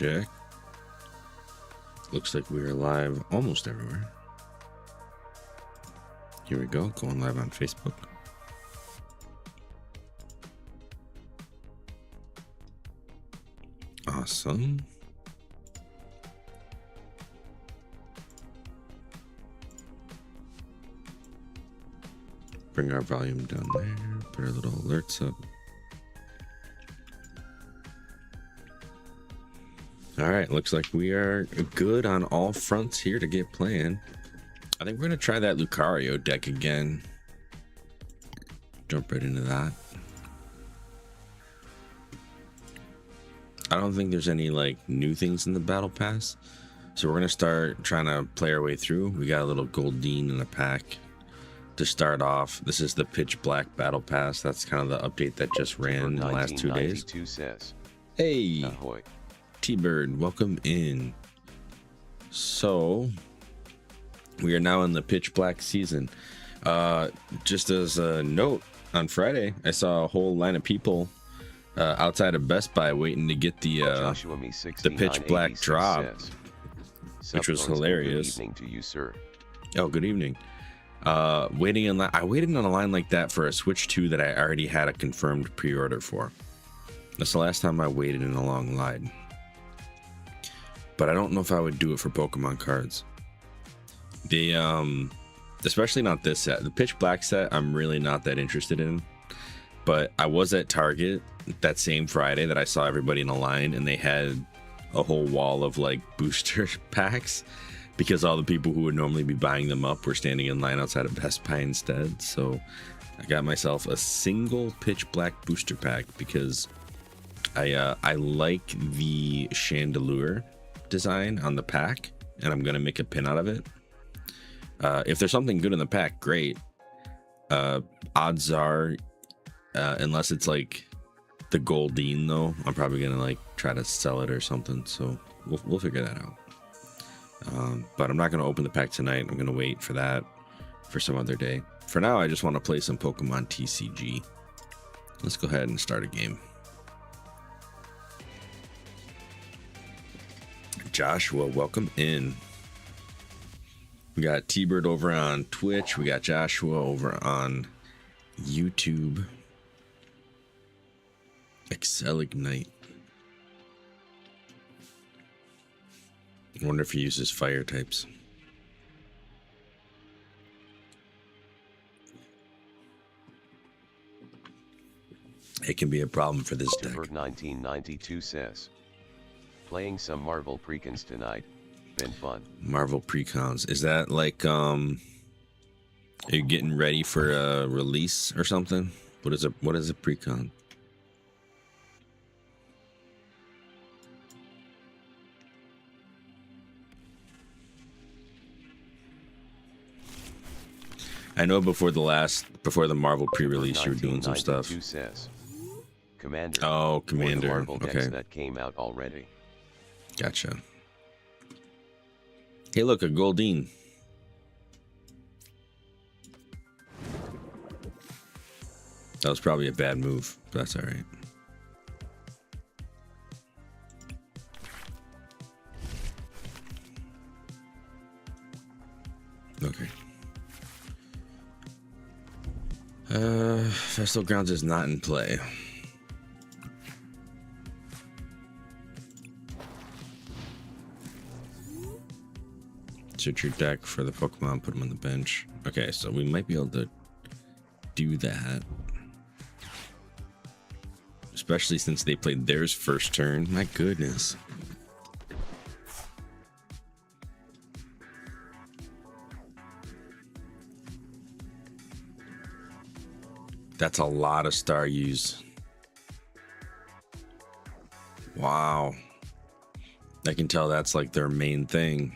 check. Looks like we are live almost everywhere. Here we go, going live on Facebook. Awesome. Bring our volume down there, put our little alerts up. All right, looks like we are good on all fronts here to get playing. I think we're gonna try that Lucario deck again. Jump right into that. I don't think there's any like new things in the battle pass, so we're gonna start trying to play our way through. We got a little Goldeen in a pack to start off. This is the Pitch Black battle pass. That's kind of the update that just ran in the last 2 days. Says, hey, ahoy. T-Bird, welcome in. So we are now in the Pitch Black season. Just as a note, on Friday I saw a whole line of people outside of Best Buy waiting to get the Pitch Black drop, which was hilarious. Good evening to you, sir. Oh, good evening. Waiting in line. I waited on a line like that for a Switch 2 that I already had a confirmed pre-order for. That's the last time I waited in a long line. But I don't know if I would do it for Pokemon cards. The especially not this set. The Pitch Black set I'm really not that interested in. But I was at Target that same Friday that I saw everybody in a line, and they had a whole wall of like booster packs because all the people who would normally be buying them up were standing in line outside of Best Buy instead. So I got myself a single Pitch Black booster pack because I like the Chandelure design on the pack, and I'm gonna make a pin out of it. If there's something good in the pack, great. Odds are, unless it's like the Goldeen though, I'm probably gonna like try to sell it or something. So we'll figure that out. But I'm not gonna open the pack tonight. I'm gonna wait for that for some other day. For now, I just want to play some Pokémon TCG. Let's go ahead and start a game. Joshua, welcome in. We got T-Bird over on Twitch. We got Joshua over on YouTube. Excel Ignite. I wonder if he uses fire types. It can be a problem for this deck. 1992 says, playing some Marvel Precons tonight. Been fun. Marvel Precons. Is that like are you getting ready for a release or something? What is a Precon? I know before the Marvel pre-release you were doing some stuff. Says, Commander. Oh, Commander. Marvel okay. decks that came out already. Gotcha. Hey, look, a Goldeen. That was probably a bad move, but that's all right. Okay. Festival Grounds is not in play. Search your deck for the Pokemon, put them on the bench. Okay, so we might be able to do that. Especially since they played theirs first turn. My goodness. That's a lot of star use. Wow. I can tell that's like their main thing.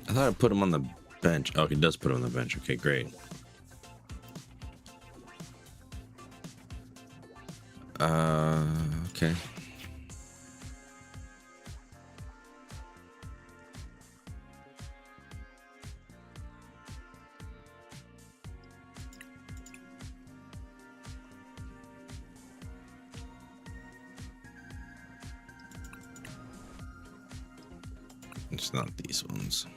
I thought I put him on the bench. Oh, it does put him on the bench. Okay, great. Okay. It's not these ones.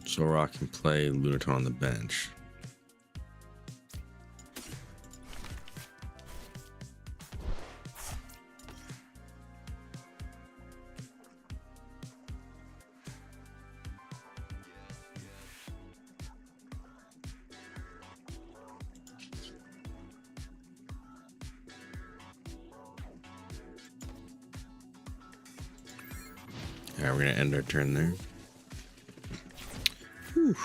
So Rock can play Lunaton on the bench. Alright, we're gonna end our turn there. Whew.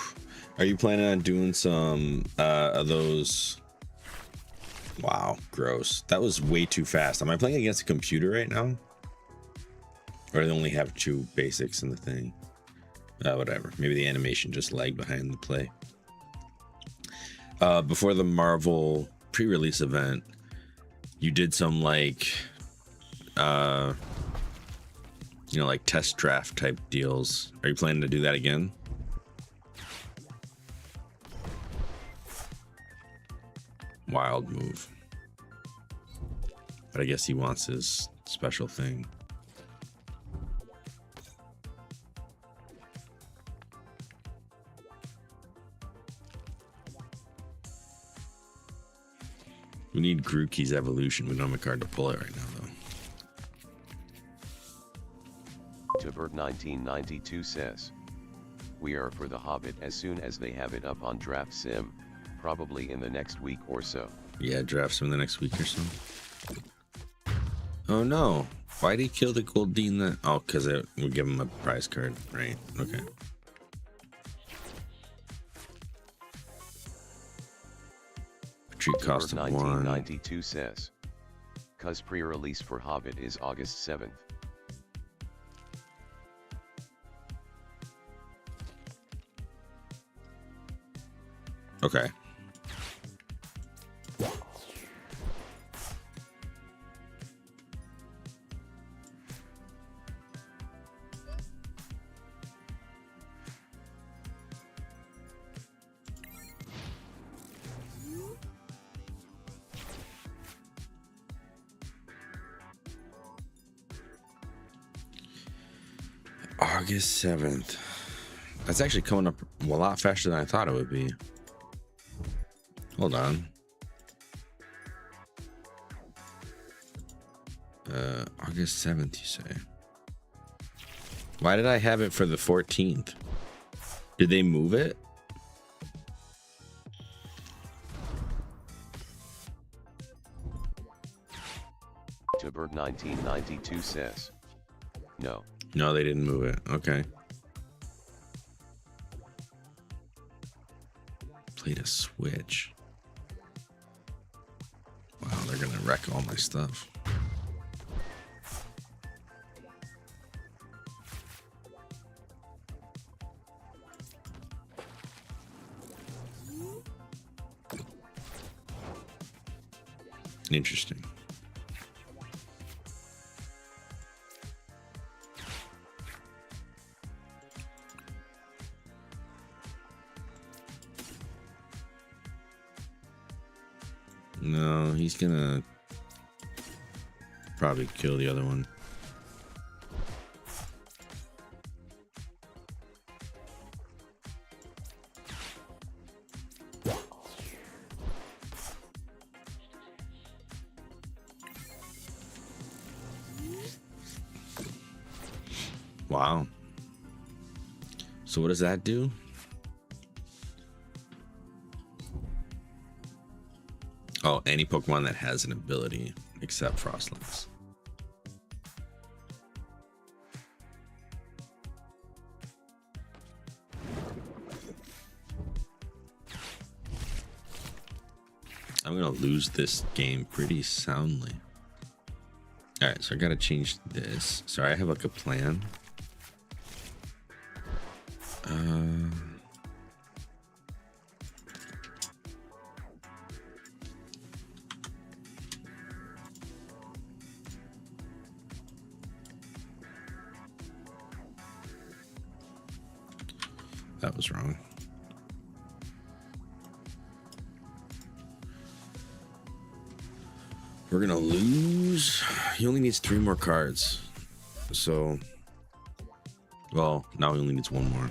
Are you planning on doing some of those? Wow, gross. That was way too fast. Am I playing against a computer right now? Or do they only have 2 basics in the thing? Whatever. Maybe the animation just lagged behind the play. Before the Marvel pre-release event, you did some like like test draft type deals. Are you planning to do that again? Wild move. But I guess he wants his special thing. We need Grookey's evolution. We don't have a card to pull it right now, though. Tubert 1992 says, "We are for The Hobbit as soon as they have it up on Draft Sim, probably in the next week or so." Yeah, draft Sim in the next week or so. Oh no! Why'd he kill the Goldeen then? Oh, because it would give him a prize card, right? Okay. Retreat cost of 1. 1992 says, "Cuz pre-release for Hobbit is August 7th. Okay. August 7th. That's actually coming up a lot faster than I thought it would be. Hold on. August 7th, you say? Why did I have it for the 14th? Did they move it? Tubert 1992 says, "No." No, they didn't move it. Okay. Played a Switch. Wow, they're gonna wreck all my stuff. Interesting. No, he's gonna probably kill the other one. Wow. So what does that do? Oh, any Pokemon that has an ability except Frostlings. I'm gonna lose this game pretty soundly. All right, so I gotta change this. Sorry, I have like a plan. That was wrong. We're gonna lose. He only needs 3 more cards. So, well, now he only needs 1 more.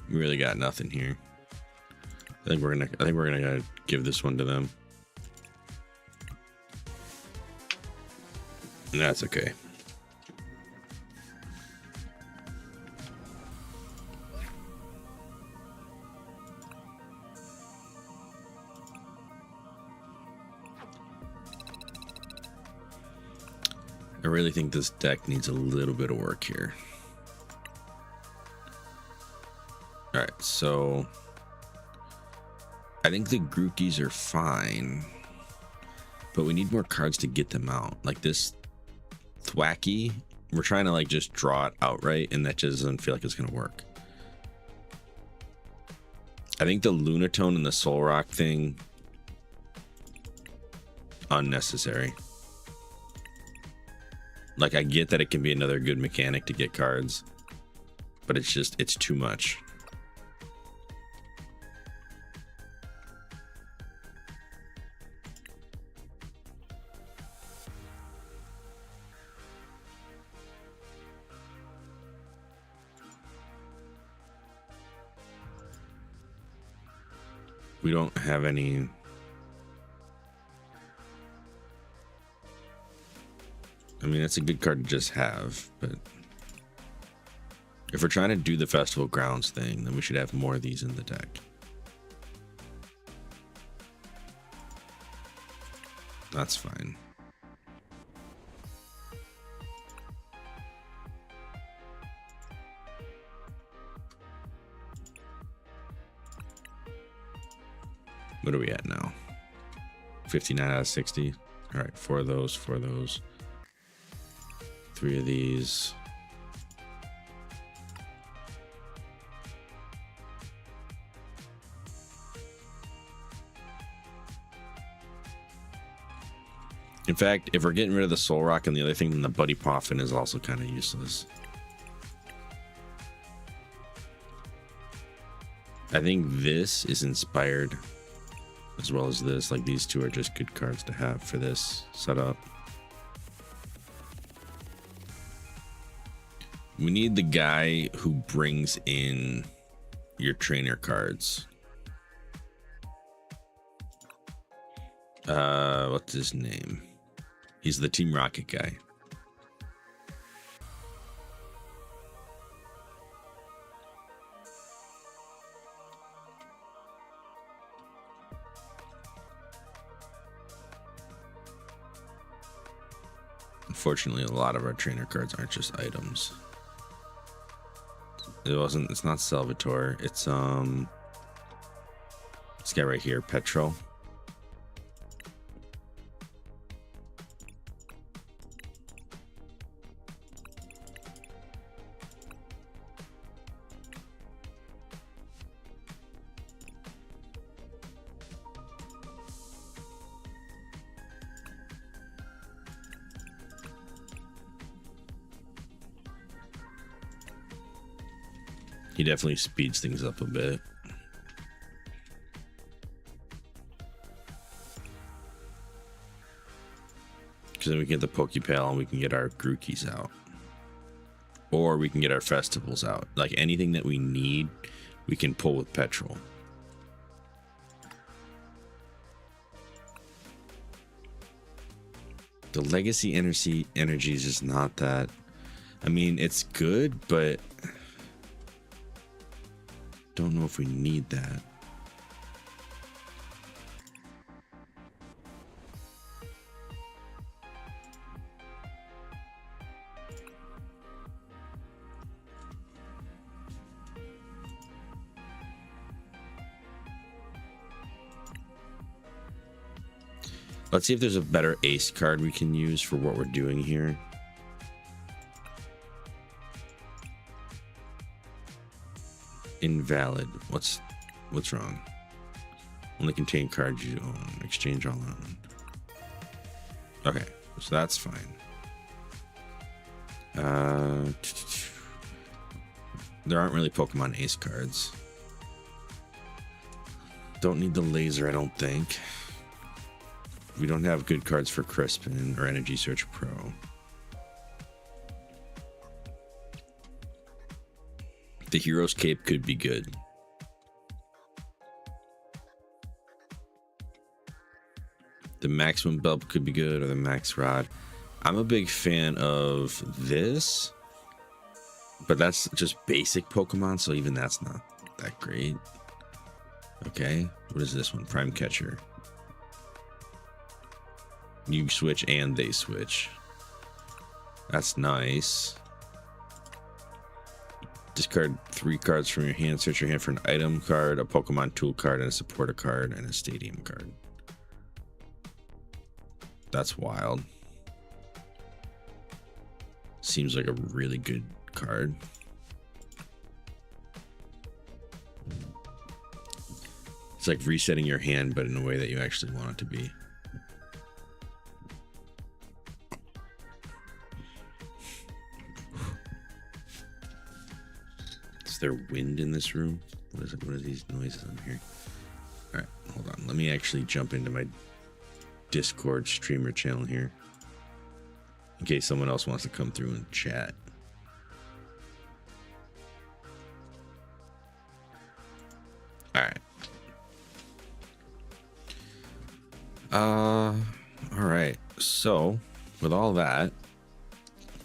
We really got nothing here. I think we're gonna give this one to them. And that's okay. I really think this deck needs a little bit of work here. All right, so I think the Grookies are fine, but we need more cards to get them out. Like this Thwacky, we're trying to like just draw it outright, and that just doesn't feel like it's gonna work. I think the Lunatone and the Soul Rock thing, unnecessary. Like I get that it can be another good mechanic to get cards, but it's too much. We don't have any. I mean, it's a good card to just have, but if we're trying to do the Festival Grounds thing, then we should have more of these in the deck. That's fine. What are we at now? 59 out of 60. All right, 4 of those, 4 of those. 3 of these. In fact, if we're getting rid of the Soul Rock and the other thing, then the Buddy Poffin is also kind of useless. I think this is inspired as well as this. Like these two are just good cards to have for this setup. We need the guy who brings in your trainer cards. What's his name? He's the Team Rocket guy. Unfortunately, a lot of our trainer cards aren't just items. It's not Salvatore. It's this guy right here, Petro. He definitely speeds things up a bit. Because then we can get the Pokepal and we can get our Grookey's out. Or we can get our festivals out. Like anything that we need, we can pull with petrol. The legacy energy is just not that. I mean, it's good, but don't know if we need that. Let's see if there's a better ace card we can use for what we're doing here. Invalid. What's wrong? Only contain cards you own. Exchange all owned. Okay, so that's fine. There aren't really Pokemon ace cards. Don't need the laser, I don't think. We don't have good cards for Crispin or Energy Search Pro. The Hero's Cape could be good. The Maximum Bulb could be good, or the Max Rod. I'm a big fan of this, but that's just basic Pokemon, so even that's not that great. Okay, what is this one? Prime Catcher. You switch and they switch. That's nice. Discard 3 cards from your hand. Search your hand for an item card, a Pokemon tool card, and a supporter card, and a stadium card. That's wild. Seems like a really good card. It's like resetting your hand, but in a way that you actually want it to be. Is there wind in this room? What is it? What are these noises on here? All right, hold on. Let me actually jump into my Discord streamer channel here in case someone else wants to come through and chat. All right. All right. So with all that,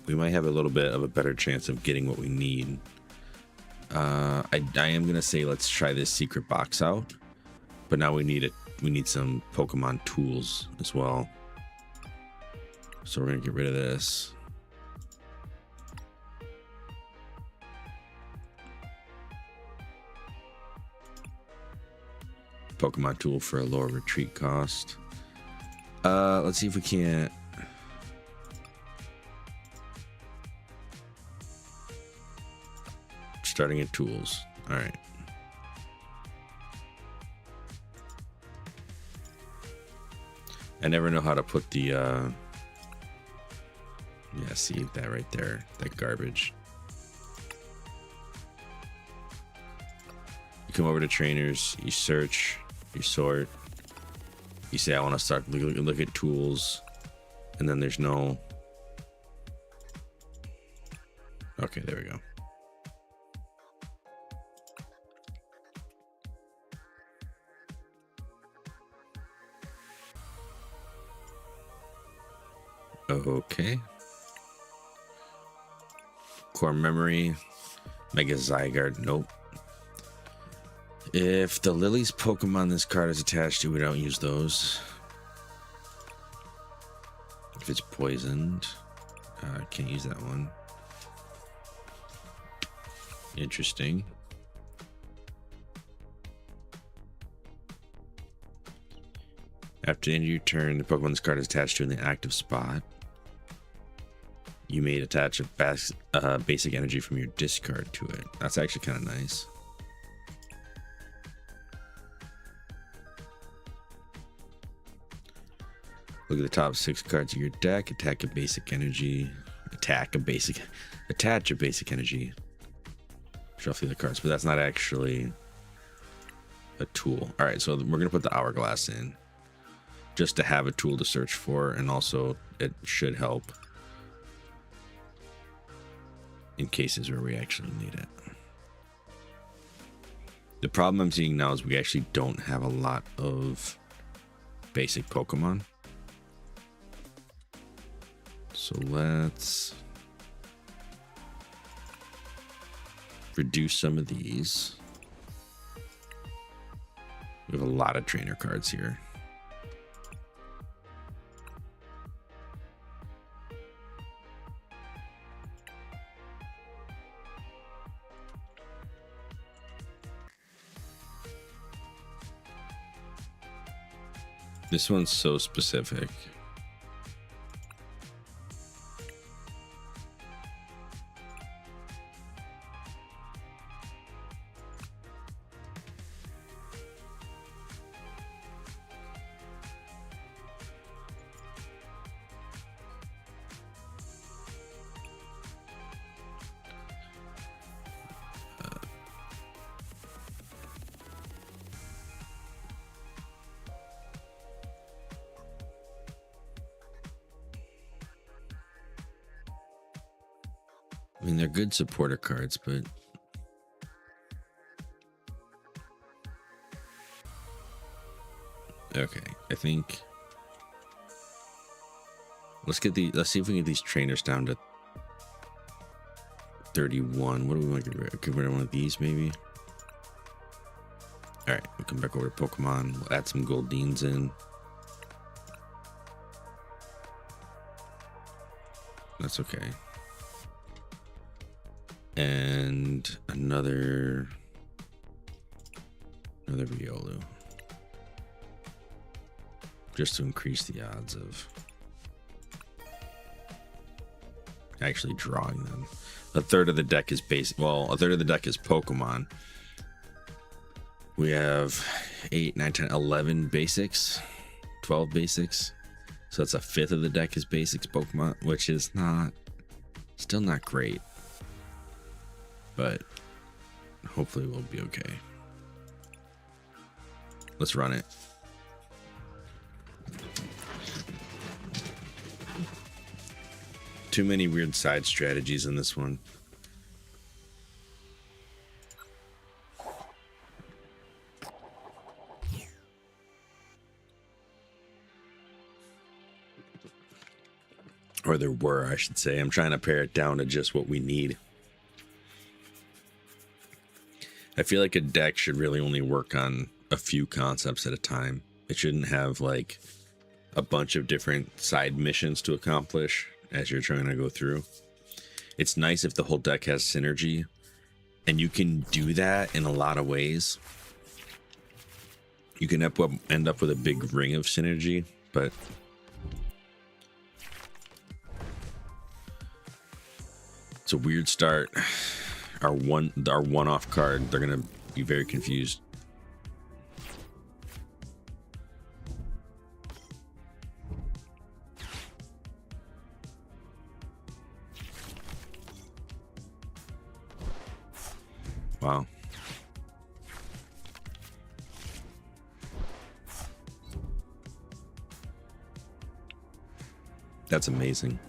we might have a little bit of a better chance of getting what we need. I am gonna say let's try this secret box out, but now we need some Pokemon tools as well. So we're gonna get rid of this. Pokemon tool for a lower retreat cost. Let's see if we can't. Starting at tools. All right. I never know how to put the yeah, see that right there, that garbage. You come over to trainers, you search, you sort, you say I want to start look at tools, and then there's no. Okay, there we go. Okay. Core memory. Mega Zygarde. Nope. If the Lily's Pokemon this card is attached to, we don't use those. If it's poisoned, can't use that one. Interesting. After the end of your turn, the Pokemon this card is attached to in the active spot. You may attach a basic energy from your discard to it. That's actually kind of nice. Look at the top 6 cards of your deck. Attach a basic energy. Shuffle the cards, but that's not actually a tool. All right, so we're gonna put the hourglass in, just to have a tool to search for, and also it should help in cases where we actually need it. The problem I'm seeing now is we actually don't have a lot of basic Pokemon. So let's reduce some of these. We have a lot of trainer cards here. This one's so specific. I mean, they're good supporter cards, but okay, I think let's see if we can get these trainers down to 31. What do we want to get rid of? One of these, maybe? All right, we'll come back over to Pokemon. We'll add some Goldines in. That's okay. And another Riolu, just to increase the odds of actually drawing them. A third of the deck is basic. Well, a third of the deck is Pokemon. We have 8, 9, 10, 11 basics, 12 basics. So that's a fifth of the deck is basics Pokemon, which is still not great. But hopefully we'll be okay. Let's run it. Too many weird side strategies in this one. Or there were, I should say. I'm trying to pare it down to just what we need. I feel like a deck should really only work on a few concepts at a time. It shouldn't have like a bunch of different side missions to accomplish as you're trying to go through. It's nice if the whole deck has synergy, and you can do that in a lot of ways. You can end up with a big ring of synergy, but it's a weird start. Our one-off card, they're gonna be very confused. Wow. That's amazing.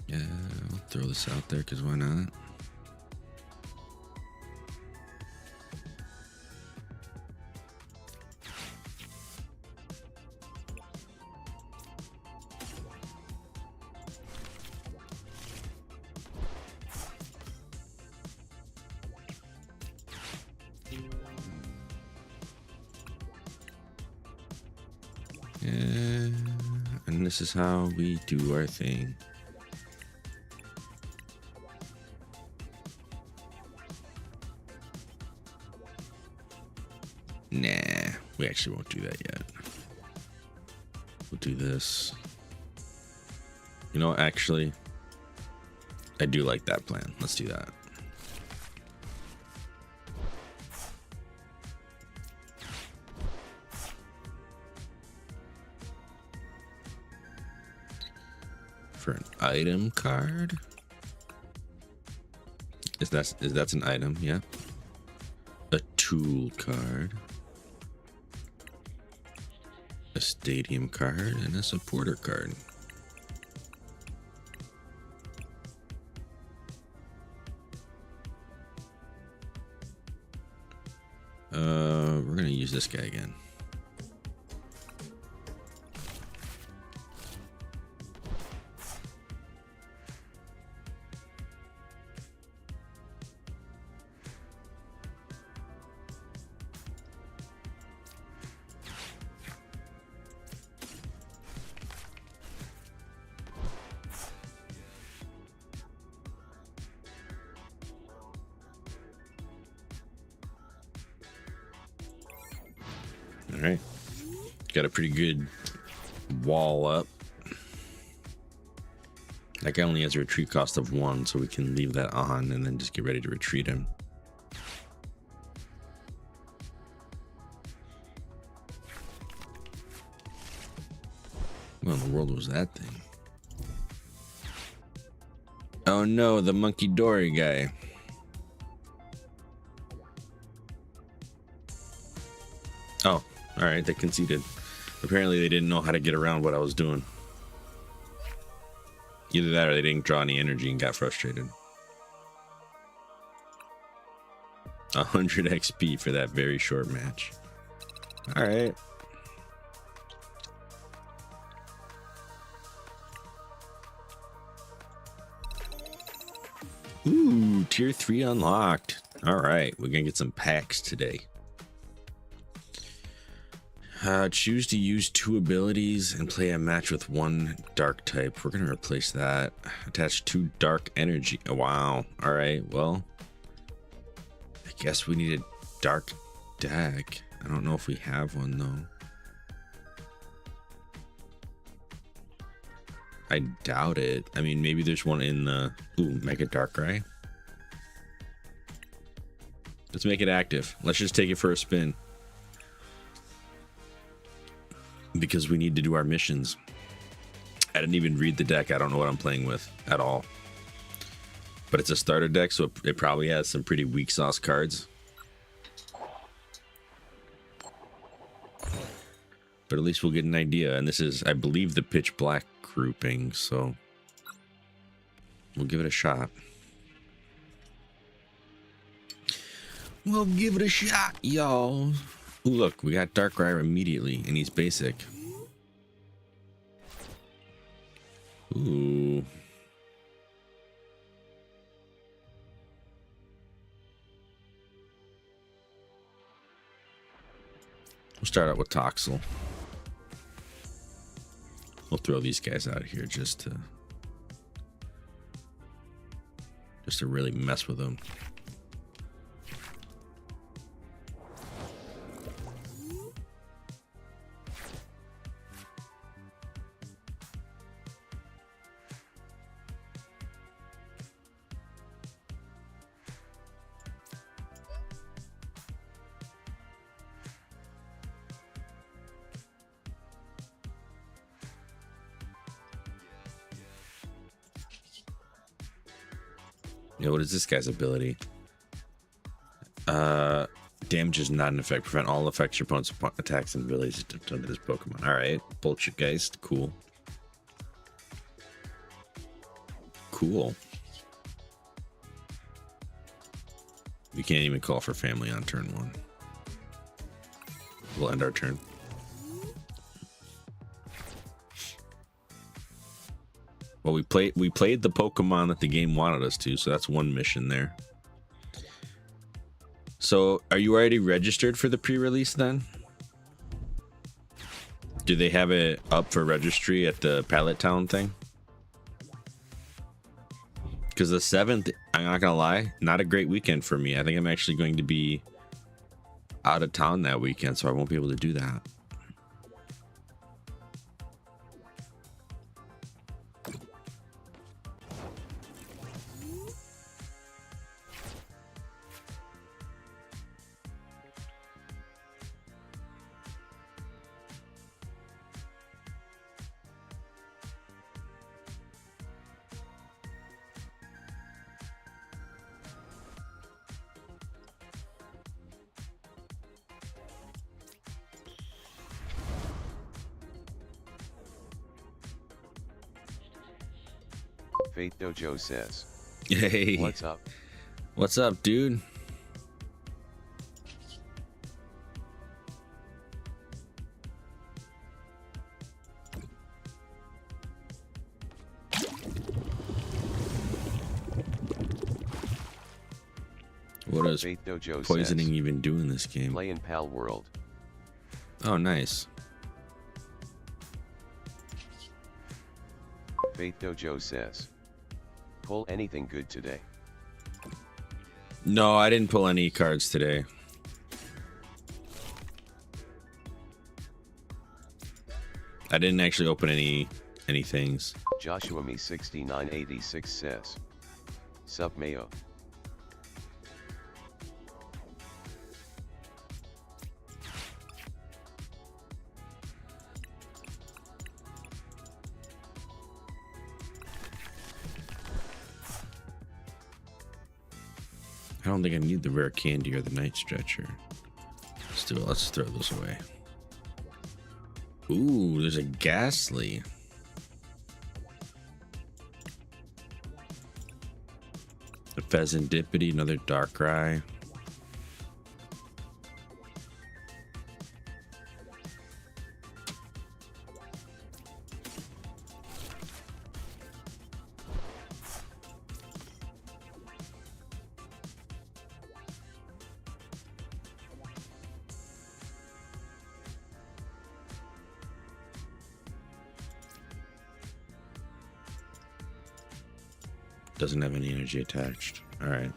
Yeah, I'll throw this out there because why not? Yeah, and this is how we do our thing. Nah, we actually won't do that yet. We'll do this. You know, actually, I do like that plan. Let's do that. For an item card. Is that's an item? Yeah. A tool card. A stadium card and a supporter card. We're gonna use this guy again. All right, got a pretty good wall up. That guy only has a retreat cost of 1, so we can leave that on and then just get ready to retreat him. What in the world was that thing? Oh no, the Monkey Dory guy. Oh, all right, they conceded. Apparently they didn't know how to get around what I was doing. Either that or they didn't draw any energy and got frustrated. 100 XP for that very short match. All right. Ooh, tier 3 unlocked. All right, we're gonna get some packs today. Choose to use 2 abilities and play a match with 1 dark type. We're gonna replace that. Attach 2 dark energy. Oh, wow. All right, well, I guess we need a dark deck. I don't know if we have one though. I doubt it. I mean, maybe there's one in the Mega Darkrai. Let's make it active. Let's just take it for a spin. Because we need to do our missions. I didn't even read the deck. I don't know what I'm playing with at all. But it's a starter deck, so it probably has some pretty weak sauce cards. But at least we'll get an idea. And this is, I believe, the pitch black grouping, so we'll give it a shot. We'll give it a shot, y'all. Ooh, look, we got Darkrai immediately, and he's basic. Ooh. We'll start out with Toxel. We'll throw these guys out here just to really mess with them. Yeah, what is this guy's ability? Damage is not an effect. Prevent all effects your opponent's attacks and abilities done to this Pokemon. Alright, Poltergeist, cool. Cool. We can't even call for family on turn 1. We'll end our turn. Well, we played the Pokemon that the game wanted us to, so that's 1 mission there. So, are you already registered for the pre-release then? Do they have it up for registry at the Pallet Town thing? Because the 7th, I'm not gonna lie, not a great weekend for me. I think I'm actually going to be out of town that weekend, so I won't be able to do that. Faith Dojo says. Hey. What's up? What's up, dude? What does Faith Dojo poisoning says, even do in this game? play in Pal World. Oh, nice. Faith Dojo says, pull anything good today? No, I didn't pull any cards today. I didn't actually open any things. Joshua Me 6986 says, Sup Mayo. I don't think I need the rare candy or the night stretcher. Let's throw this away. Ooh, there's a ghastly. A pheasantipity, another darkrai. Doesn't have any energy attached. All right.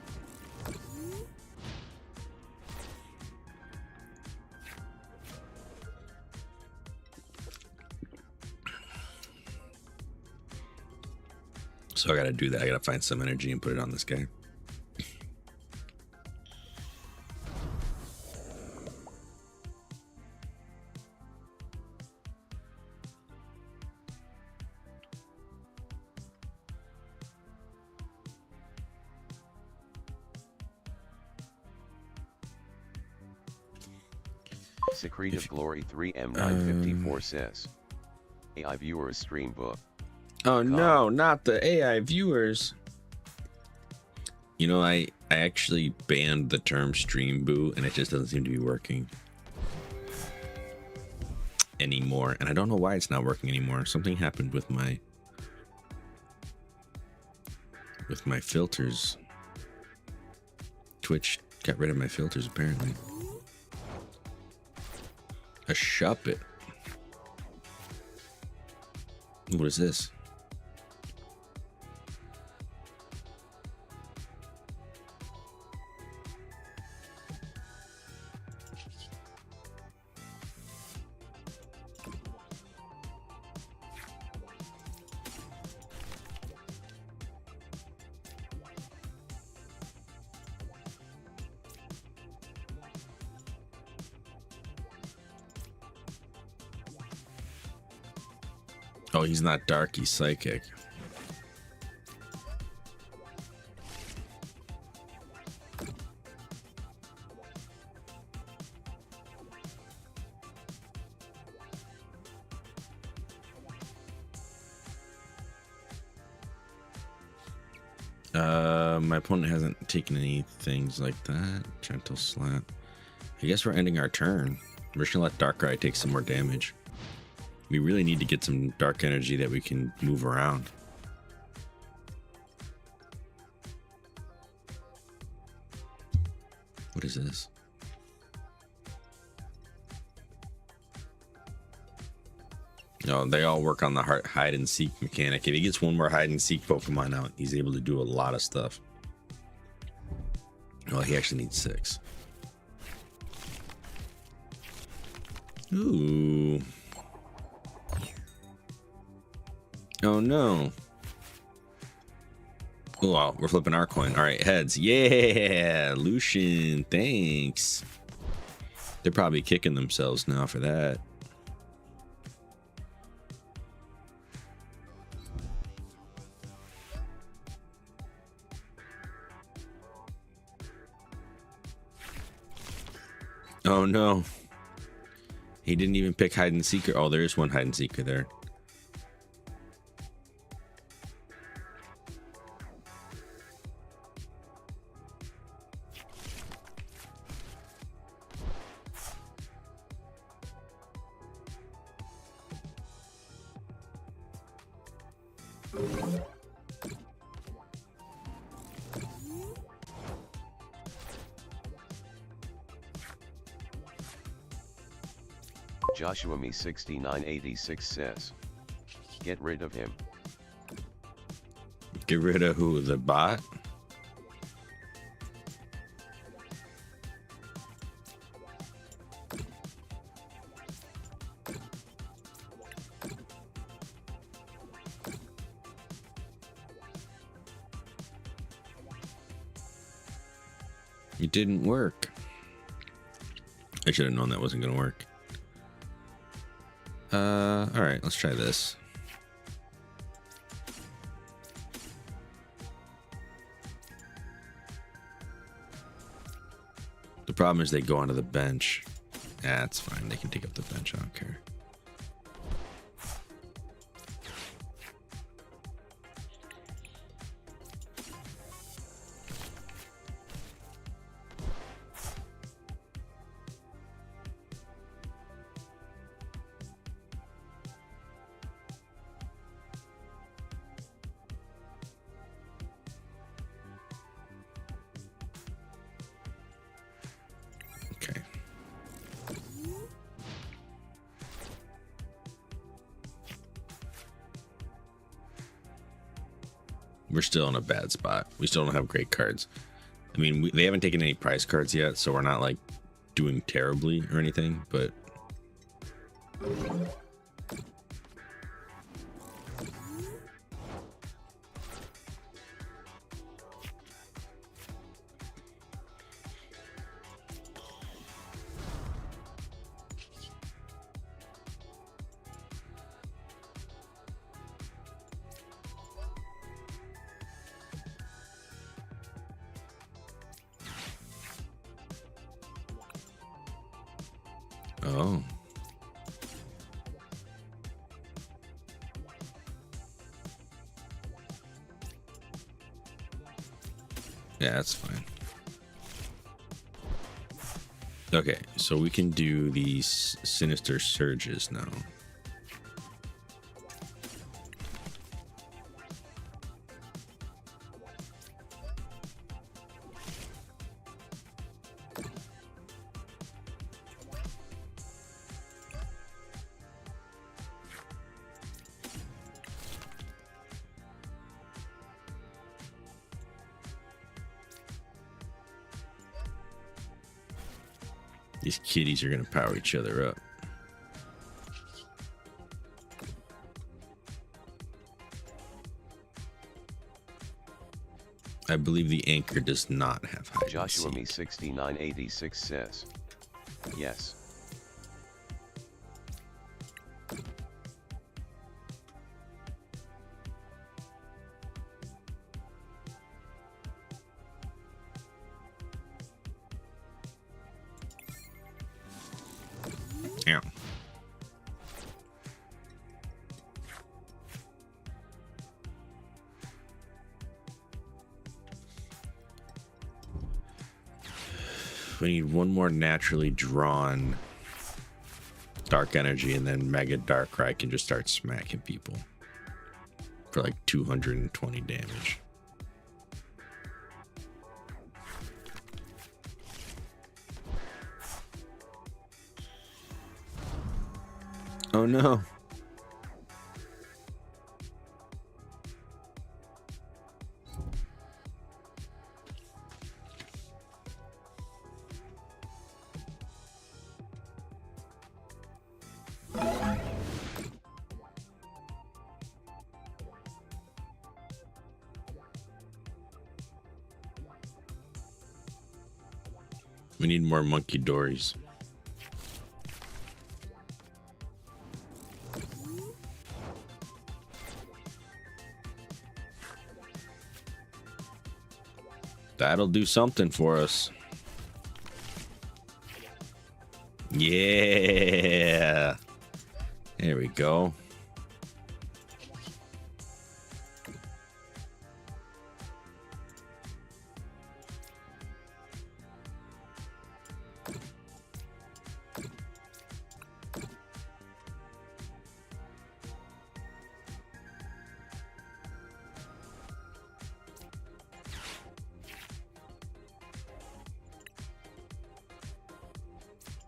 So I gotta do that. I gotta find some energy and put it on this guy. Secret of Glory 3M954 says, AI viewers stream book. Oh no, not the AI viewers. You know, I actually banned the term stream boo, and it just doesn't seem to be working anymore. And I don't know why it's not working anymore. Something happened with my filters. Twitch got rid of my filters apparently. A shuppet. What is this? Oh, he's not dark, he's psychic. My opponent hasn't taken any things like that. Gentle slap. I guess we're ending our turn. We're just gonna let Darkrai take some more damage. We really need to get some dark energy that we can move around. What is this? No, they all work on the hide and seek mechanic. If he gets one more hide and seek Pokemon out, he's able to do a lot of stuff. Oh, he actually needs 6. Ooh. Oh no. Oh, wow, we're flipping our coin. All right, heads. Yeah, Lucian, thanks. They're probably kicking themselves now for that. Oh no. He didn't even pick hide and seeker. Oh, there is one hide and seeker there. Joshua Me 6986 says, get rid of him. Get rid of who? The bot? It didn't work. I should have known that wasn't going to work. All right, let's try this. The problem is they go onto the bench. That's fine. They can take up the bench. I don't care. Okay. We're still in a bad spot. We still don't have great cards. I mean, they haven't taken any prize cards yet, so we're not like doing terribly or anything, but oh. Yeah, that's fine. Okay, so we can do these Sinister Surges now. These kitties are going to power each other up. I believe the anchor does not have hide and Joshua Me seek. 6986 says, yes. Yeah. We need one more naturally drawn dark energy, and then Mega Darkrai can just start smacking people for like 220 damage. Oh no. We need more monkey dories. That'll do something for us. Yeah. There we go.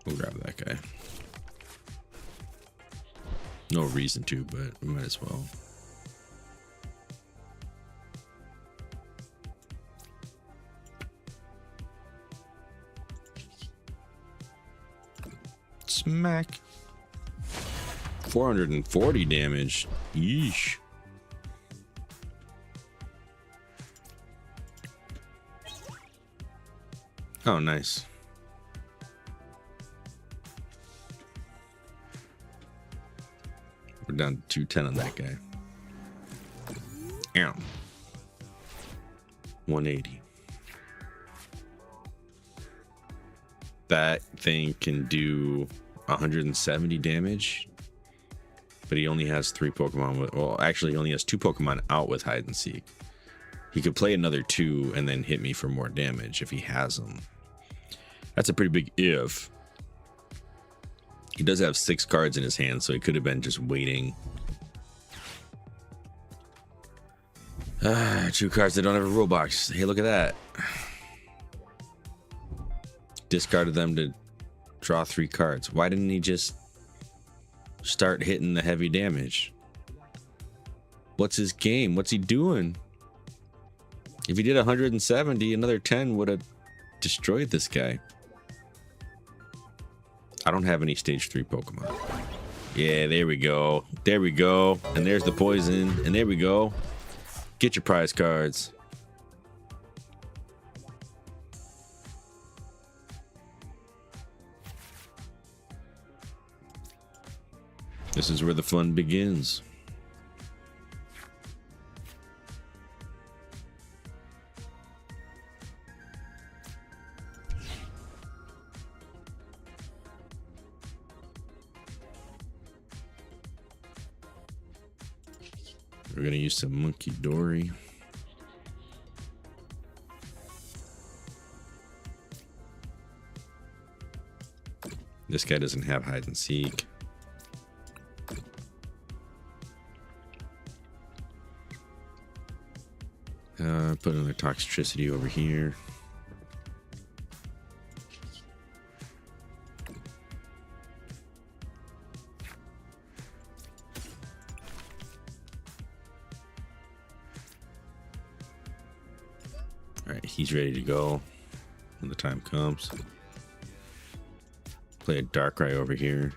We'll grab that guy. No reason to, but we might as well. Smack. 440 damage. Yeesh. Oh, nice. We're down to 210 on that guy. Ow. 180. That thing can do 170 damage, but he only has 3 Pokemon with, well, actually he only has 2 Pokemon out with hide and seek. He could play another 2 and then hit me for more damage if he has them. That's a pretty big if. He does have 6 cards in his hand, so he could have been just waiting. 2 cards that don't have a rule box. Hey, look at that. Discarded them to draw 3 cards. Why didn't he just start hitting the heavy damage? What's his game? What's he doing? If he did 170, another 10 would have destroyed this guy. I don't have any stage 3 Pokemon. Yeah, there we go. There we go. And there's the poison. And there we go. Get your prize cards. This is where the fun begins. We're gonna use some Monkey Dory. This guy doesn't have hide and seek. Put another Toxtricity over here. Alright, he's ready to go when the time comes. Play a Darkrai over here.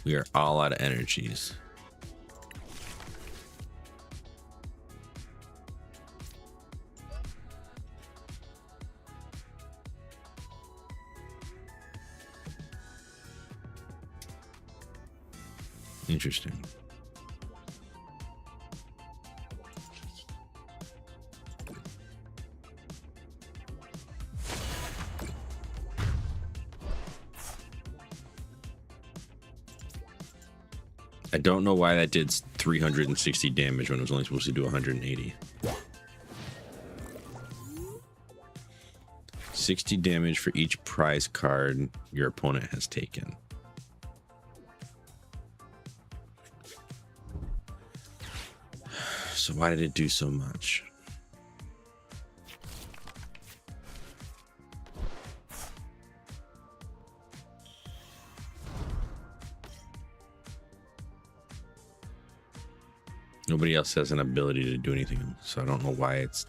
We are all out of energies. Interesting. I don't know why that did 360 damage when it was only supposed to do 180. 60 damage for each prize card your opponent has taken. So why did it do so much? Nobody else has an ability to do anything, so I don't know why it's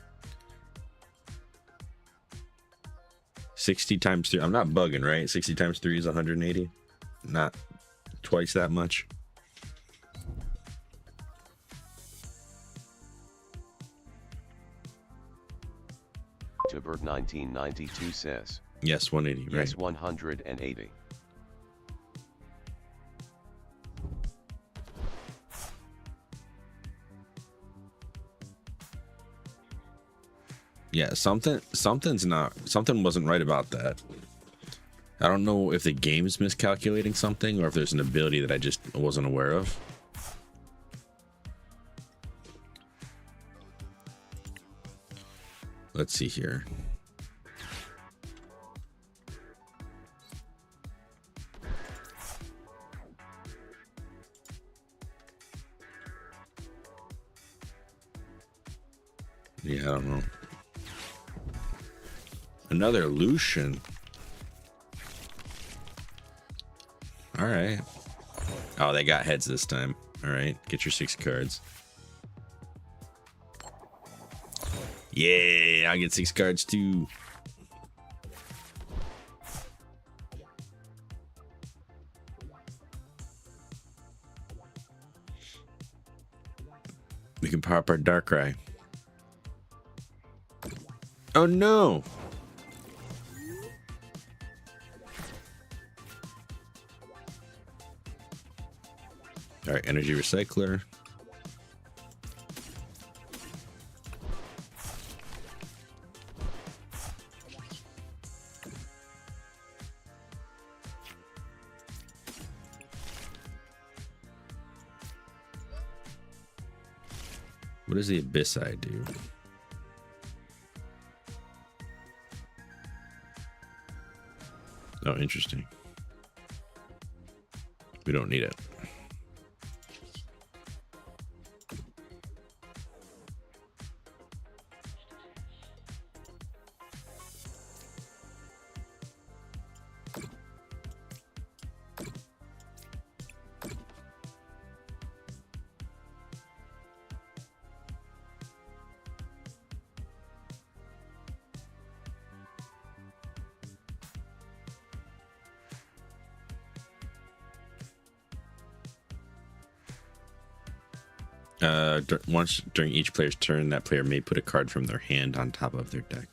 60 times 3. I'm not bugging, right? 60 times 3 is 180. Not twice that much. Tubert 1992 says. Yes, 180, right? Yes, 180. Yeah, something wasn't right about that. I don't know if the game's miscalculating something or if there's an ability that I just wasn't aware of. Let's see here. Yeah, I don't know. Another Lucian. All right. Oh, they got heads this time. All right, get your 6 cards. Yeah, I get 6 cards too. We can pop our Darkrai. Oh no! All right, Energy Recycler. What does the Abyss Eye do? Oh, interesting. We don't need it. Once during each player's turn, that player may put a card from their hand on top of their deck.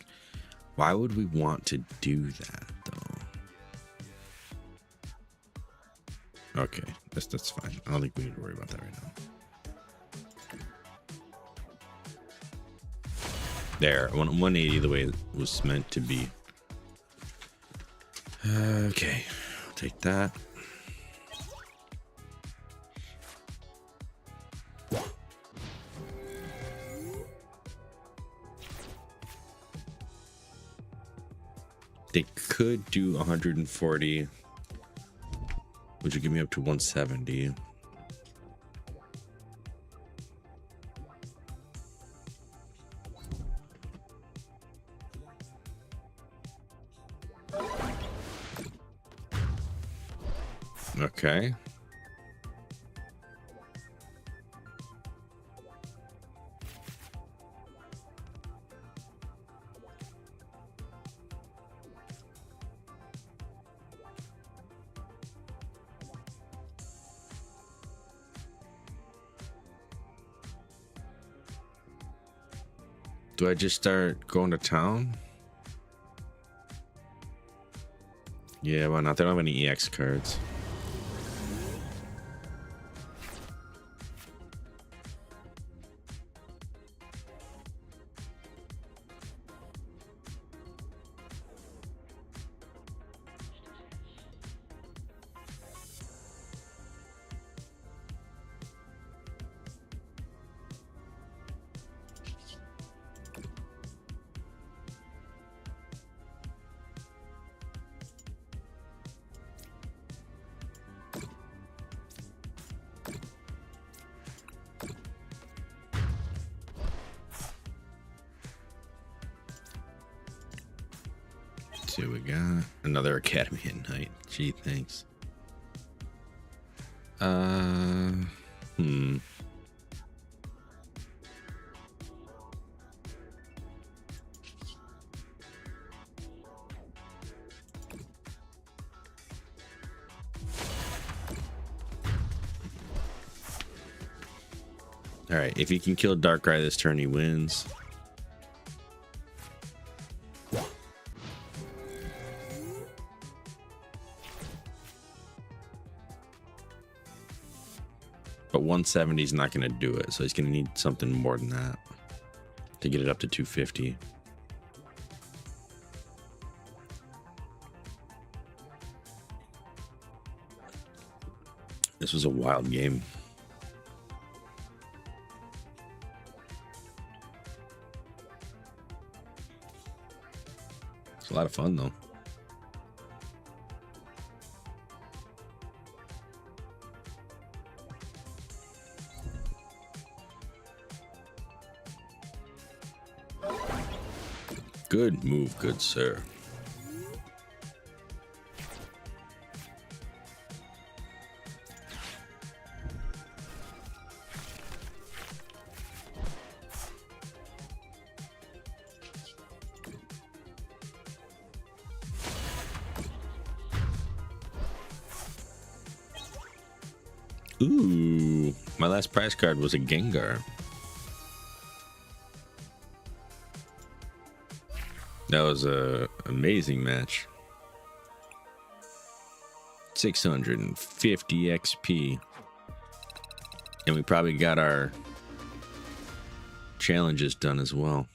Why would we want to do that, though? Okay, that's fine. I don't think we need to worry about that right now. There, 180 the way it was meant to be. Okay, I'll take that. They could do 140, which would give me up to 170. Okay. Do I just start going to town? Yeah, why not? They don't have any EX cards. See what we got. Another Academy at Night. Gee, thanks. All right, if he can kill Darkrai this turn, he wins. But 170 is not going to do it, so he's going to need something more than that to get it up to 250. This was a wild game. It's a lot of fun, though. Good move, good sir. Ooh, my last prize card was a Gengar. That was a amazing match. 650 XP. And we probably got our challenges done as well.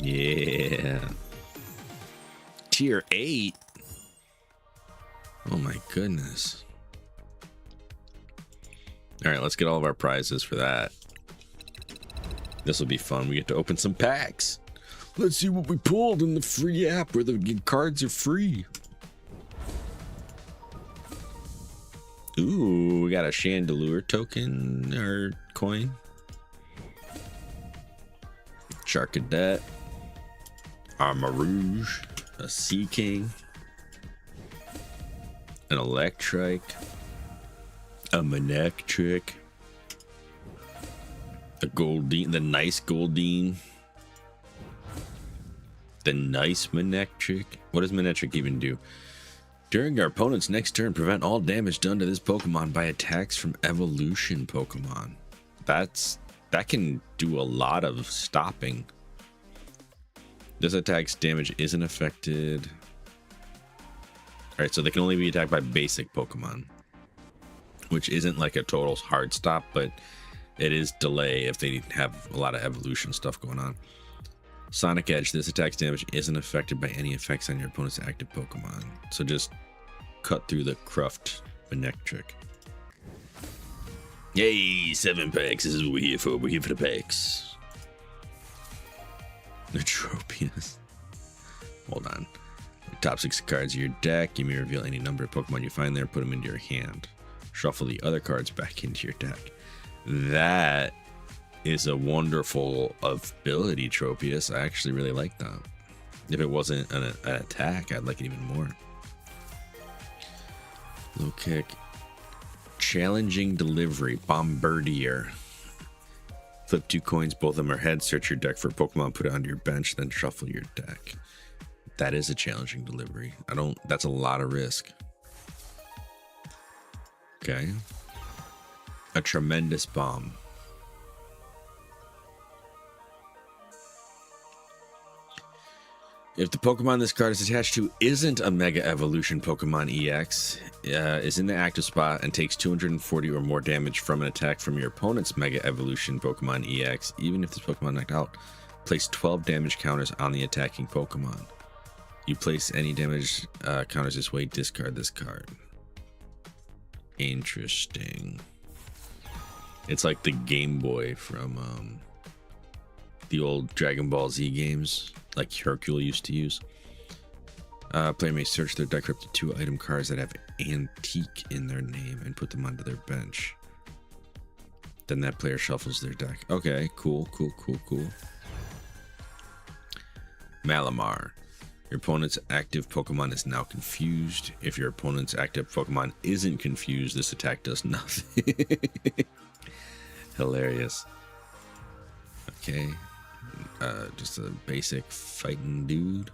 Yeah. Tier 8. Oh my goodness. All right, let's get all of our prizes for that. This will be fun. We get to open some packs. Let's see what we pulled in the free app where the cards are free. Ooh, we got a Chandelure token or coin. Charcadet. Armarouge. A Sea King. An Electrike. A Manectric. The Goldeen, the nice Goldeen. The nice Manectric. What does Manectric even do? During our opponent's next turn, prevent all damage done to this Pokemon by attacks from evolution Pokemon. That can do a lot of stopping. This attack's damage isn't affected. Alright, so they can only be attacked by basic Pokemon, which isn't like a total hard stop, but it is delay if they have a lot of evolution stuff going on. Sonic Edge. This attack's damage isn't affected by any effects on your opponent's active Pokemon. So just cut through the Cruft Manectric. Yay, 7 packs. This is what we're here for. We're here for the packs. Neutropius. Hold on. The top 6 cards of your deck. You may reveal any number of Pokemon you find there. Put them into your hand. Shuffle the other cards back into your deck. That is a wonderful ability, Tropius. I actually really like that. If it wasn't an attack, I'd like it even more. Low kick. Challenging delivery. Bombardier. Flip 2 coins, both of them are heads. Search your deck for a Pokemon, put it onto your bench, then shuffle your deck. That is a challenging delivery. That's a lot of risk. Okay. A tremendous bomb. If the Pokemon this card is attached to isn't a Mega Evolution Pokemon EX, is in the active spot and takes 240 or more damage from an attack from your opponent's Mega Evolution Pokemon EX, even if this Pokemon knocked out, place 12 damage counters on the attacking Pokemon. You place any damage counters this way, discard this card. Interesting. It's like the Game Boy from the old Dragon Ball Z games, like Hercule used to use. Player may search their deck for up to 2 item cards that have antique in their name and put them onto their bench. Then that player shuffles their deck. Okay, cool. Malamar. Your opponent's active Pokemon is now confused. If your opponent's active Pokemon isn't confused, this attack does nothing. Hilarious. Okay. Just a basic fighting dude.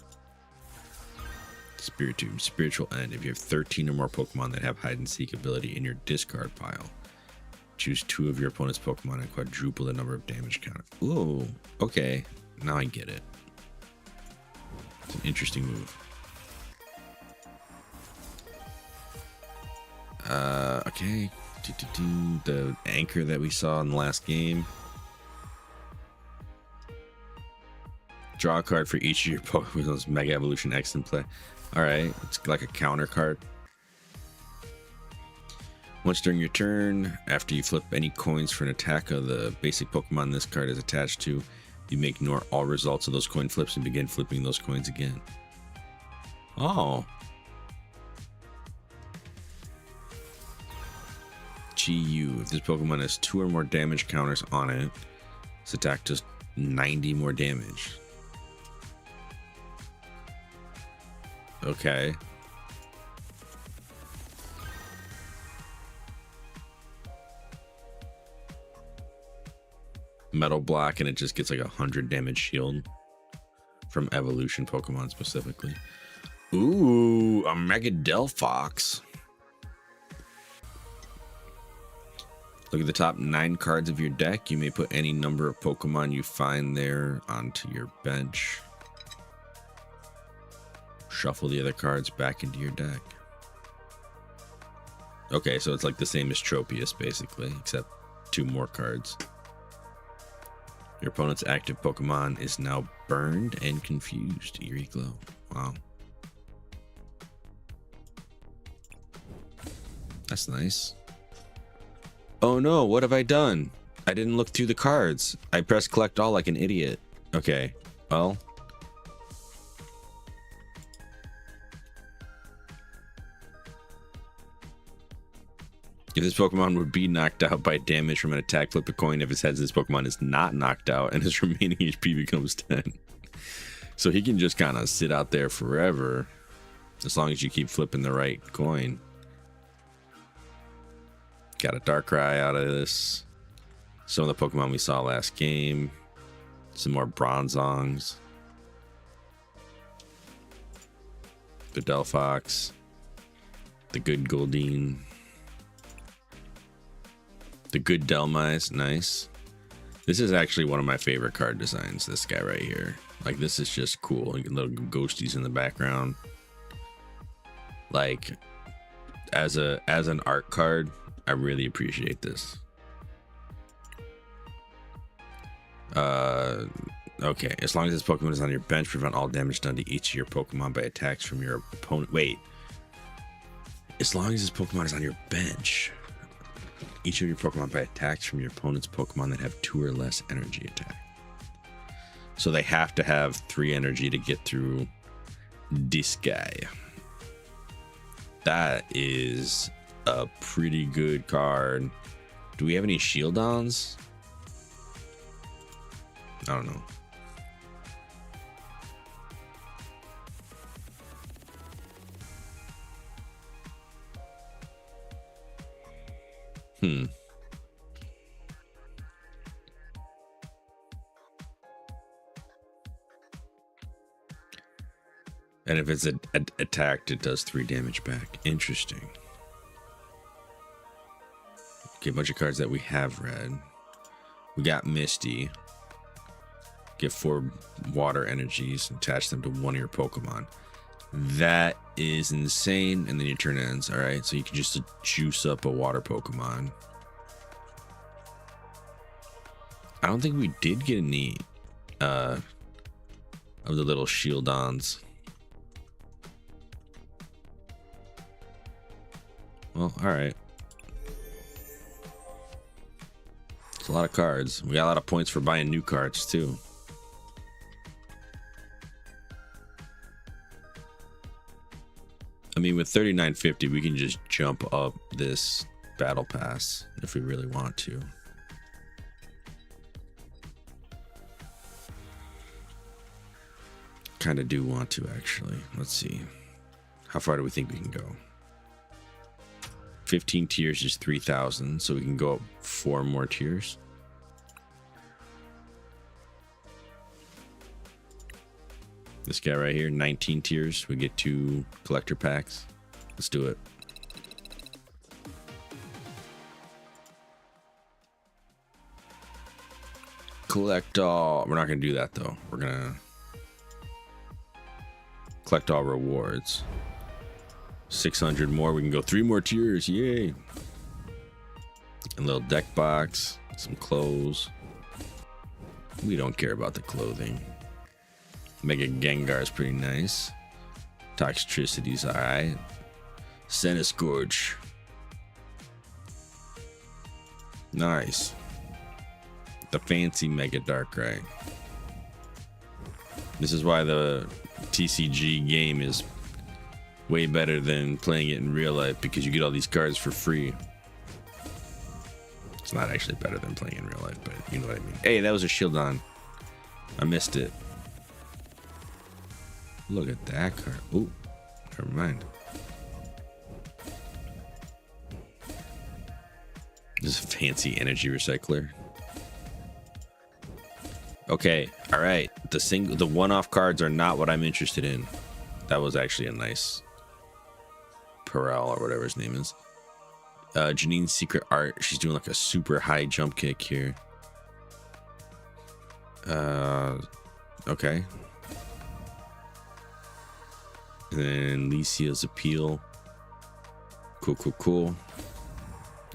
Spiritomb. Spiritual End. If you have 13 or more Pokemon that have hide and seek ability in your discard pile, choose 2 of your opponent's Pokemon and quadruple the number of damage counter. Ooh, okay. Now I get it. It's an interesting move. Okay. The anchor that we saw in the last game. Draw a card for each of your Pokemon's Mega Evolution X in play. Alright, it's like a counter card. Once during your turn, after you flip any coins for an attack of the basic Pokemon this card is attached to, you may ignore all results of those coin flips and begin flipping those coins again. Oh. GU. If this Pokemon has 2 or more damage counters on it, This attack does 90 more damage. Okay. Metal block, and it just gets like 100 damage shield from evolution Pokemon specifically. Ooh, a Mega Delphox. Look at the top 9 cards of your deck. You may put any number of Pokemon you find there onto your bench. Shuffle the other cards back into your deck. Okay, so it's like the same as Tropius, basically, except 2 more cards. Your opponent's active Pokemon is now burned and confused. Eerie glow. Wow. That's nice. Oh no, what have I done? I didn't look through the cards. I pressed collect all like an idiot. Okay, well. If this Pokemon would be knocked out by damage from an attack, flip a coin. If it says this Pokemon is not knocked out and his remaining HP becomes 10. So he can just kind of sit out there forever as long as you keep flipping the right coin. Got a Darkrai out of this. Some of the Pokemon we saw last game. Some more Bronzongs. The Delphox. The good Goldeen. The good Delmise. Nice. This is actually one of my favorite card designs. This guy right here. Like, this is just cool. Little ghosties in the background. Like, as an art card, I really appreciate this. Okay, as long as this Pokemon is on your bench, prevent all damage done to each of your Pokemon by attacks from your opponent. Wait. As long as this Pokemon is on your bench, each of your Pokemon by attacks from your opponent's Pokemon that have 2 or less energy attack. So they have to have 3 energy to get through this guy. That is a pretty good card. Do we have any Shieldons? I don't know. And if it's attacked, it does 3 damage back. Interesting. Okay, a bunch of cards that we have read. We got Misty. Get 4 water energies, attach them to one of your Pokemon. That is insane. And then your turn ends. All right, so you can just juice up a water Pokemon. I don't think we did get any of the little Shieldons. Well, all right. It's a lot of cards. We got a lot of points for buying new cards too. I mean, with 3950, we can just jump up this battle pass if we really want to. Kind of do want to, actually. Let's see. How far do we think we can go? 15 tiers is 3,000, so we can go up 4 more tiers. This guy right here, 19 tiers. We get 2 collector packs. Let's do it. Collect all. We're not going to do that, though. We're going to collect all rewards. 600 more. We can go 3 more tiers. Yay. A little deck box. Some clothes. We don't care about the clothing. Mega Gengar is pretty nice. Toxicity's alright. Centiskorch. Nice. The fancy Mega Darkrai. This is why the TCG game is way better than playing it in real life, because you get all these cards for free. It's not actually better than playing in real life, but you know what I mean. Hey, that was a Shieldon. I missed it. Look at that card. Ooh, never mind. This is a fancy energy recycler. Okay, all right. The one-off cards are not what I'm interested in. That was actually a nice Perel or whatever his name is. Janine's Secret Art. She's doing like a super high jump kick here. Okay. And then Lycia's Appeal. Cool.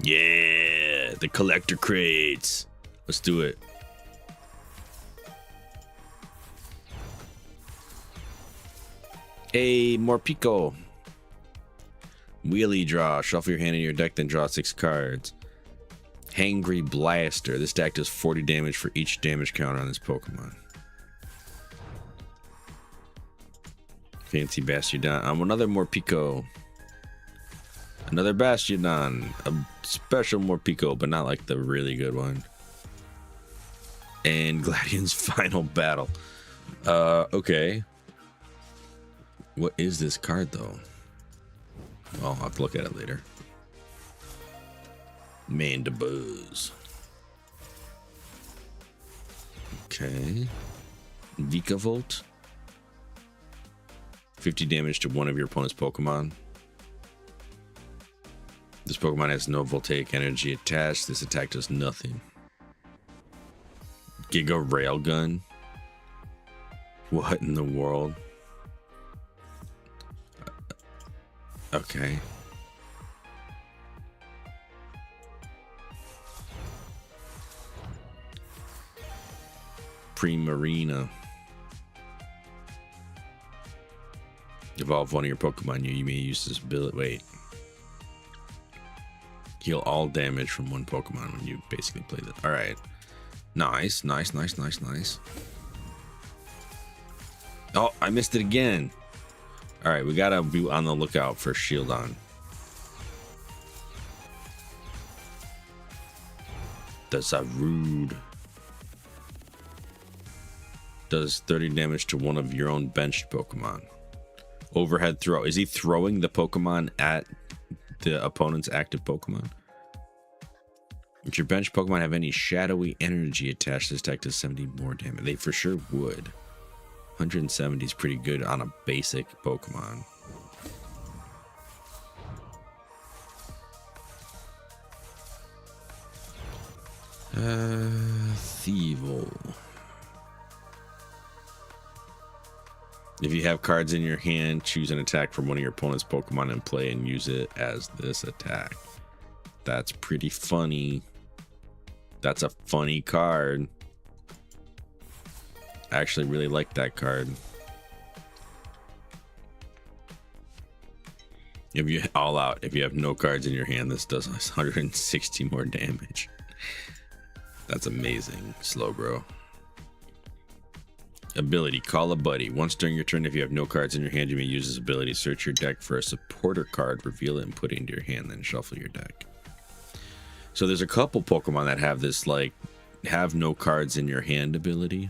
Yeah, the collector crates. Let's do it. Hey, more Pico. Wheelie draw. Shuffle your hand in your deck, then draw 6 cards. Hangry Blaster. This deck does 40 damage for each damage counter on this Pokemon. Fancy Bastiodon. Another Morpeko. Another Bastiodon. A special Morpeko, but not like the really good one. And Gladian's Final Battle. Okay. What is this card, though? Well, I'll have to look at it later. Mandibuzz. Okay. Vikavolt. 50 damage to one of your opponent's Pokemon. This Pokemon has no voltaic energy attached. This attack does nothing. Giga Railgun. What in the world? Okay. Primarina. Evolve one of your Pokemon. You may use this ability. Wait. Heal all damage from one Pokemon when you basically play this. All right. Nice. Oh, I missed it again. All right, we gotta be on the lookout for Shieldon. That's a rude. Does 30 damage to one of your own benched Pokemon. Overhead throw. Is he throwing the Pokemon at the opponent's active Pokemon? If your bench Pokemon have any shadowy energy attached, this deck does 70 more damage. They for sure would. 170 is pretty good on a basic Pokemon. Thievel. If you have cards in your hand, choose an attack from one of your opponent's Pokemon and play and use it as this attack. That's pretty funny. That's a funny card. I actually really like that card. If you all out, if you have no cards in your hand, this does 160 more damage. That's amazing. Slowbro. Ability, call a buddy. Once during your turn, if you have no cards in your hand, you may use this ability. Search your deck for a supporter card, reveal it, and put it into your hand, then shuffle your deck. So there's a couple Pokemon that have this, like, have no cards in your hand ability.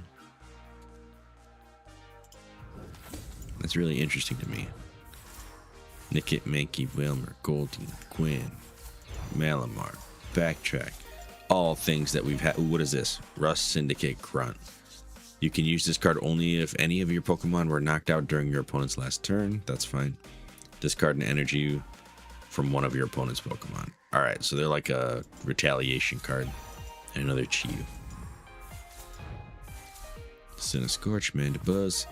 That's really interesting to me. Nickit, Mankey, Wilmer, Goldeen, Quinn, Malamar, Backtrack. All things that we've had. Ooh, what is this? Rust, Syndicate, Grunt. You can use this card only if any of your Pokemon were knocked out during your opponent's last turn. That's fine. Discard an energy from one of your opponent's Pokemon. Alright, so they're like a retaliation card. And another Chiyu. Cinescorch, Mandibuzz.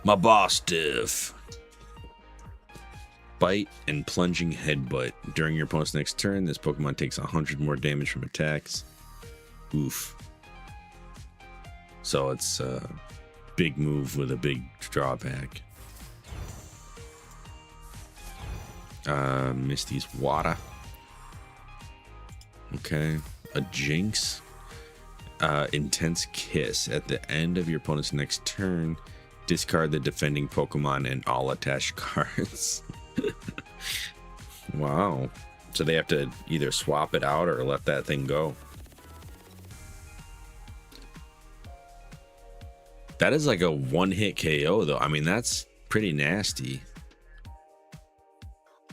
My boss diff. Bite and plunging headbutt. During your opponent's next turn, this Pokemon takes 100 more damage from attacks. Oof. So it's a big move with a big drawback. Misty's Water. Okay. A Jinx. Intense Kiss. At the end of your opponent's next turn, discard the defending Pokemon and all attached cards. Wow. So they have to either swap it out or let that thing go. That is like a one-hit KO, though. I mean, that's pretty nasty.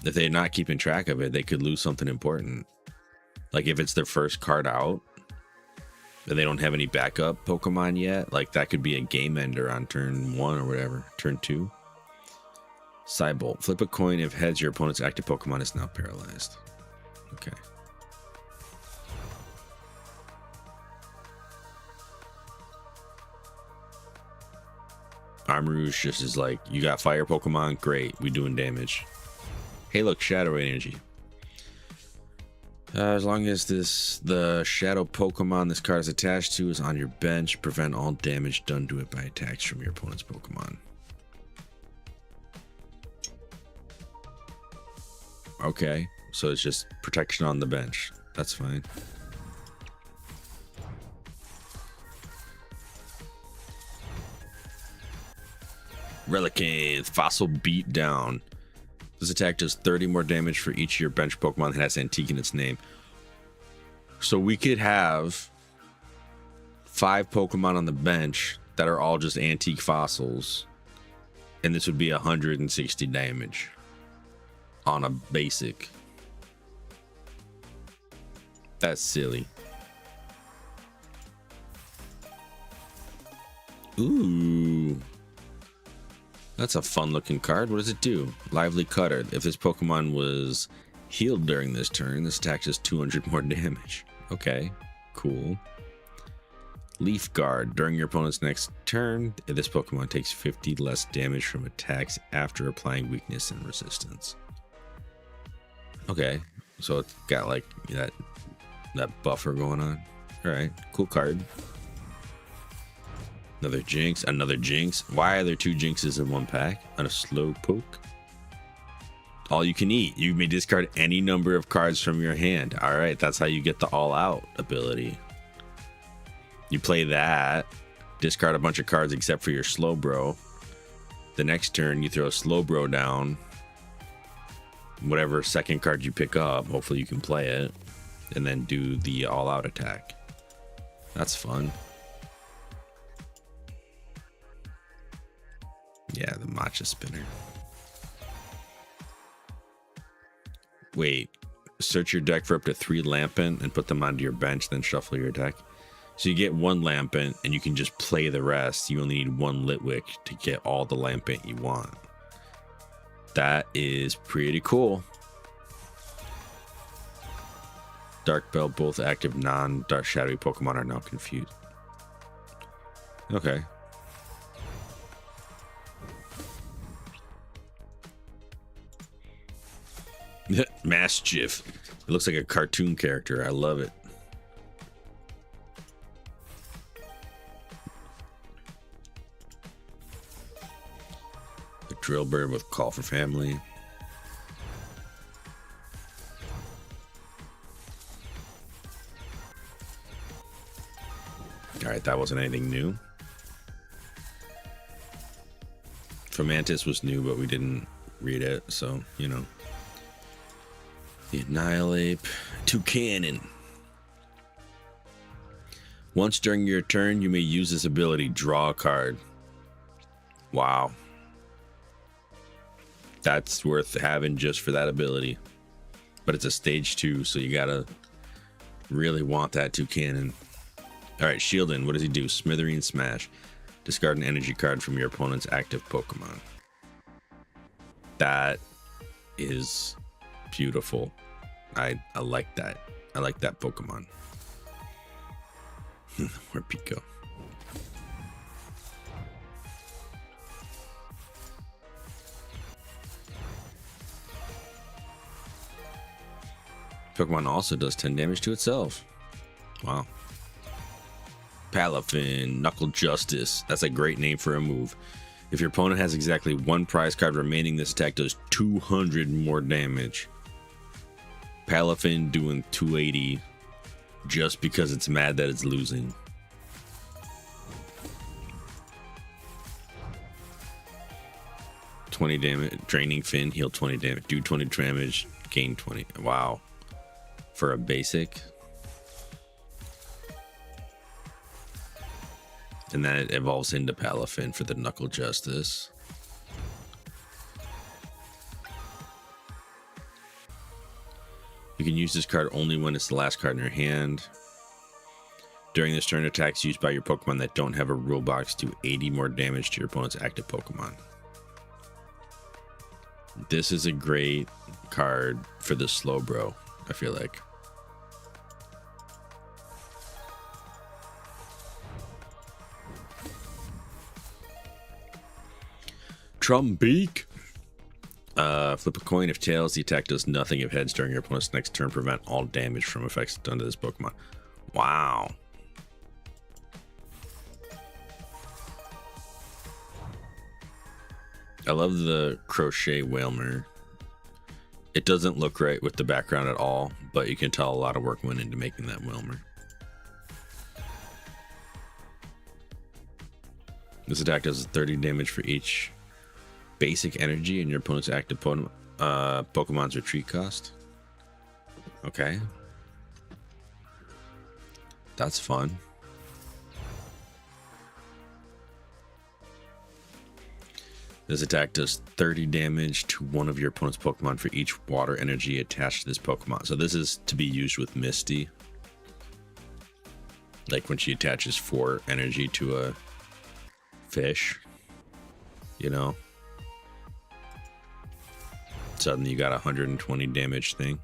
If they're not keeping track of it, they could lose something important. Like if it's their first card out and they don't have any backup Pokemon yet, like that could be a game ender on turn 1 or whatever, turn 2. Cybolt. Flip a coin. If heads, your opponent's active Pokemon is now paralyzed. Okay. Armarouge just is like, you got fire Pokemon? Great. We doing damage. Hey, look, Shadow Energy. As long as the Shadow Pokemon this card is attached to is on your bench, prevent all damage done to it by attacks from your opponent's Pokemon. Okay, so it's just protection on the bench. That's fine. Relicanth, Fossil Beatdown. This attack does 30 more damage for each of your bench Pokemon that has Antique in its name. So we could have 5 Pokemon on the bench that are all just Antique fossils, and this would be 160 damage on a basic. That's silly. Ooh. That's a fun looking card. What does it do? Lively Cutter. If this Pokemon was healed during this turn, this attack does 200 more damage. Okay, cool. Leaf Guard. During your opponent's next turn, if this Pokemon takes 50 less damage from attacks after applying weakness and resistance. Okay, so it's got like that buffer going on. All right, cool card. Another Jinx, another Jinx. Why are there 2 Jinxes in one pack? On a Slowpoke. All you can eat. You may discard any number of cards from your hand. All right, that's how you get the All Out ability. You play that, discard a bunch of cards except for your Slowbro. The next turn, you throw Slowbro down. Whatever second card you pick up, hopefully you can play it, and then do the All Out attack. That's fun. Yeah, the Matcha Spinner. Wait, search your deck for up to 3 Lampent and put them onto your bench, then shuffle your deck. So you get 1 Lampent and you can just play the rest. You only need 1 Litwick to get all the Lampent you want. That is pretty cool. Dark Bell, both active non-dark shadowy Pokemon are now confused. Okay. Mischief. It looks like a cartoon character. I love it. A Drillbur with Call for Family. Alright, that wasn't anything new. Fomantis was new, but we didn't read it, so, you know. The Annihilate. Toucannon. Once during your turn, you may use this ability, draw a card. Wow. That's worth having just for that ability. But it's a stage 2, so you gotta really want that Toucannon. Alright, Shieldon, what does he do? Smithereen Smash. Discard an energy card from your opponent's active Pokemon. That is beautiful. I like that. I like that Pokemon. Where'd Pete go? Pokemon also does 10 damage to itself. Wow. Palafin, Knuckle Justice. That's a great name for a move. If your opponent has exactly 1 prize card remaining, this attack does 200 more damage. Palafin doing 280 just because it's mad that it's losing. $20 damage. Draining Fin, heal 20 damage. Do 20 damage, gain 20. Wow. For a basic. And then it evolves into Palafin for the Knuckle Justice. You can use this card only when it's the last card in your hand. During this turn, attacks used by your Pokemon that don't have a rule box do 80 more damage to your opponent's active Pokemon. This is a great card for the Slowbro, I feel like. Trumbeak. Flip a coin. If tails, the attack does nothing. If heads, during your opponent's next turn, prevent all damage from effects done to this Pokemon. Wow. I love the crochet Whalmer. It doesn't look right with the background at all, but you can tell a lot of work went into making that Whalmer. This attack does 30 damage for each basic energy in your opponent's active Pokemon's retreat cost. Okay. That's fun. This attack does 30 damage to one of your opponent's Pokemon for each water energy attached to this Pokemon. So this is to be used with Misty. Like when she attaches 4 energy to a fish. You know? Suddenly you got a 120 damage thing.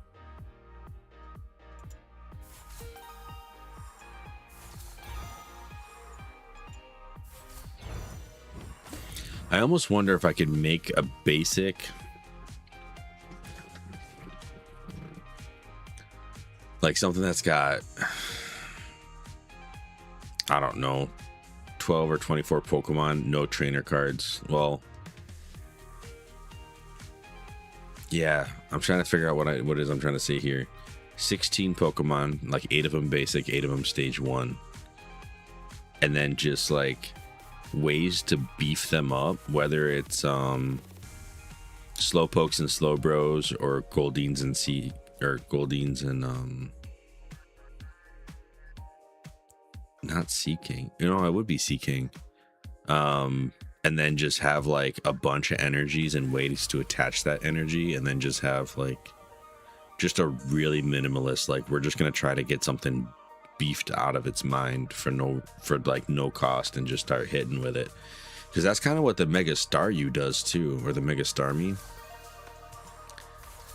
I almost wonder if I could make a basic, like something that's got, I don't know, 12 or 24 Pokemon, no trainer cards. Well, yeah, I'm trying to figure out what it is I'm trying to say here. 16 Pokemon, like 8 of them basic, 8 of them stage 1. And then just like ways to beef them up, whether it's Slowpokes and Slowbros or Goldines and Goldines and not Sea King. You know, I would be Sea King. And then just have like a bunch of energies and ways to attach that energy, and then just have like just a really minimalist, like we're just gonna try to get something beefed out of its mind for no cost and just start hitting with it, because that's kind of what the Mega Staryu does too, or the Mega Starmie.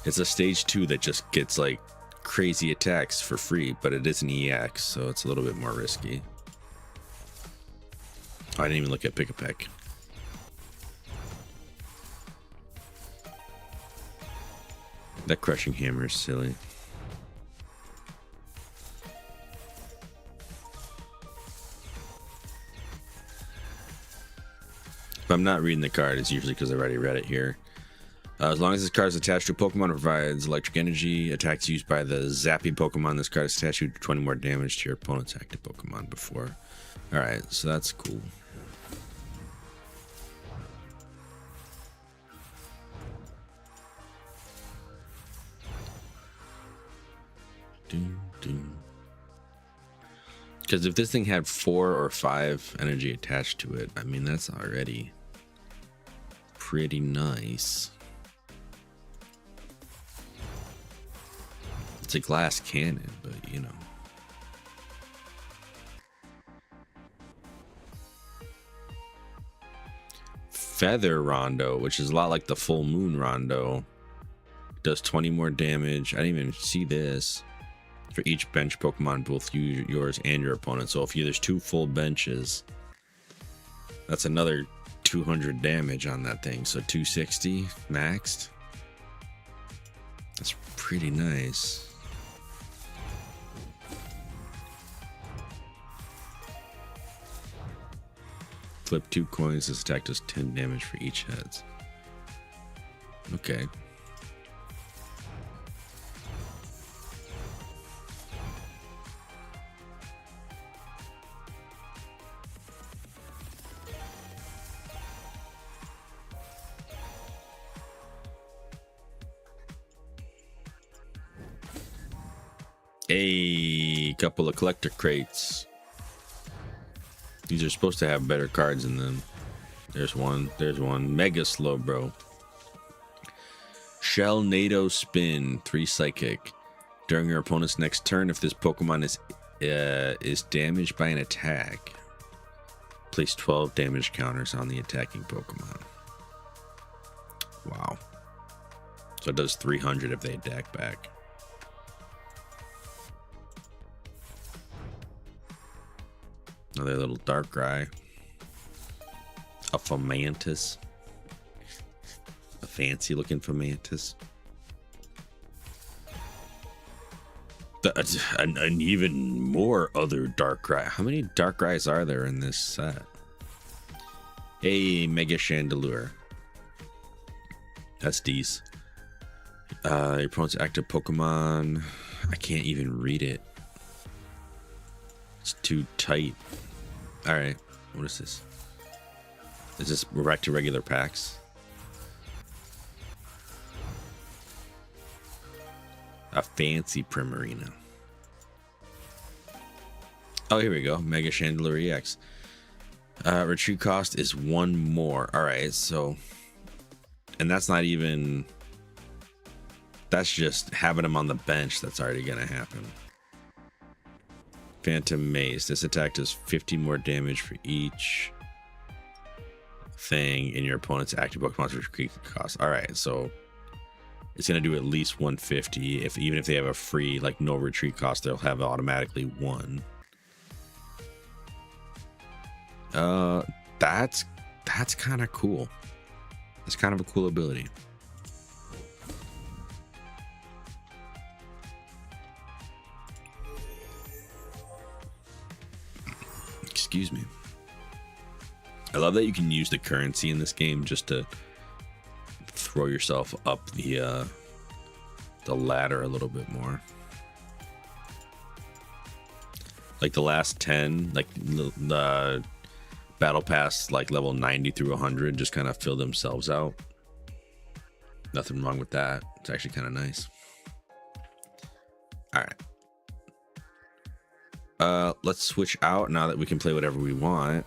It's a stage 2 that just gets like crazy attacks for free, but it is an EX, so it's a little bit more risky. I didn't even look at Pick-a-Peck. That Crushing Hammer is silly. If I'm not reading the card, it's usually because I already read it here. As long as this card is attached to a Pokemon, it provides electric energy. Attacks used by the zappy Pokemon. This card is attached to 20 more damage to your opponent's active Pokemon before. Alright, so that's cool. Because if this thing had 4 or 5 energy attached to it, I mean, that's already pretty nice. It's a glass cannon, but you know. Feather Rondo, which is a lot like the Full Moon Rondo, does 20 more damage. I didn't even see this. For each bench Pokemon, both yours and your opponent. So if there's 2 full benches, that's another 200 damage on that thing. So 260 maxed. That's pretty nice. Flip 2 coins. This attack does 10 damage for each heads. Okay. A couple of collector crates. These are supposed to have better cards in them. There's one. There's one. Mega slow, bro. Shell NATO Spin. 3 psychic. During your opponent's next turn, if this Pokemon is damaged by an attack, place 12 damage counters on the attacking Pokemon. Wow. So it does 300 if they attack back. Another little Darkrai. A Fomantis. A fancy looking Fomantis. An even more other Darkrai. How many Darkrai's are there in this set? A Mega Chandelure. That's decent. Your opponent's active Pokemon. I can't even read it. It's too tight. Alright. What is this? Is this, we're back to regular packs? A fancy Primarina. Oh, here we go. Mega Chandelure EX. Retreat cost is 1 more. Alright, so... And that's not even... That's just having them on the bench that's already going to happen. Phantom Maze. This attack does 50 more damage for each thing in your opponent's active Pokemon's retreat cost. Alright, so... It's going to do at least 150. Even if they have a free, like, no retreat cost, they'll have automatically 1. That's kind of cool. It's kind of a cool ability. Excuse me. I love that you can use the currency in this game just to throw yourself up the ladder a little bit more. Like the last 10, like the battle pass, like level 90 through 100, just kind of fill themselves out. Nothing wrong with that. It's actually kind of nice. All right. Let's switch out now that we can play whatever we want.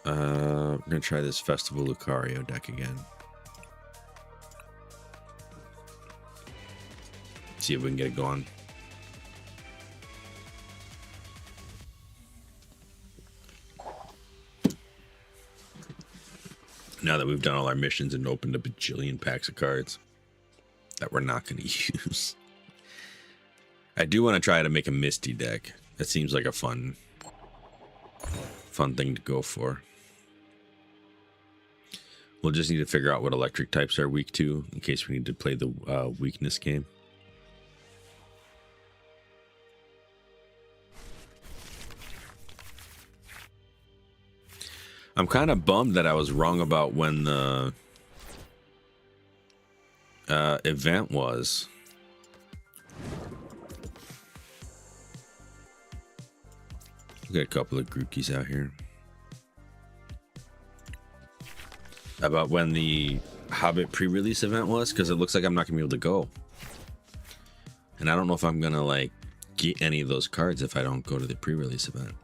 I'm gonna try this Festival Lucario deck again. See if we can get it going. Now that we've done all our missions and opened a bajillion packs of cards that we're not going to use. I do want to try to make a Misty deck. That seems like a fun thing to go for. We'll just need to figure out what electric types are weak to in case we need to play the weakness game. I'm kind of bummed that I was wrong about when the event was. We got a couple of Grookey's out here. About when the Hobbit pre-release event was, because it looks like I'm not gonna be able to go. And I don't know if I'm gonna like get any of those cards if I don't go to the pre-release event.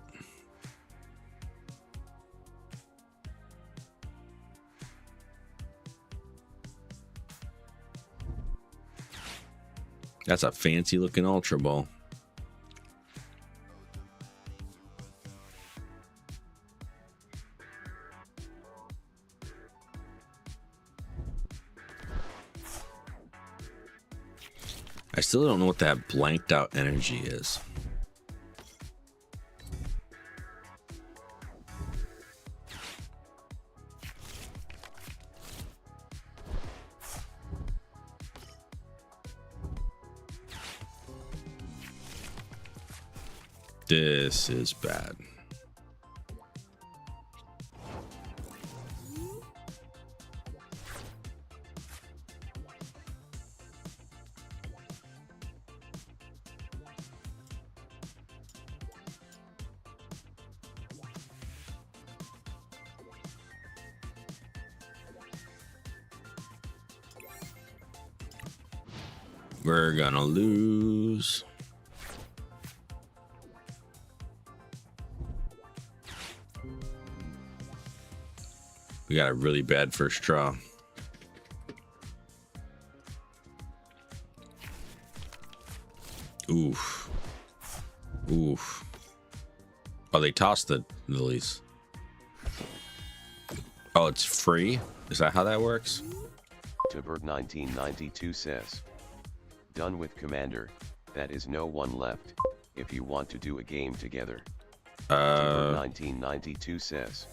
That's a fancy looking Ultra Ball. I still don't know what that blanked out energy is. This is bad. We're gonna lose. We got a really bad first draw. Oof. Oof. Oh, they tossed the lilies. Oh, it's free? Is that how that works? Tibert 1992 says. Done with Commander, that is no one left, if you want to do a game together. Tibert 1992 says.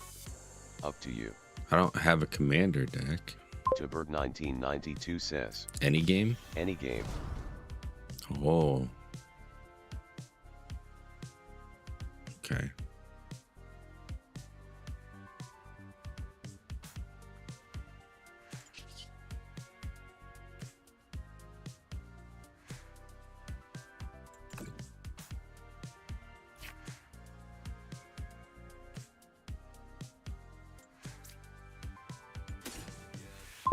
Up to you. I don't have a commander deck. Tibert 1992 says. Any game? Any game. Oh. Okay.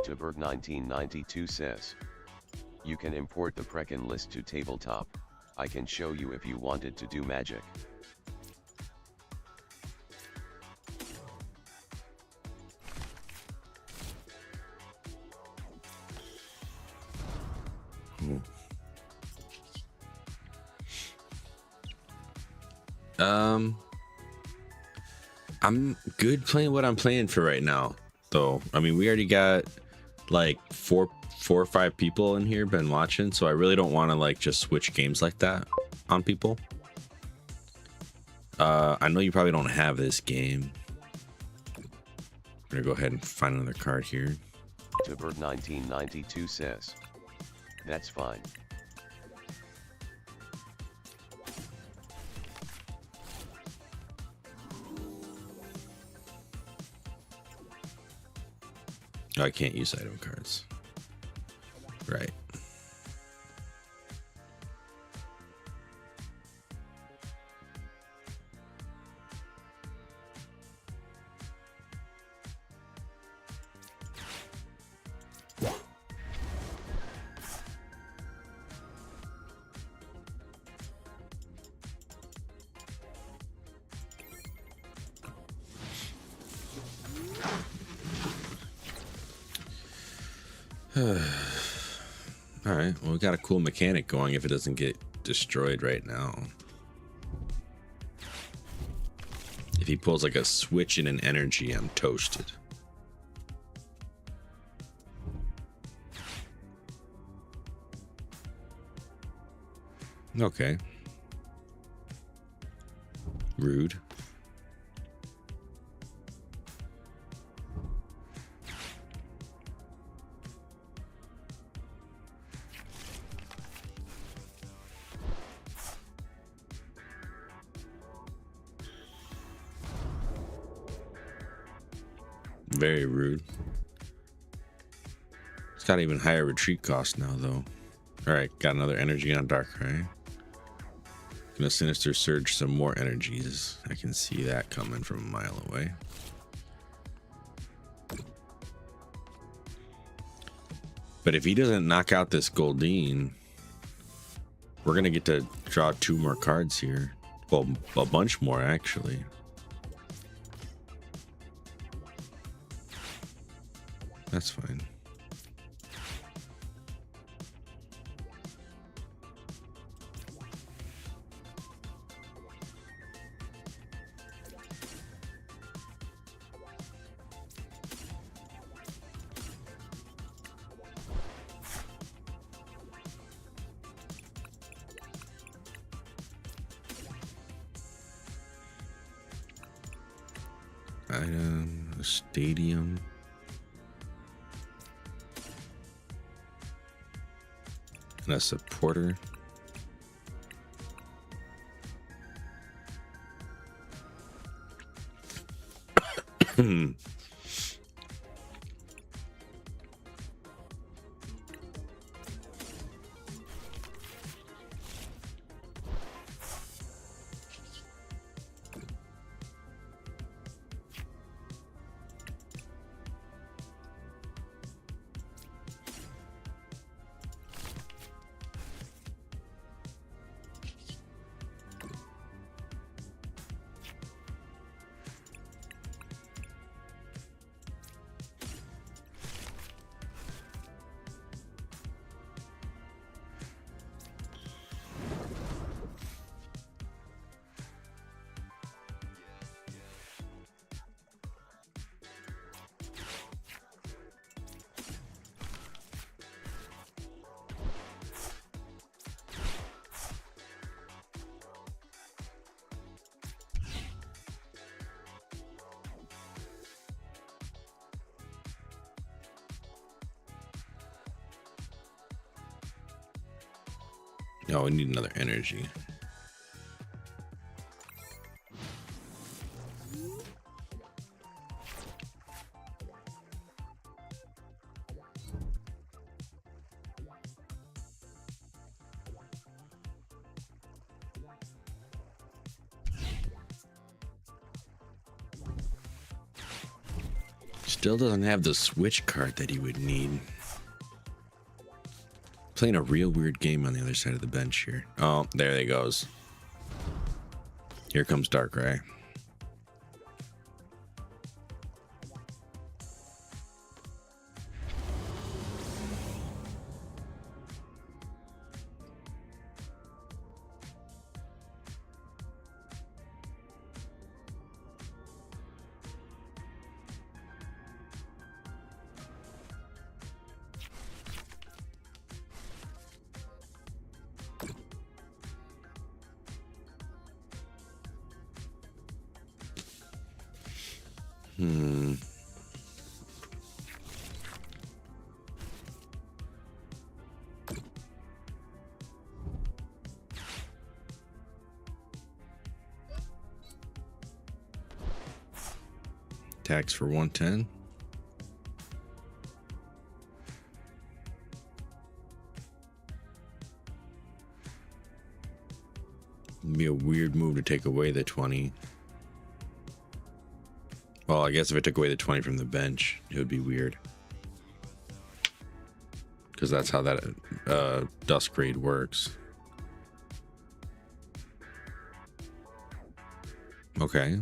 Tibert 1992 says. You can import the Precon list to tabletop. I can show you if you wanted to do magic. Ooh. I'm good playing what I'm playing for right now, though. I mean, we already got like four or five people in here been watching, so I really don't want to like just switch games like that on people. I know you probably don't have this game. I'm gonna go ahead and find another card here. Tibert 1992 says. That's fine. Oh, I can't use item cards. Right. Alright, well, we got a cool mechanic going if it doesn't get destroyed right now. If he pulls like a switch in an energy, I'm toasted. Okay. Rude. Very rude. It's got even higher retreat cost now, though. Alright, got another energy on Darkrai. Gonna Sinister Surge some more energies. I can see that coming from a mile away. But if he doesn't knock out this Goldeen, we're gonna get to draw 2 more cards here. Well, a bunch more, actually. That's fine. Item, a stadium. And a supporter. Oh, we need another energy. Still doesn't have the switch card that he would need. Playing a real weird game on the other side of the bench here. Oh, there he goes. Here comes Darkrai. Attacks for 110. It'd be a weird move to take away the 20. Well, I guess if I took away the 20 from the bench, it would be weird. Because that's how that Dusk Grade works. Okay.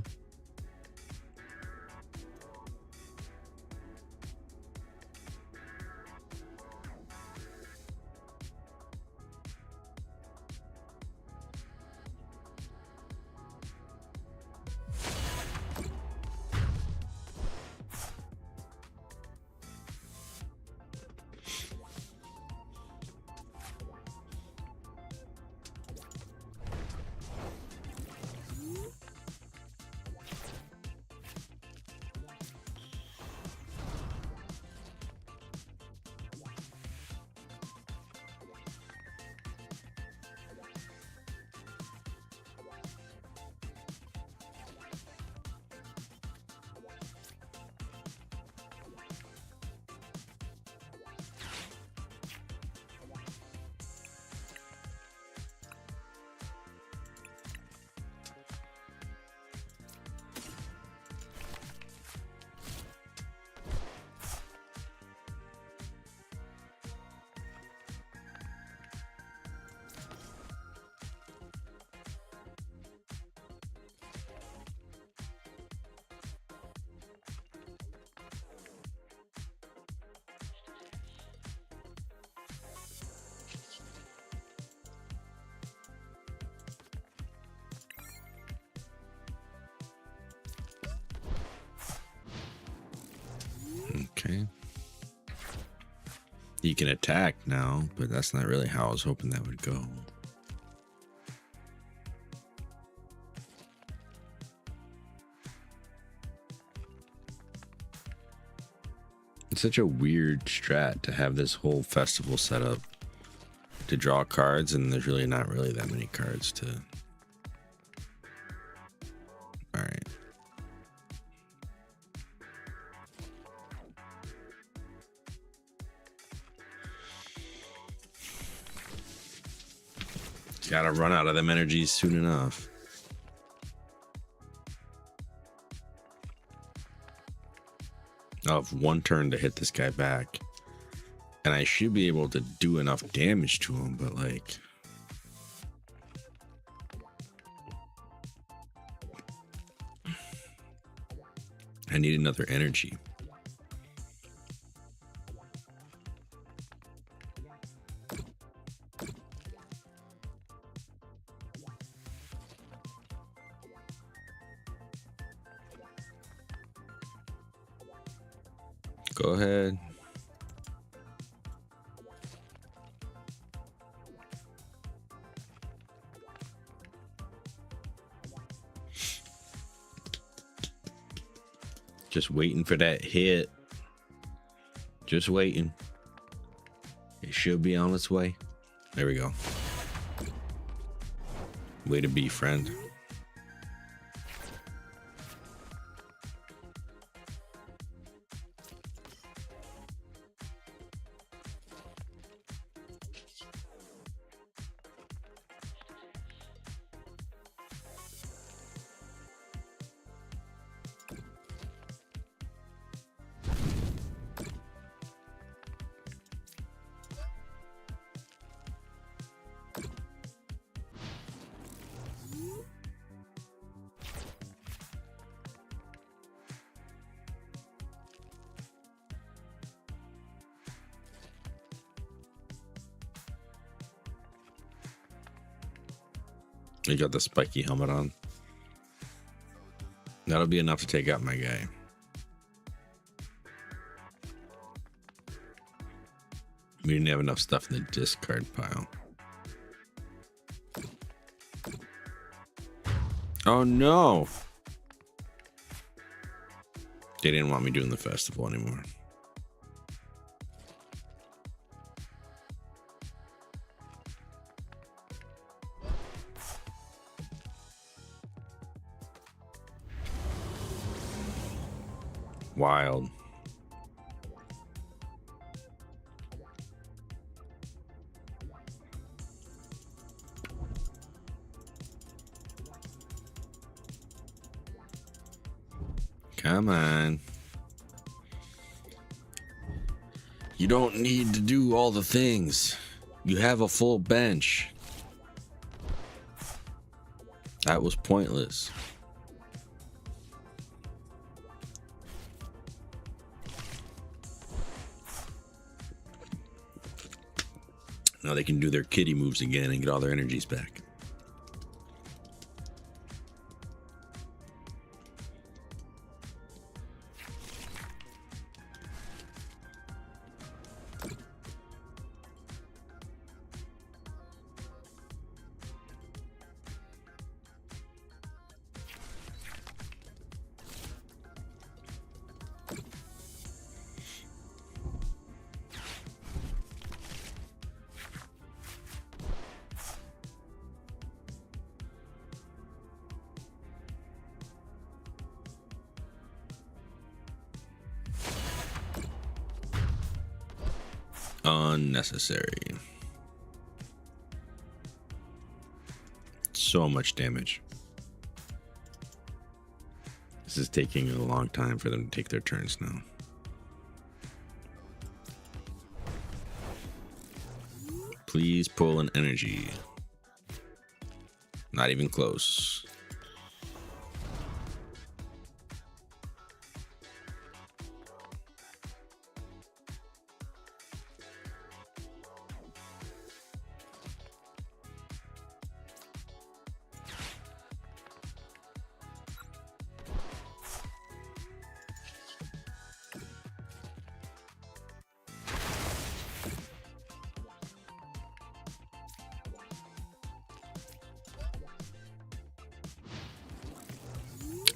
Okay. You can attack now, but that's not really how I was hoping that would go. It's such a weird strat to have this whole festival set up to draw cards, and there's really not really that many cards to... Alright. Gotta run out of them energies soon enough. I'll have one turn to hit this guy back. And I should be able to do enough damage to him, but like... I need another energy. Go ahead. Just waiting for that hit. Just waiting. It should be on its way. There we go. Way to be, friend. You got the spiky helmet on. That'll be enough to take out my guy. We didn't have enough stuff in the discard pile. Oh no! They didn't want me doing the festival anymore. Wild. Come on. You don't need to do all the things. You have a full bench. That was pointless. Now they can do their kitty moves again and get all their energies back. Unnecessary. So much damage. This is taking a long time for them to take their turns now. Please pull an energy. Not even close.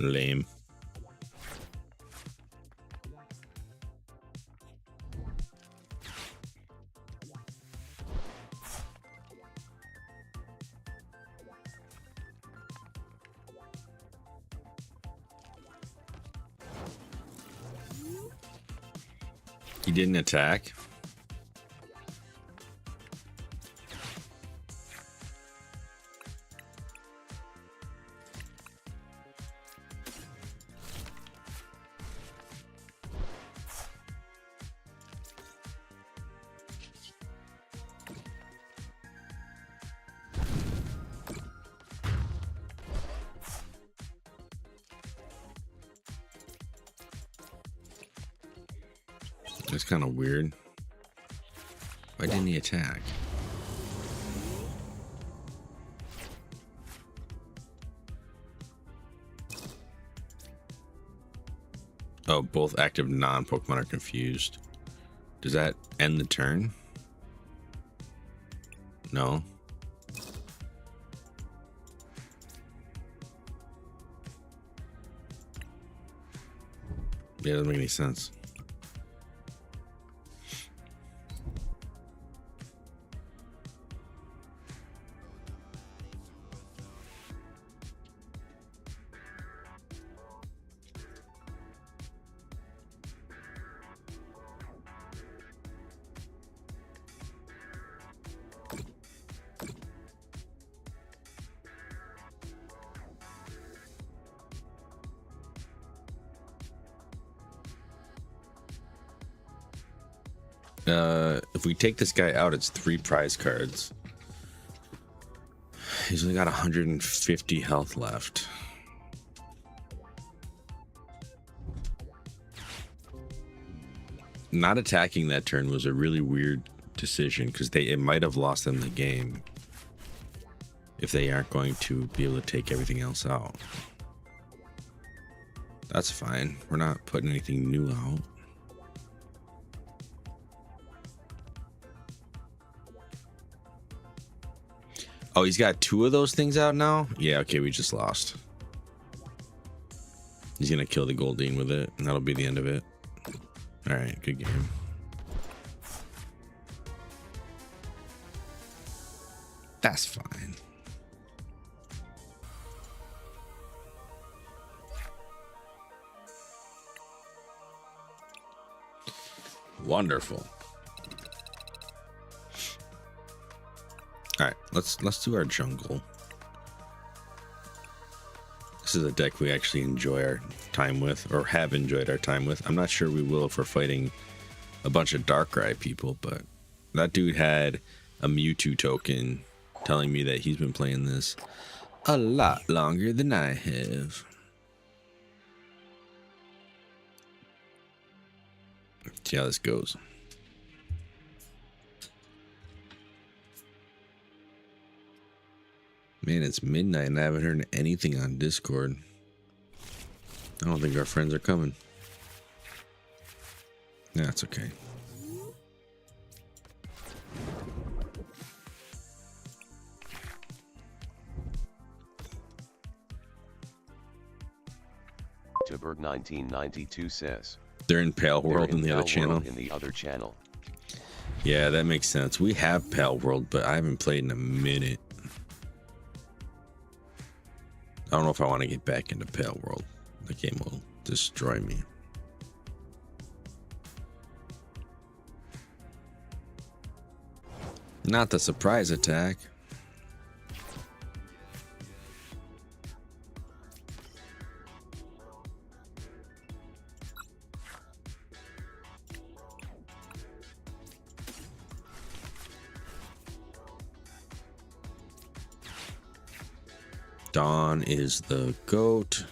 Lame. He didn't attack. That's kind of weird. Why didn't he attack? Oh, both active non-Pokemon are confused. Does that end the turn? No. Yeah, it doesn't make any sense. If we take this guy out, it's 3 prize cards. He's only got 150 health left. Not attacking that turn was a really weird decision because it might have lost them the game if they aren't going to be able to take everything else out. That's fine. We're not putting anything new out. Oh, he's got 2 of those things out now? Yeah, okay, we just lost. He's gonna kill the Goldeen with it, and that'll be the end of it. Alright, good game. That's fine. Wonderful. All right, let's do our jungle. This is a deck we actually enjoy our time with, or have enjoyed our time with. I'm not sure we will if we're fighting a bunch of Darkrai people, but that dude had a Mewtwo token telling me that he's been playing this a lot longer than I have. See how this goes. Man, it's midnight and I haven't heard anything on Discord. I don't think our friends are coming. That's okay. Tuberg 1992 says. They're in Pale World in the other channel. In the other channel. Yeah, that makes sense. We have Pale World, but I haven't played in a minute. I don't know if I want to get back into Pale World. The game will destroy me. Not the surprise attack. Dawn is the GOAT.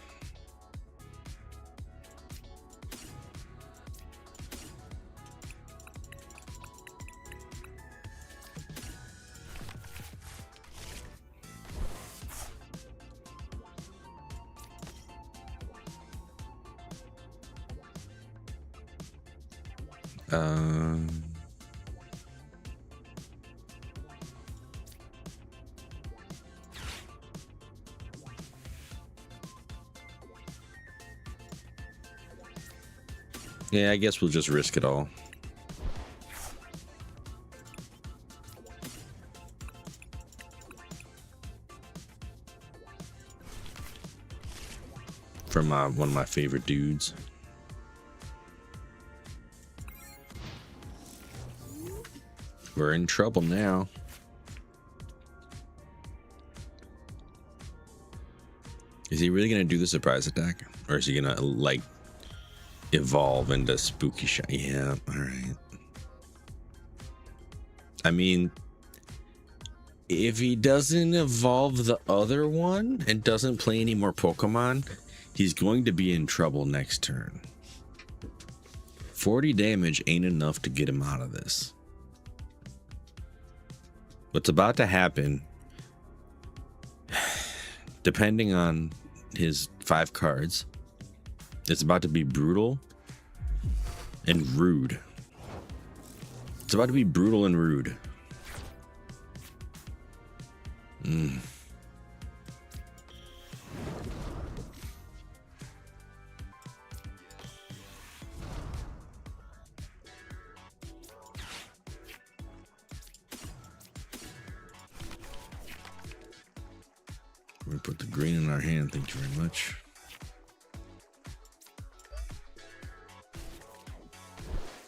Yeah, I guess we'll just risk it all. From one of my favorite dudes. We're in trouble now. Is he really gonna do the surprise attack? Or is he gonna, like, evolve into spooky shot? Yeah, alright. I mean, if he doesn't evolve the other one and doesn't play any more Pokemon, he's going to be in trouble next turn. 40 damage ain't enough to get him out of this. What's about to happen, depending on his 5 cards, it's about to be brutal and rude. It's about to be brutal and rude. We're gonna put the green in our hand. Thank you very much.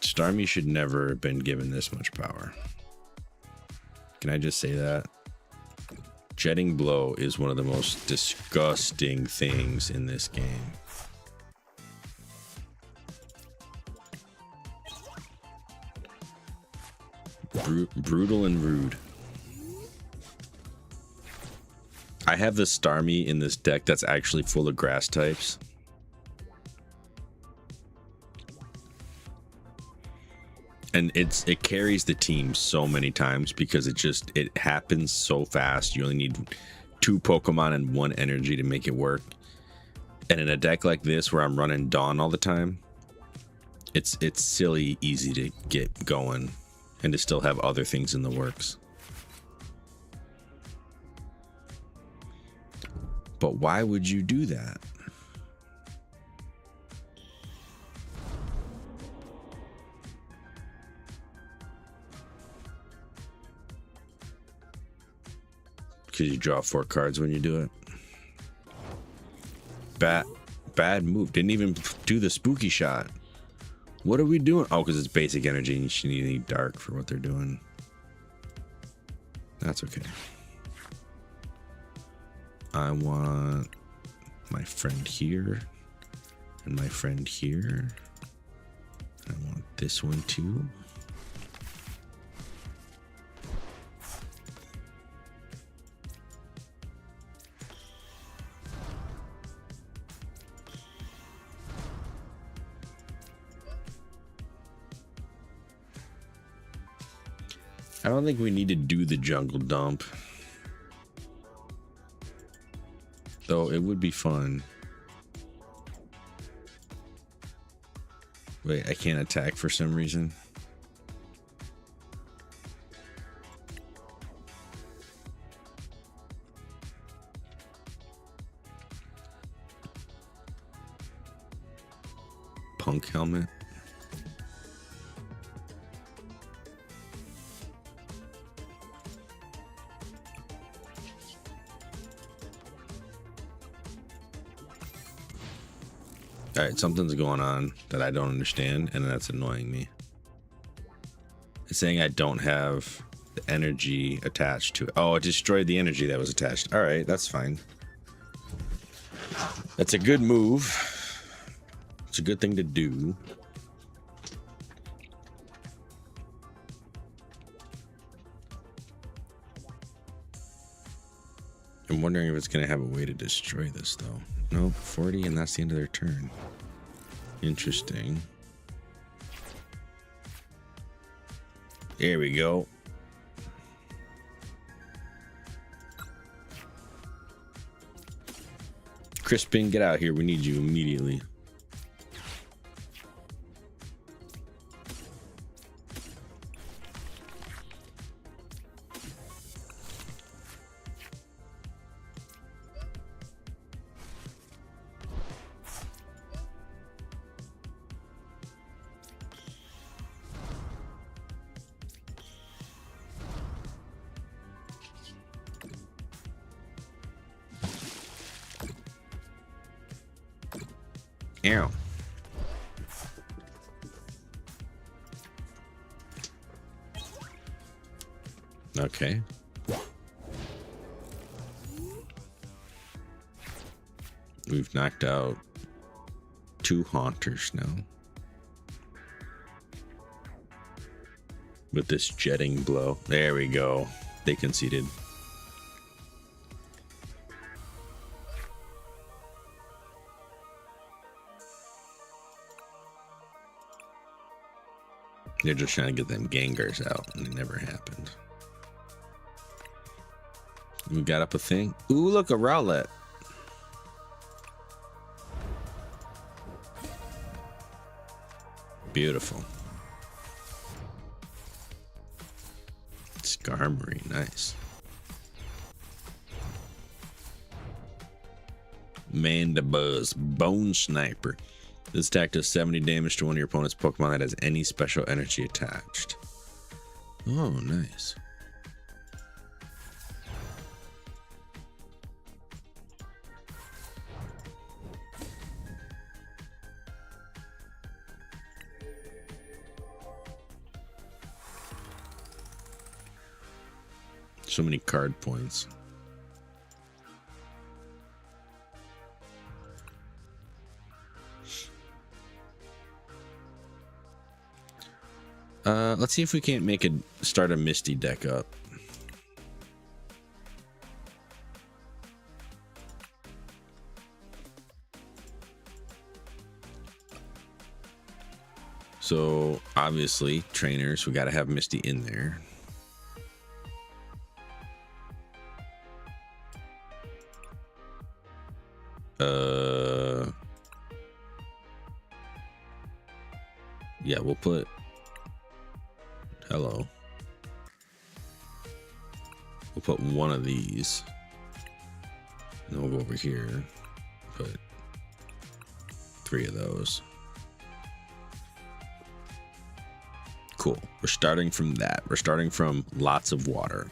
Starmie should never have been given this much power. Can I just say that? Jetting Blow is one of the most disgusting things in this game. Brutal and rude. I have the Starmie in this deck that's actually full of grass types. And it carries the team so many times because it happens so fast. You only need 2 Pokemon and 1 energy to make it work. And in a deck like this where I'm running Dawn all the time, it's silly easy to get going and to still have other things in the works. But why would you do that? Because you draw 4 cards when you do it. Bad move. Didn't even do the spooky shot. What are we doing? Oh, because it's basic energy and you need dark for what they're doing. That's okay. I want my friend here and my friend here. I want this one too. I don't think we need to do the jungle dump. Though it would be fun. Wait, I can't attack for some reason. Punk helmet. All right, something's going on that I don't understand, and that's annoying me. It's saying I don't have the energy attached to it. Oh, it destroyed the energy that was attached. All right, that's fine. That's a good move. It's a good thing to do. I'm wondering if it's going to have a way to destroy this, though. No, 40, and that's the end of their turn. Interesting. There we go. Crispin, get out here. We need you immediately. Ow. Okay. We've knocked out 2 Haunters now. With this jetting blow. There we go. They conceded. They're just trying to get them Gengars out, and it never happened. We got up a thing. Ooh, look, a Rowlet. Beautiful. Skarmory, nice. Mandibuzz, Bone Sniper. This attack does 70 damage to one of your opponent's Pokemon that has any special energy attached. Oh, nice. So many card points. Let's see if we can't start a Misty deck up. So obviously trainers, we got to have Misty in there. Yeah, we'll put hello. We'll put one of these. And then we'll go over here. Put 3 of those. Cool. We're starting from that. We're starting from lots of water.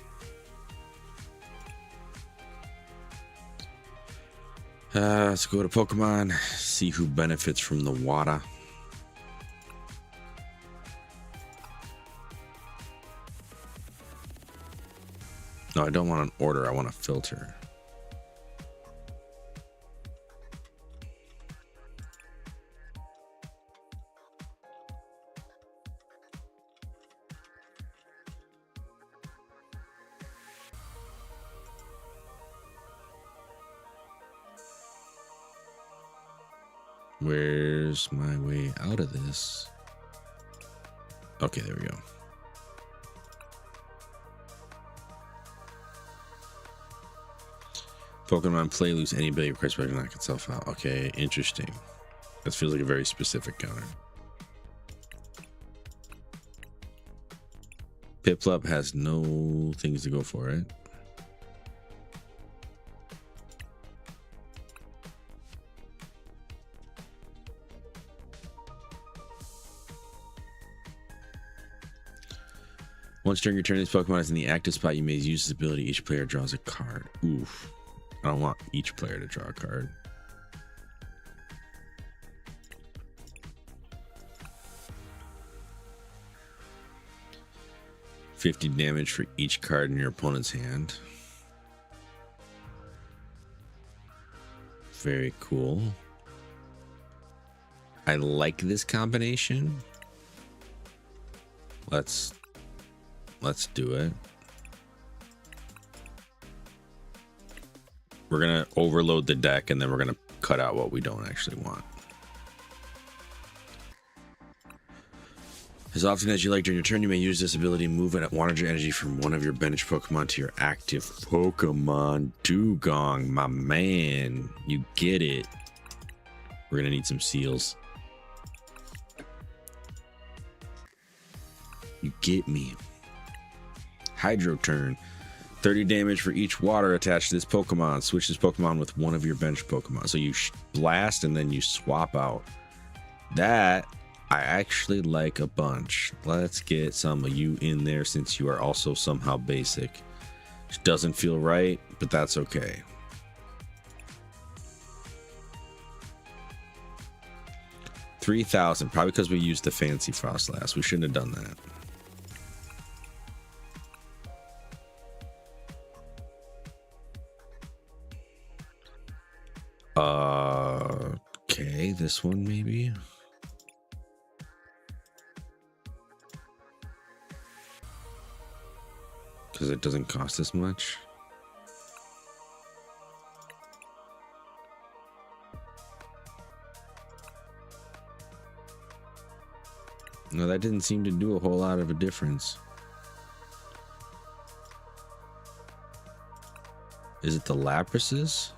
Let's go to Pokemon. See who benefits from the water. No, I don't want an order. I want a filter. Where's my way out of this? Okay, there we go. Pokemon play, lose any ability request, but knock itself out. Okay, interesting. That feels like a very specific counter. Piplup has no things to go for it. Once during your turn, this Pokemon is in the active spot. You may use this ability. Each player draws a card. Oof. I don't want each player to draw a card. $50 damage for each card in your opponent's hand. Very cool. I like this combination. Let's do it. We're gonna overload the deck and then we're gonna cut out what we don't actually want. As often as you like during your turn, you may use this ability to move and water energy from one of your bench Pokemon to your active Pokemon. Dugong, my man, you get it. We're gonna need some seals. You get me. Hydro turn. 30 damage for each water attached to this Pokemon. Switch this Pokemon with one of your bench Pokemon. So you blast and then you swap out. That I actually like a bunch. Let's get some of you in there since you are also somehow basic. Which doesn't feel right, but that's okay. $3,000, probably because we used the Fancy Frost last. We shouldn't have done that. Okay, this one maybe. Because it doesn't cost as much. No, that didn't seem to do a whole lot of a difference. Is it the Laprases?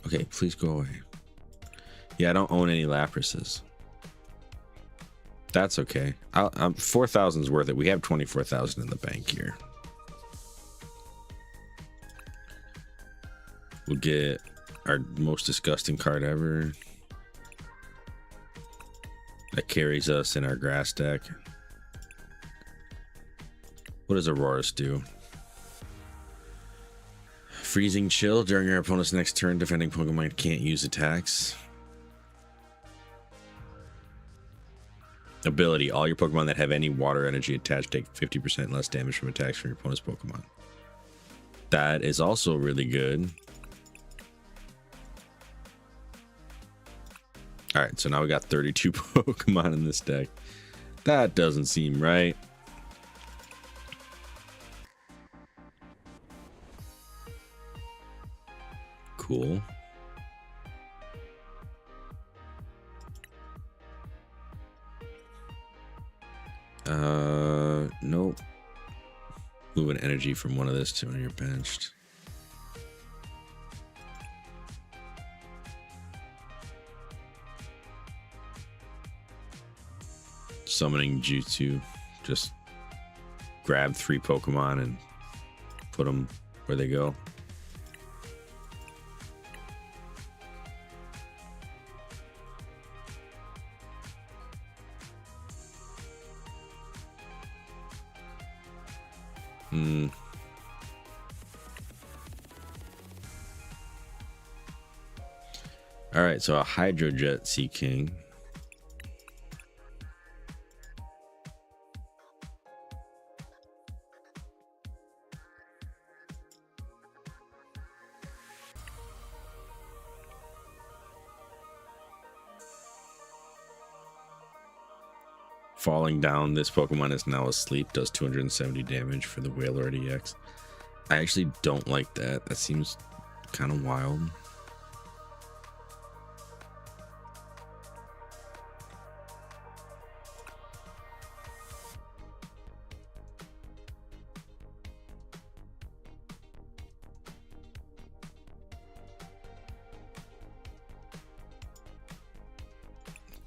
Okay, please go away. Yeah, I don't own any Laprases. That's okay. 4,000 is worth it. We have 24,000 in the bank here. We'll get our most disgusting card ever. That carries us in our grass deck. What does Aurora's do? Freezing chill during your opponent's next turn. Defending Pokemon can't use attacks. Ability. All your Pokemon that have any water energy attached take 50% less damage from attacks from your opponent's Pokemon. That is also really good. All right, so now we got 32 Pokemon in this deck. That doesn't seem right. Cool. Nope. Move an energy from one of this to when you're benched. Summoning Jutsu. Just grab 3 Pokemon and put them where they go. All right, so a Hydrojet Sea King. Falling down, this Pokemon is now asleep, does 270 damage for the Wailord EX. I actually don't like that. That seems kind of wild.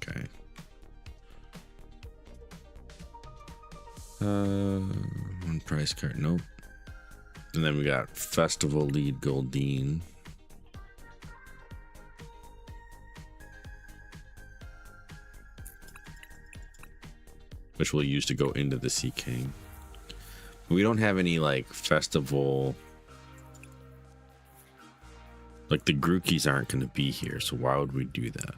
Okay. One price card, nope. And then we got Festival Lead Goldeen. Which we'll use to go into the Sea King. We don't have any like festival. Like the Grookey's aren't going to be here, so why would we do that?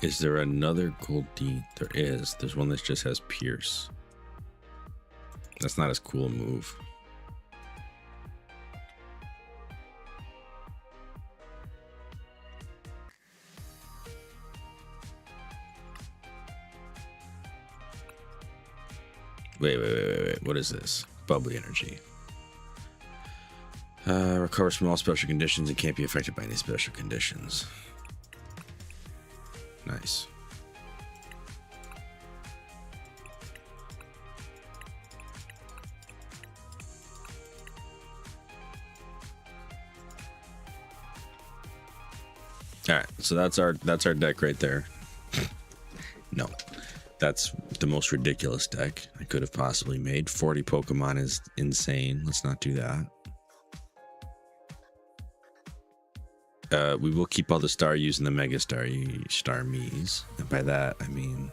Is there another Goldeen? There is. There's one that just has Pierce. That's not as cool a move. Wait. What is this? Bubbly Energy. Recovers from all special conditions and can't be affected by any special conditions. Nice. All right, so that's our deck right there. No, that's the most ridiculous deck I could have possibly made. 40 Pokemon is insane. Let's not do that. We will keep all the Star using the Mega Star Me's. And by that, I mean...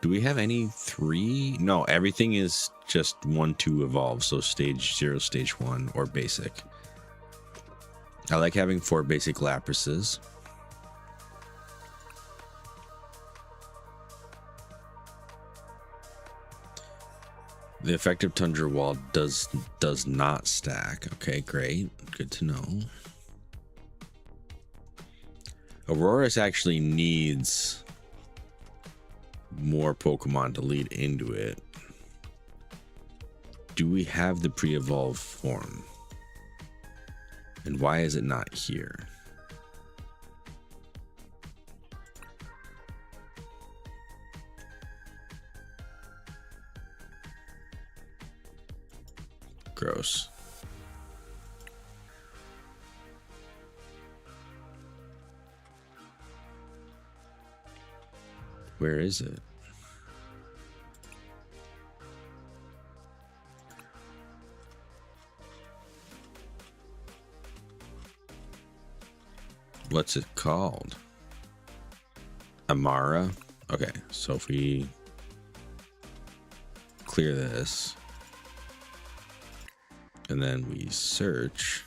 Do we have any 3? No, everything is just 1-2 evolve. So stage 0, stage 1, or basic. I like having 4 basic Laprases. The effective Tundra Wall does not stack. Okay, great. Good to know. Aurora's actually needs more Pokemon to lead into it. Do we have the pre-evolved form? And why is it not here? Gross. Where is it? What's it called? Amara? Okay, so if we clear this, And then we search.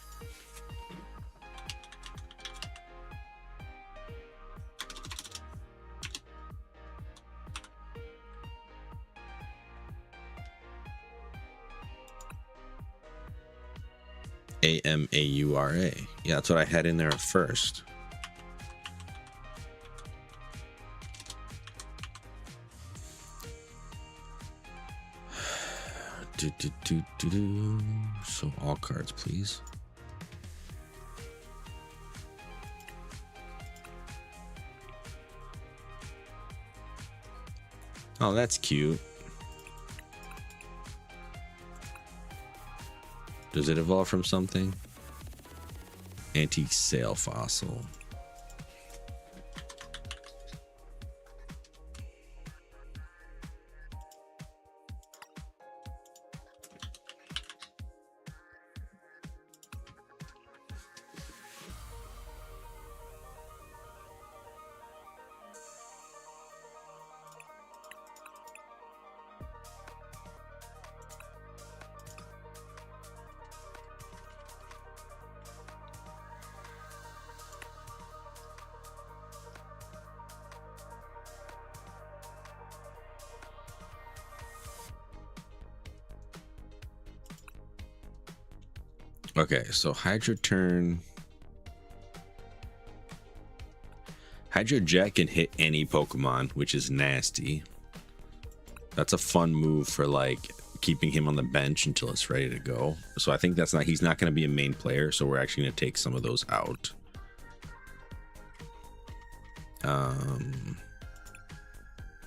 Amaura. Yeah, that's what I had in there at first. So all cards, please. Oh, that's cute. Does it evolve from something? Antique sail fossil. Okay, so Hydro turn. Hydro Jet can hit any Pokemon, which is nasty. That's a fun move for like keeping him on the bench until it's ready to go. So I think he's not going to be a main player, so we're actually going to take some of those out.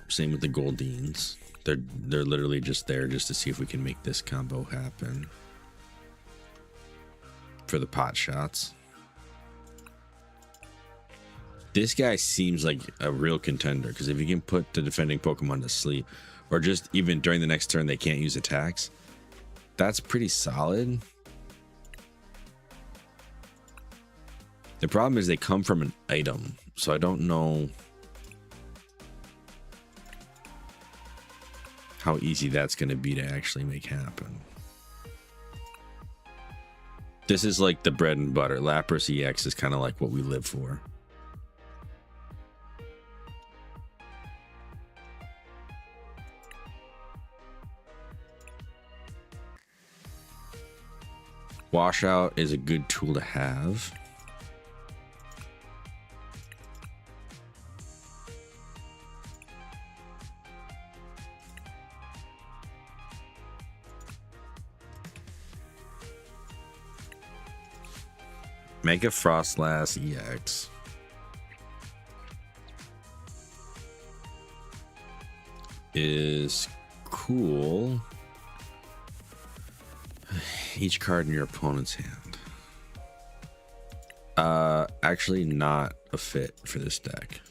Same with the Goldines. They're literally just there just to see if we can make this combo happen. For the pot shots. This guy seems like a real contender because if you can put the defending Pokemon to sleep, or just even during the next turn they can't use attacks, that's pretty solid. The problem is they come from an item, so I don't know how easy that's going to be to actually make happen. This is like the bread and butter. Lapras EX is kind of like what we live for. Washout is a good tool to have. Mega Frostlass EX. Is cool. Each card in your opponent's hand. Actually not a fit for this deck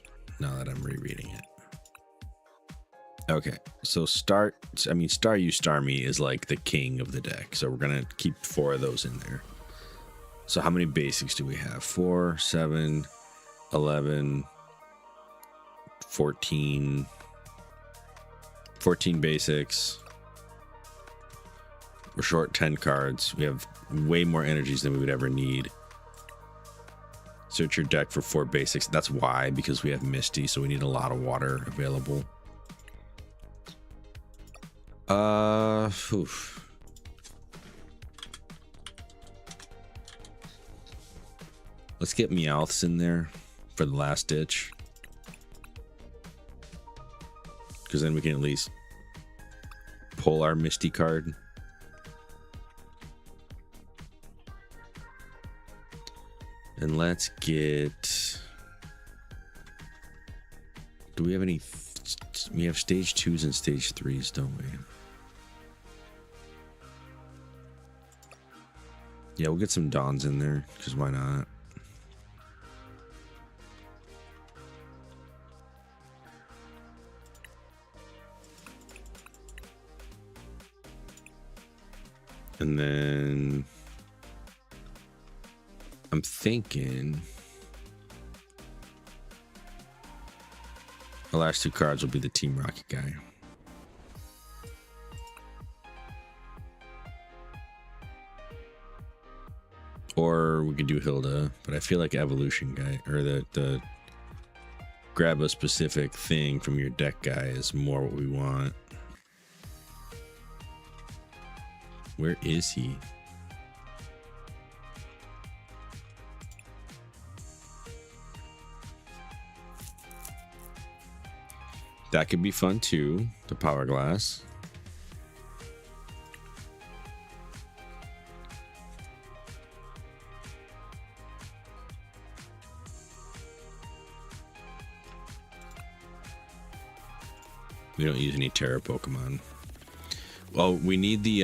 now that I'm rereading it. Okay, so Star You Star Me is like the king of the deck, so we're gonna keep 4 of those in there. So how many basics do we have? 4, 7, 11, 14 basics. We're short 10 cards. We have way more energies than we would ever need. Search your deck for 4 basics. That's why, because we have Misty, so we need a lot of water available. Oof. Let's get Meowths in there for the last ditch. Because then we can at least pull our Misty card. And let's get... Do we have any... We have stage 2s and stage 3s, don't we? Yeah, we'll get some Dawns in there, because why not? And then I'm thinking the last 2 cards will be the Team Rocket guy. Or we could do Hilda, but I feel like evolution guy, or the grab a specific thing from your deck guy is more what we want. Where is he? That could be fun too, the power glass. We don't use any Terra Pokemon. Well, we need the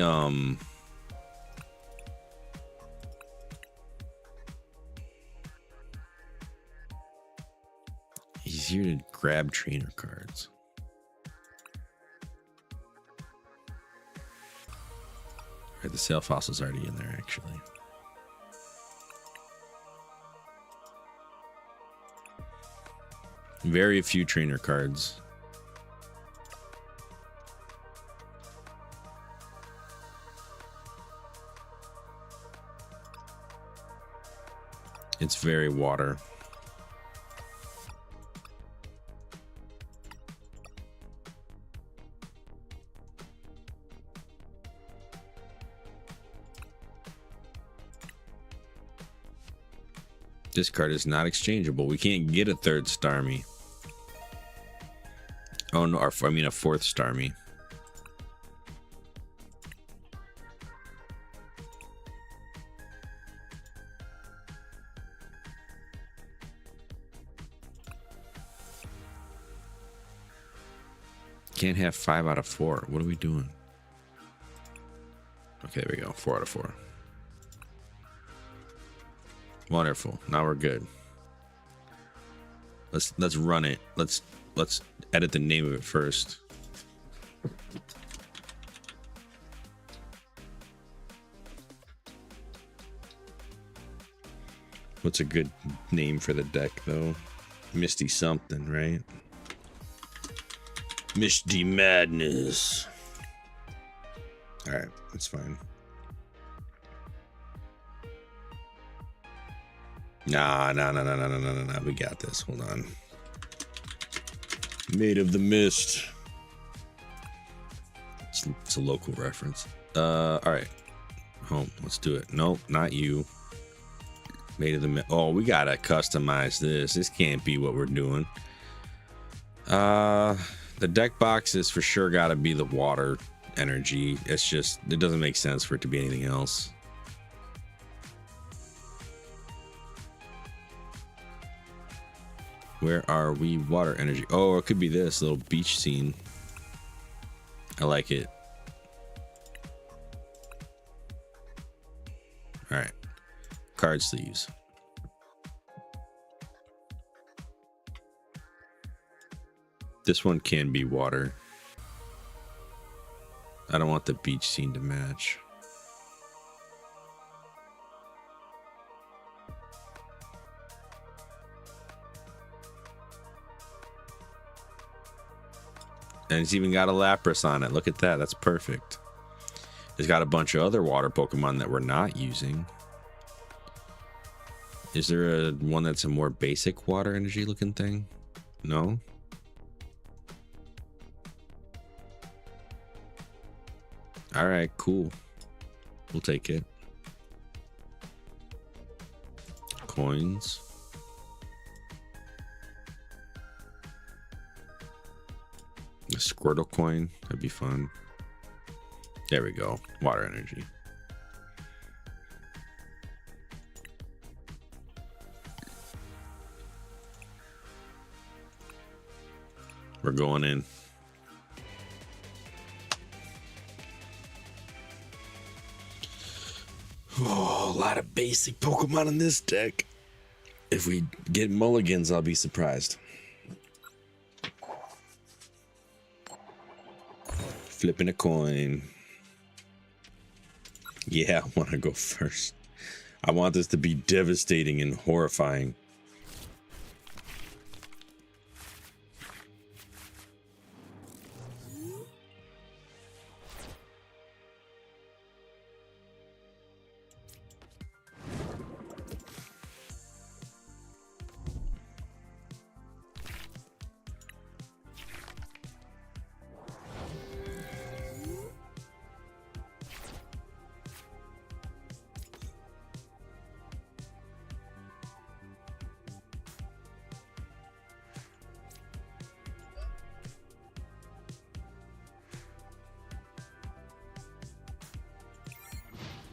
he's here to grab trainer cards. Alright, the Sail Fossil's already in there actually. Very few trainer cards. It's very water. This card is not exchangeable. We can't get a third Starmie. Oh no, I mean a fourth Starmie. Can't have 5 out of 4. What are we doing? Okay, there we go. 4 out of 4. Wonderful. Now we're good. Let's run it. Let's edit the name of it first. What's a good name for the deck though? Misty something, right? Misty Madness. All right, that's fine. Nah. We got this. Hold on. Made of the Mist. It's a local reference. All right. Home. Let's do it. Nope, not you. Made of the Mist. Oh, we gotta customize this. This can't be what we're doing. The deck box is for sure gotta be the water energy. It's just, it doesn't make sense for it to be anything else. Where are we? Water energy. Oh, it could be this little beach scene. I like it. All right. Card sleeves. This one can be water. I don't want the beach scene to match. And it's even got a Lapras on it. Look at that. That's perfect. It's got a bunch of other water Pokemon that we're not using. Is there a one that's a more basic water energy looking thing? No? All right, cool. We'll take it. Coins. A Squirtle coin. That'd be fun. There we go. Water energy. We're going in. Oh, a lot of basic Pokemon in this deck. If we get mulligans, I'll be surprised. Flipping a coin. Yeah, I want to go first. I want this to be devastating and horrifying.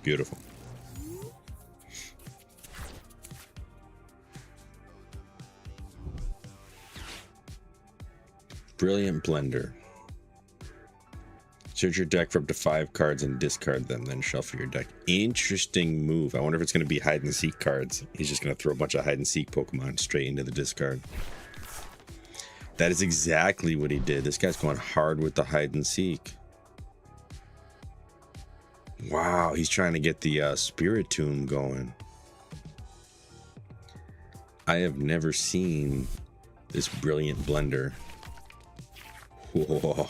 Beautiful. Brilliant Blender. Search your deck for up to 5 cards and discard them, then shuffle your deck. Interesting move. I wonder if it's going to be hide and seek cards. He's just going to throw a bunch of hide and seek Pokemon straight into the discard. That is exactly what he did. This guy's going hard with the hide and seek. Wow, he's trying to get the Spirit Tomb going. I have never seen this brilliant blender. Whoa.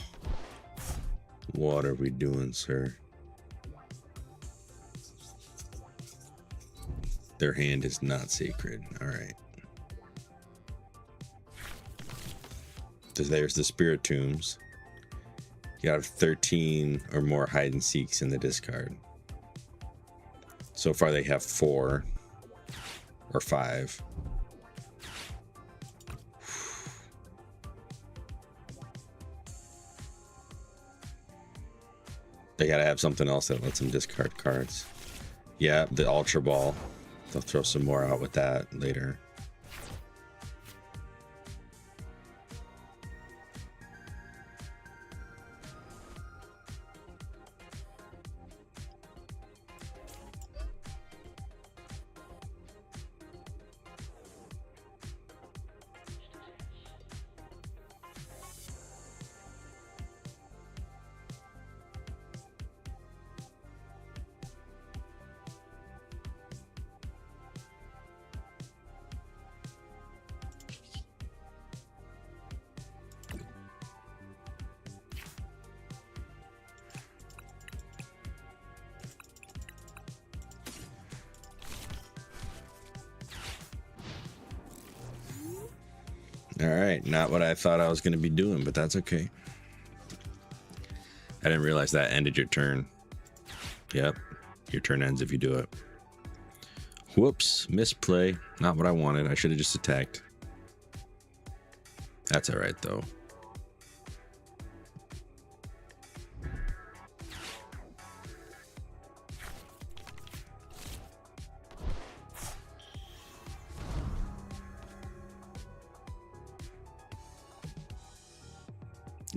What are we doing, sir? Their hand is not sacred. All right. So there's the Spirit Tombs. You have 13 or more hide and seeks in the discard. So far they have 4 or 5. They gotta have something else that lets them discard cards. Yeah, the Ultra Ball. They'll throw some more out with that later. All right, not what I thought I was going to be doing, but that's okay. I didn't realize that ended your turn. Yep, your turn ends if you do it. Whoops, misplay. Not what I wanted. I should have just attacked. That's all right, though.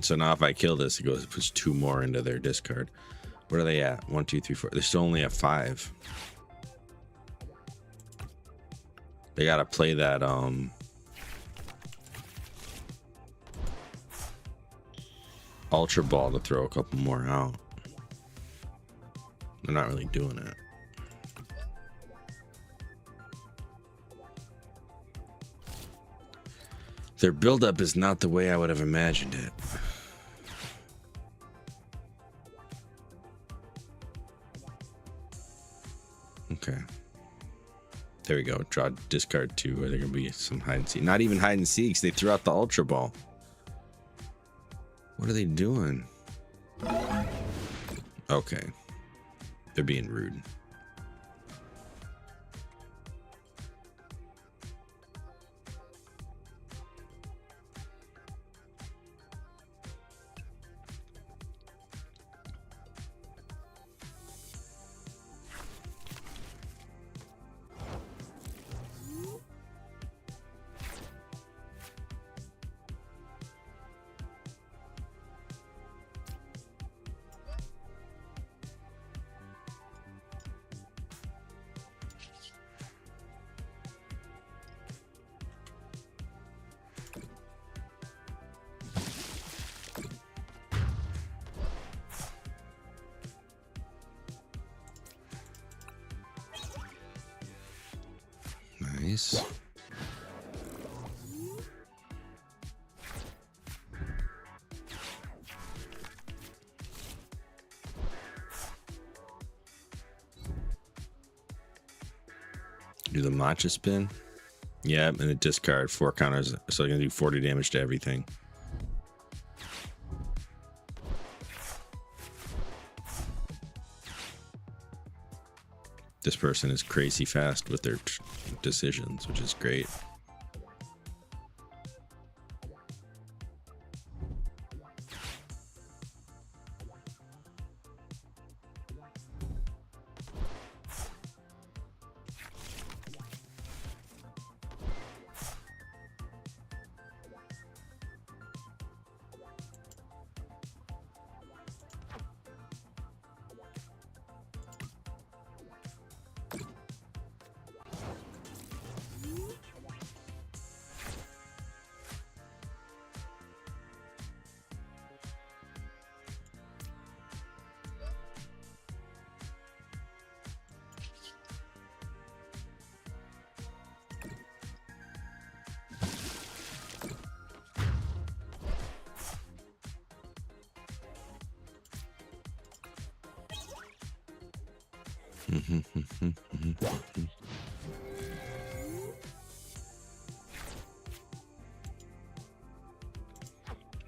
So now if I kill this, it puts 2 more into their discard. What are they at? 1, 2, 3, 4. They're still only at 5. They gotta play that Ultra Ball to throw a couple more out. They're not really doing it. Their buildup is not the way I would have imagined it. Okay. There we go. Draw, discard 2. Are there going to be some hide and seek? Not even hide and seeks. They threw out the Ultra Ball. What are they doing? Okay. They're being rude. Nice. Do the matcha spin? Yeah, and the discard 4 counters, so they're gonna do 40 damage to everything. This person is crazy fast with their decisions, which is great.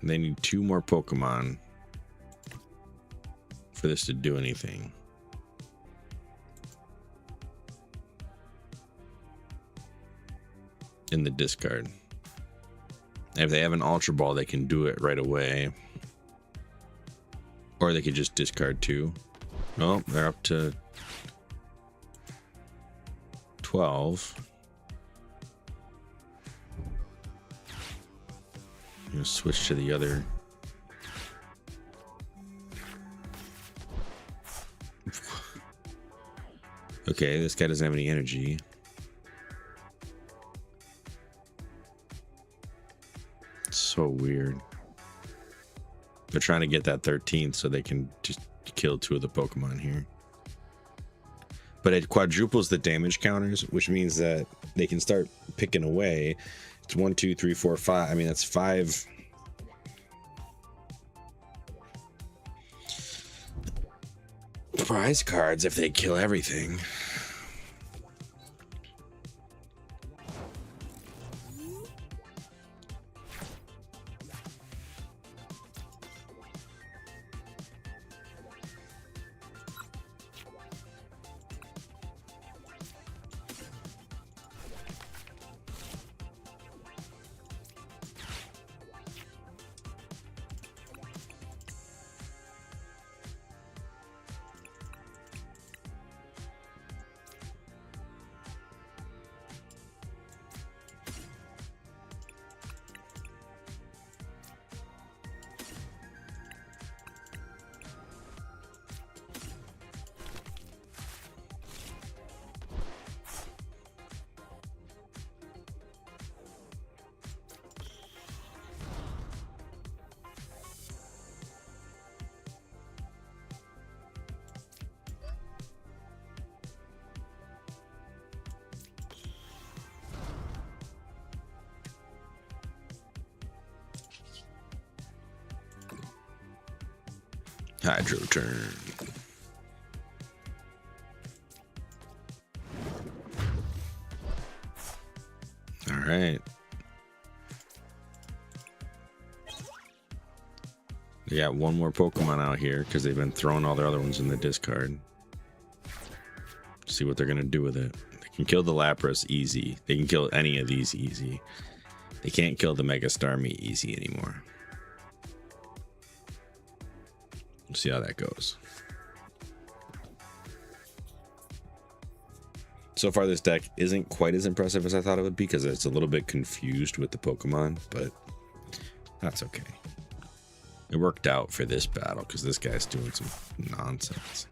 They need 2 more Pokemon for this to do anything. In the discard. If they have an Ultra Ball, they can do it right away. Or they could just discard 2. Oh, they're up to 12. I'm gonna switch to the other. Okay, this guy doesn't have any energy. It's so weird. They're trying to get that 13th so they can just kill 2 of the Pokemon here. But it quadruples the damage counters, which means that they can start picking away. It's 1, 2, 3, 4, 5. I mean, that's 5. Prize cards if they kill everything. Hydro turn. All right. They got 1 more Pokemon out here because they've been throwing all their other ones in the discard. See what they're going to do with it. They can kill the Lapras easy. They can kill any of these easy. They can't kill the Mega Starmie easy anymore. We'll see how that goes. So far, this deck isn't quite as impressive as I thought it would be because it's a little bit confused with the Pokemon, but that's okay. It worked out for this battle because this guy's doing some nonsense.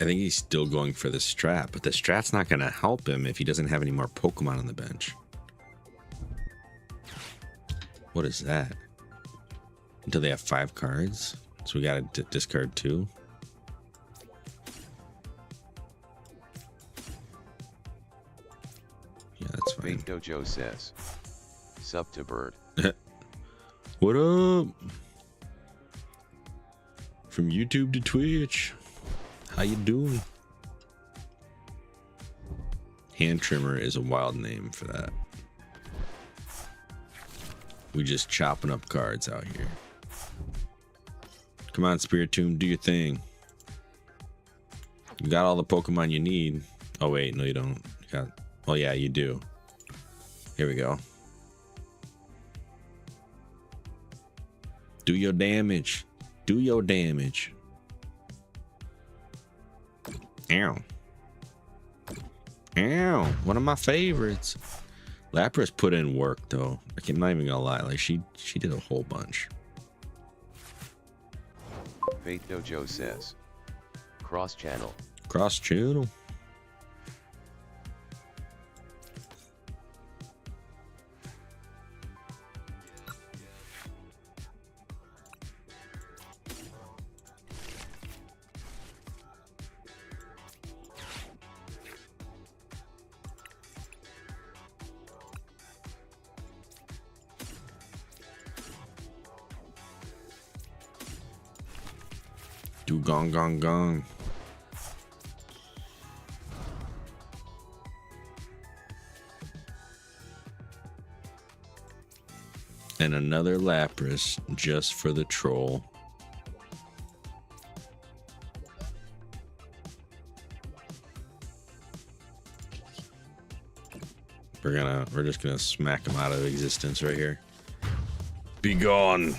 I think he's still going for the strat, but the strat's not going to help him if he doesn't have any more Pokemon on the bench. What is that? Until they have 5 cards? So we got to discard 2? Yeah, that's fine. Fate Dojo says, "Sup to Bird." What up? From YouTube to Twitch. How you doing? Hand trimmer is a wild name for that. We just chopping up cards out here. Come on, Spiritomb, do your thing. You got all the Pokemon you need. Oh wait, no you don't. You got, oh yeah, you do. Here we go. Do your damage. Do your damage. Ow. Ow. One of my favorites. Lapras put in work though. I'm not even gonna lie. Like she did a whole bunch. Fate Dojo says, "Cross channel." Cross channel. Do gong gong gong. And another Lapras just for the troll. We're just gonna smack him out of existence right here. Be gone.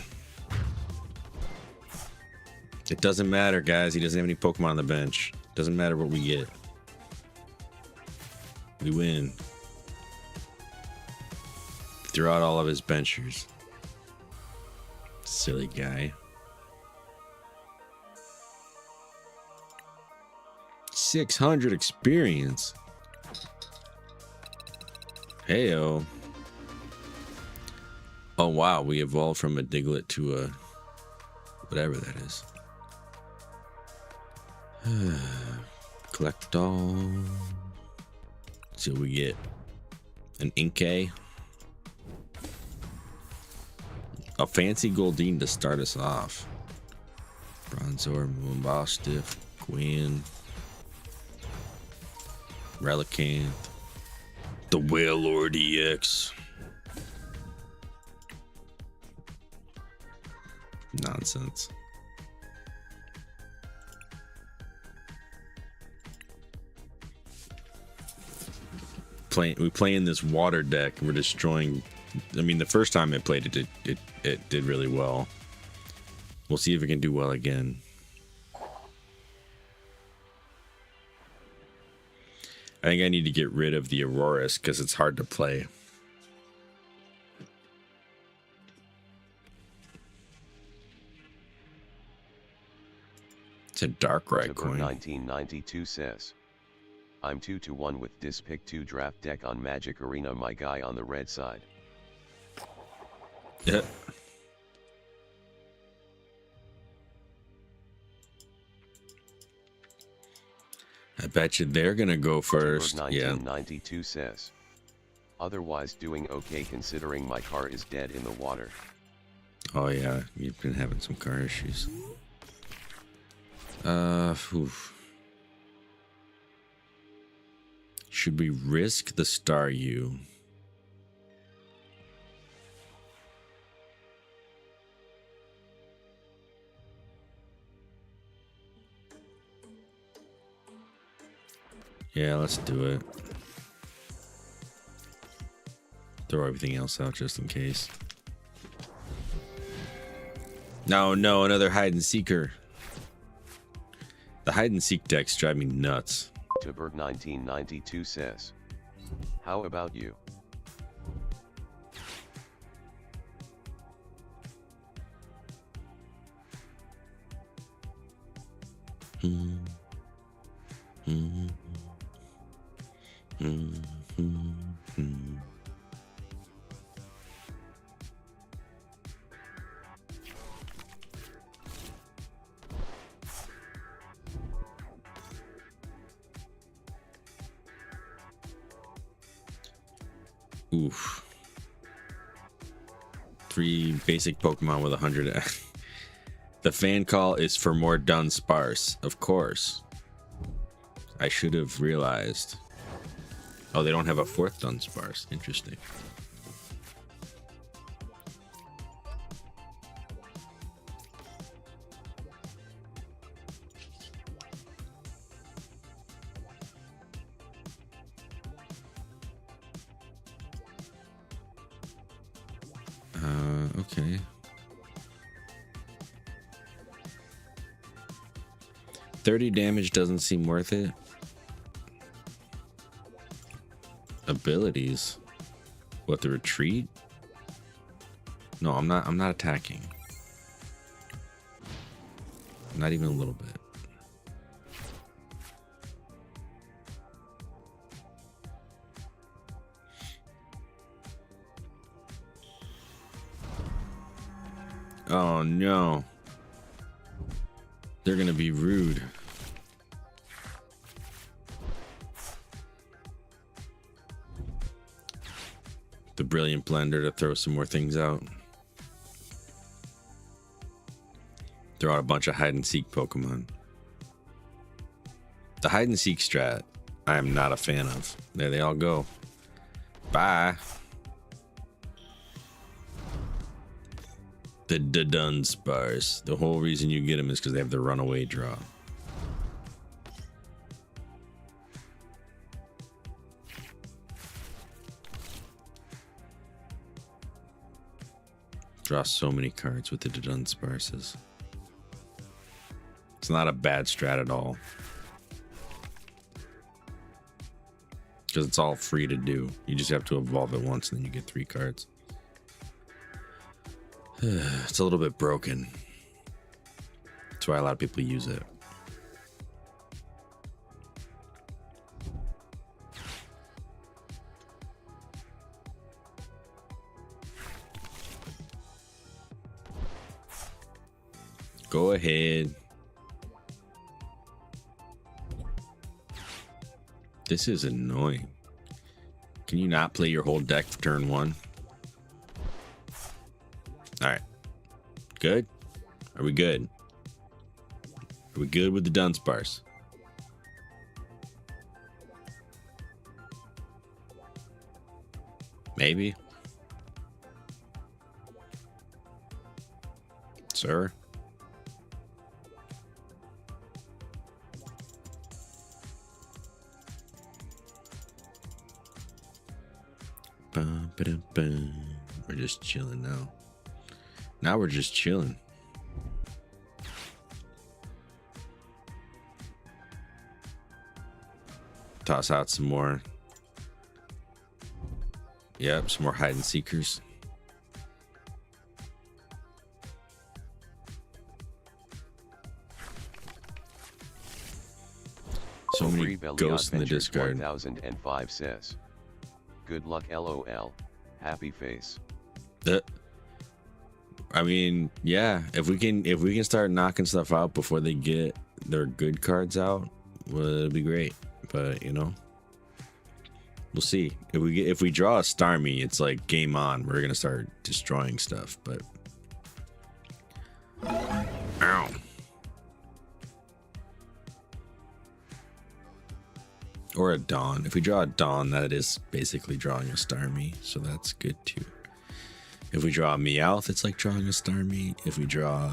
It doesn't matter, guys. He doesn't have any Pokemon on the bench. Doesn't matter what we get. We win. Threw out all of his benchers. Silly guy. 600 experience. Heyo. Oh wow, we evolved from a Diglett to a whatever that is. Collect all. See what we get. An Inkay. A fancy Goldeen to start us off. Bronzor, Moonbostiff, Quinn, Relicanth, the Wailord EX. Nonsense. We play in this water deck and we're destroying. I mean, the first time I played it, it did really well. We'll see if it can do well again. I think I need to get rid of the Aurorus because it's hard to play. It's a Darkrai coin. 1992 says, I'm 2-1 with this pick 2 draft deck on Magic Arena, my guy on the red side. Yeah. I bet you they're gonna go first. 1992 says, otherwise doing okay considering my car is dead in the water. Oh yeah, you've been having some car issues. Oof. Should we risk the Staryu? Yeah, let's do it. Throw everything else out just in case. No, another hide and seeker. The hide and seek decks drive me nuts. Tuberg 1992 says, how about you? Oof. 3 basic Pokemon with 100. The fan call is for more Dunsparce, of course. I should have realized. Oh, they don't have a 4th Dunsparce. Interesting. Okay. $30 damage doesn't seem worth it. Abilities. What, the retreat? No, I'm not attacking. Not even a little bit. Oh no. They're gonna be rude. The Brilliant Blender to throw some more things out. Throw out a bunch of hide and seek Pokemon. The hide and seek strat, I am not a fan of. There they all go. Bye. The Dunsparce. The whole reason you get them is because they have the runaway draw. Draw so many cards with the Dunsparces. It's not a bad strat at all. Because it's all free to do. You just have to evolve it once and then you get 3 cards. It's a little bit broken. That's why a lot of people use it. Go ahead. This is annoying. Can you not play your whole deck for turn 1? Alright. Good? Are we good? Are we good with the Dunsparce? Maybe. Sir? We're just chilling now. Now we're just chilling. Toss out some more. Yep, some more hide and seekers. So many ghosts in the discard. 1005 says, "Good luck, LOL. Happy face." I mean, yeah. If we can start knocking stuff out before they get their good cards out, well, it'll be great. But you know, we'll see. If we draw a Starmie, it's like game on. We're gonna start destroying stuff. But ow. Or a Dawn. If we draw a Dawn, that is basically drawing a Starmie, so that's good too. If we draw a Meowth, it's like drawing a Starmie. If we draw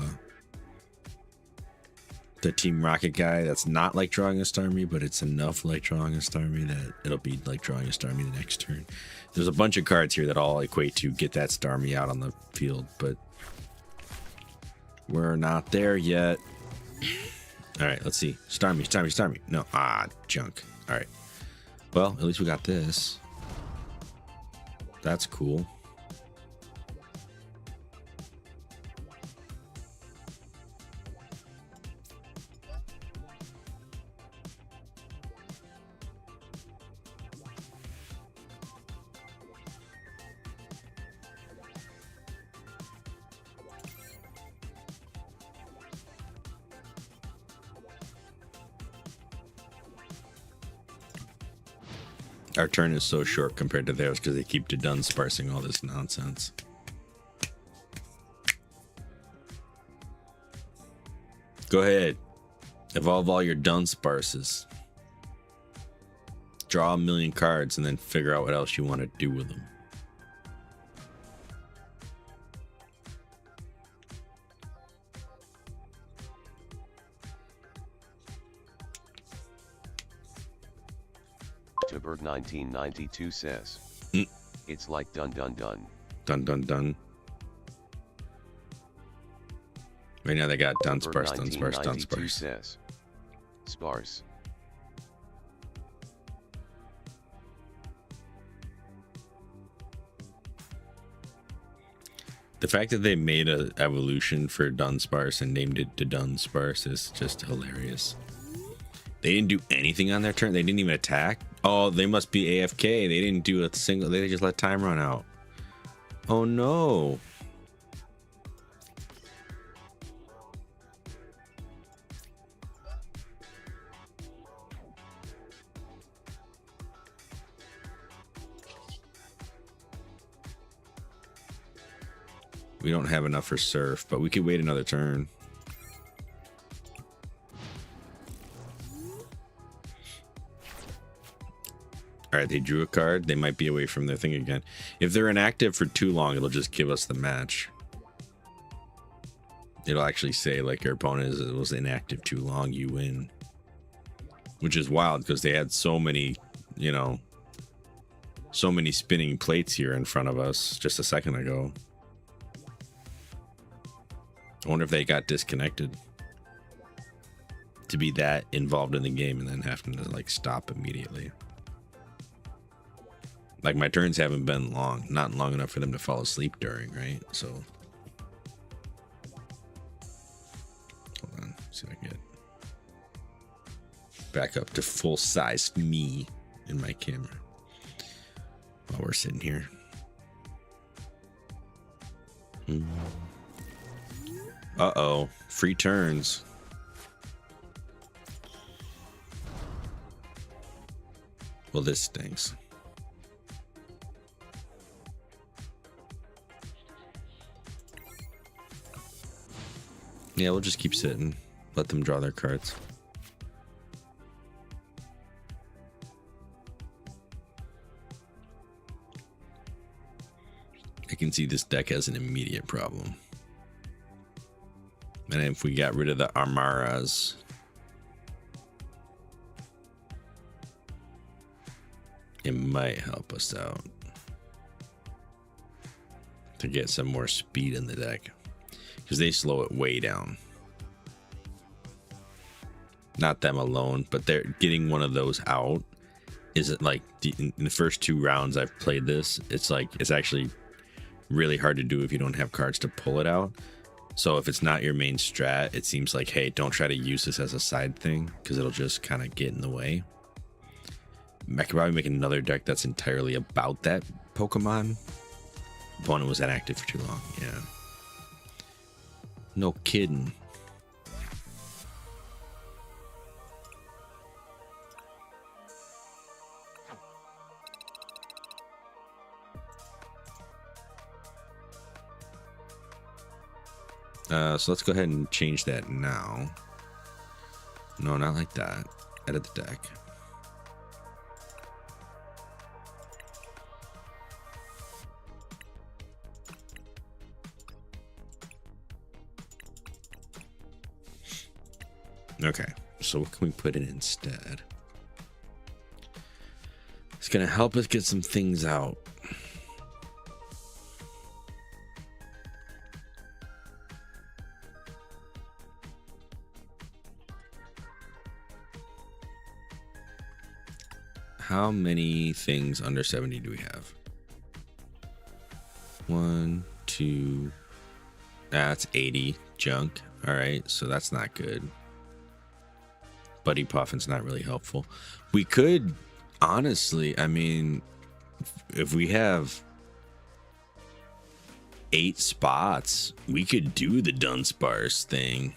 the Team Rocket guy, that's not like drawing a Starmie, but it's enough like drawing a Starmie that it'll be like drawing a Starmie the next turn. There's a bunch of cards here that all equate to get that Starmie out on the field, but we're not there yet. All right, let's see. Starmie. No, junk. All right. Well, at least we got this. That's cool. Our turn is so short compared to theirs because they keep Dunsparcing all this nonsense. Go ahead. Evolve all your Dunsparces. Draw 1,000,000 cards and then figure out what else you want to do with them. Bird 1992 says, "It's like dun dun dun." Dun dun dun. Right now they got Dunsparce. Says, "Sparse." The fact that they made an evolution for Dunsparce and named it to Dunsparce is just hilarious. They didn't do anything on their turn. They didn't even attack. Oh, they must be AFK. They didn't do a single. They just let time run out. Oh no. We don't have enough for Surf, but we could wait another turn. All right, they drew a card. They might be away from their thing again. If they're inactive for too long, it'll just give us the match. It'll actually say, like, your opponent was inactive too long, you win. Which is wild, because they had so many, you know, so many spinning plates here in front of us just a second ago. I wonder if they got disconnected to be that involved in the game and then having to, like, stop immediately. Like, my turns haven't been long, not long enough for them to fall asleep during, right? So, hold on, see if I can get back up to full size me in my camera while we're sitting here. Uh-oh, free turns. Well, this stinks. Yeah, we'll just keep sitting. Let them draw their cards. I can see this deck has an immediate problem. And if we got rid of the Armaras, it might help us out to get some more speed in the deck, because they slow it way down. Not them alone, but they're getting one of those out. Is it like in the first 2 rounds I've played this, it's like it's actually really hard to do if you don't have cards to pull it out. So if it's not your main strat, it seems like, hey, don't try to use this as a side thing, because it'll just kind of get in the way. I could probably make another deck that's entirely about that Pokemon. Opponent was inactive for too long. Yeah. No kidding. So let's go ahead and change that now. No, not like that. Edit the deck. Okay, so what can we put in instead? It's gonna help us get some things out. How many things under 70 do we have? 1, 2. That's 80 junk. All right, so that's not good. Buddy Puffin's not really helpful. We could, honestly, I mean, if we have 8 spots, we could do the Dunsparce thing.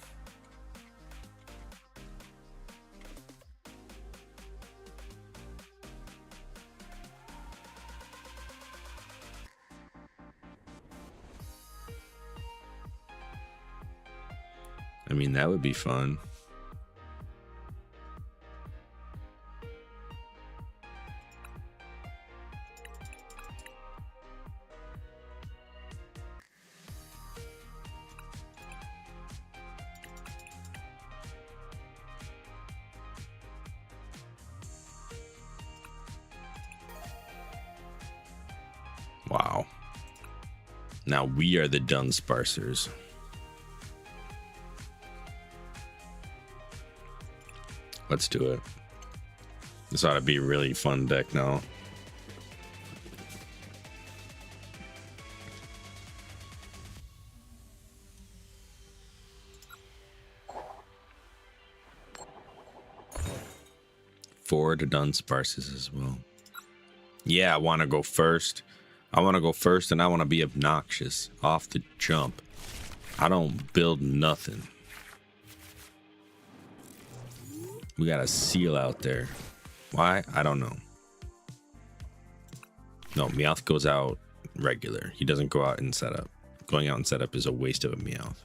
I mean, that would be fun. Wow. Now we are the Dunsparcers. Let's do it. This ought to be a really fun deck now. Four to Dunsparces as well. Yeah, I want to go first. I want to go first, and I want to be obnoxious off the jump. I don't build nothing. We got a seal out there. Why? I don't know. No, Meowth goes out regular. He doesn't go out in setup. Going out in setup is a waste of a Meowth.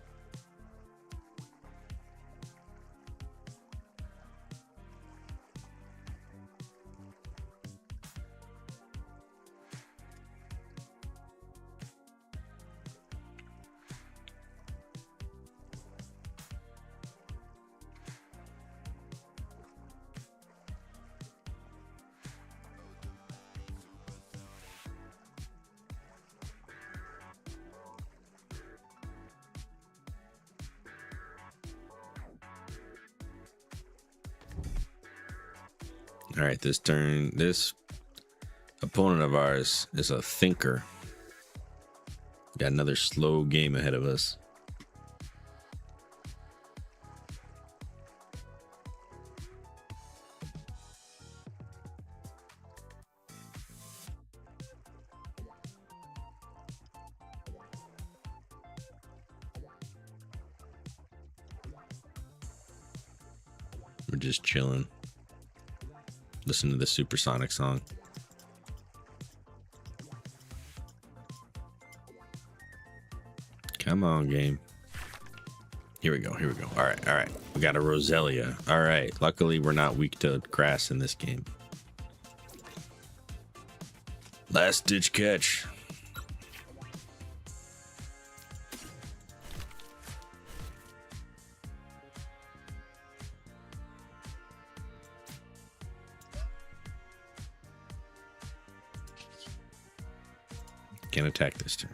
All right, this turn, this opponent of ours is a thinker. Got another slow game ahead of us. We're just chilling. Listen to the supersonic song. Come on, game. Here we go. Here we go. All right. All right. We got a Roselia. All right. Luckily, we're not weak to grass in this game. Last ditch catch. Can't attack this turn.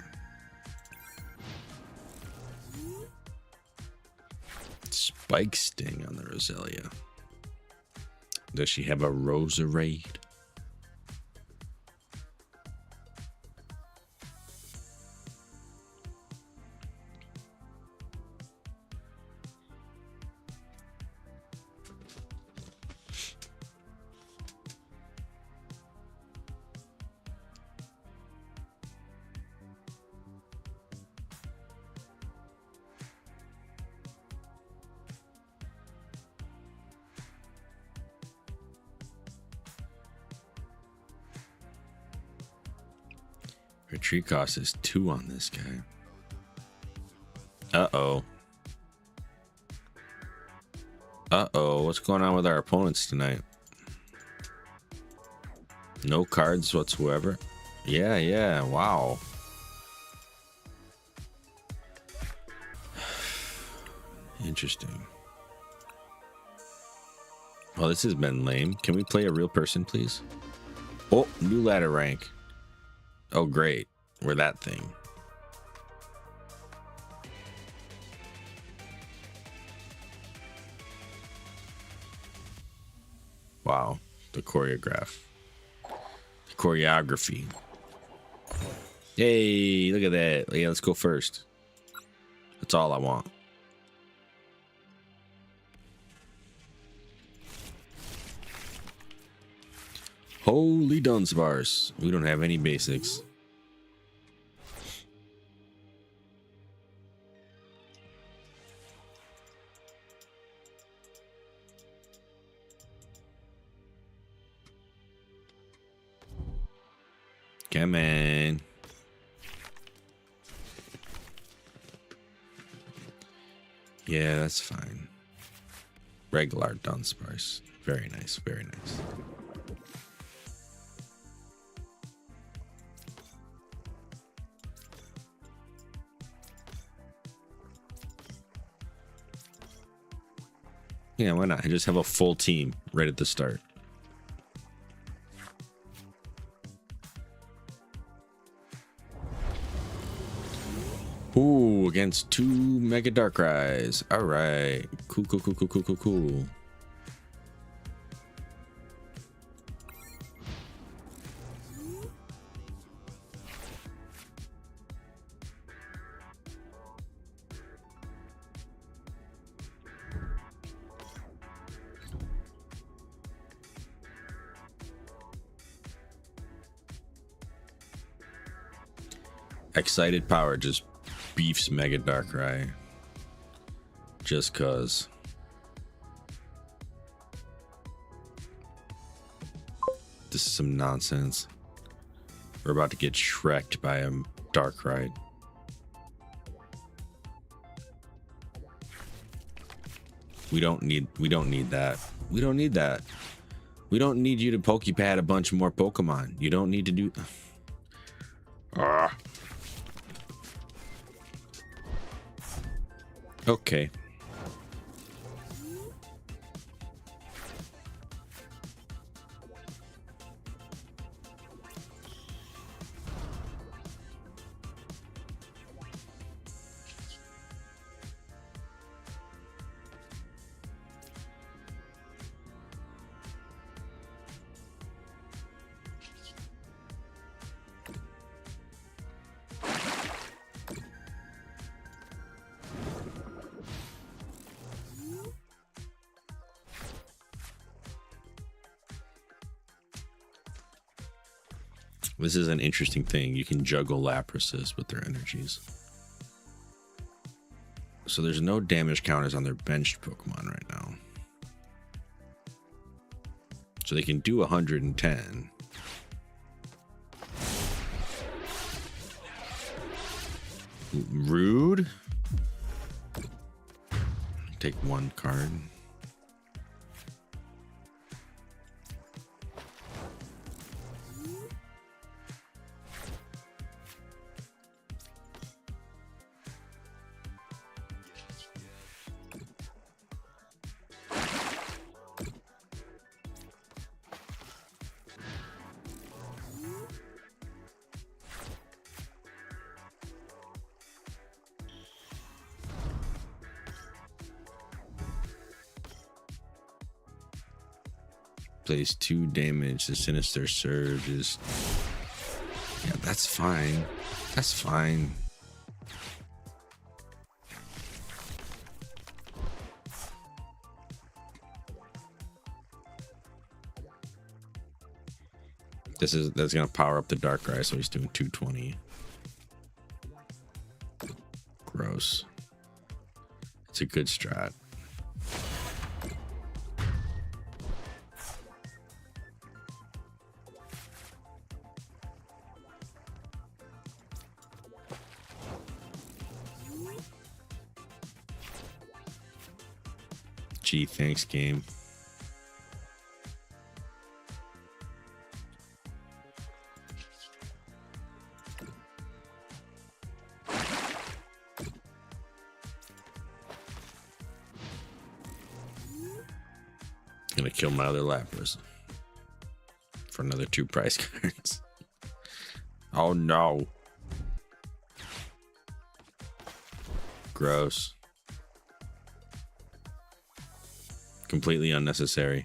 Spike Sting on the Roselia. Does she have a Roserade? Retreat cost is 2 on this guy. Uh-oh. Uh-oh. What's going on with our opponents tonight? No cards whatsoever. Yeah, yeah. Wow. Interesting. Well, this has been lame. Can we play a real person, please? Oh, new ladder rank. Oh, great. We're that thing. Wow. The choreography. Hey, look at that. Yeah, let's go first. That's all I want. Holy Dunsparce. We don't have any basics. Come on. Yeah, that's fine. Regular Dunsparce. Very nice, very nice. Yeah, why not? I just have a full team right at the start. Ooh, against 2 Mega Darkrai's. All right. Cool, cool, cool, cool, cool, cool, cool. Excited Power just beefs Mega Darkrai. Just cause. This is some nonsense. We're about to get shreked by a Darkrai. We don't need that. We don't need that. We don't need you to Pokepad a bunch more Pokemon. You don't need to do. Okay. This is an interesting thing. You can juggle Laprases with their energies. So there's no damage counters on their benched Pokemon right now. So they can do 110. Rude. Take one card. Plays 2 damage. The Sinister Surge is... Yeah, that's fine. That's fine. That's gonna power up the Darkrai, so he's doing 220. Gross. It's a good strat. Gee, thanks, game. Gonna kill my other Lapras for another 2 price cards. Oh no. Gross. Completely unnecessary.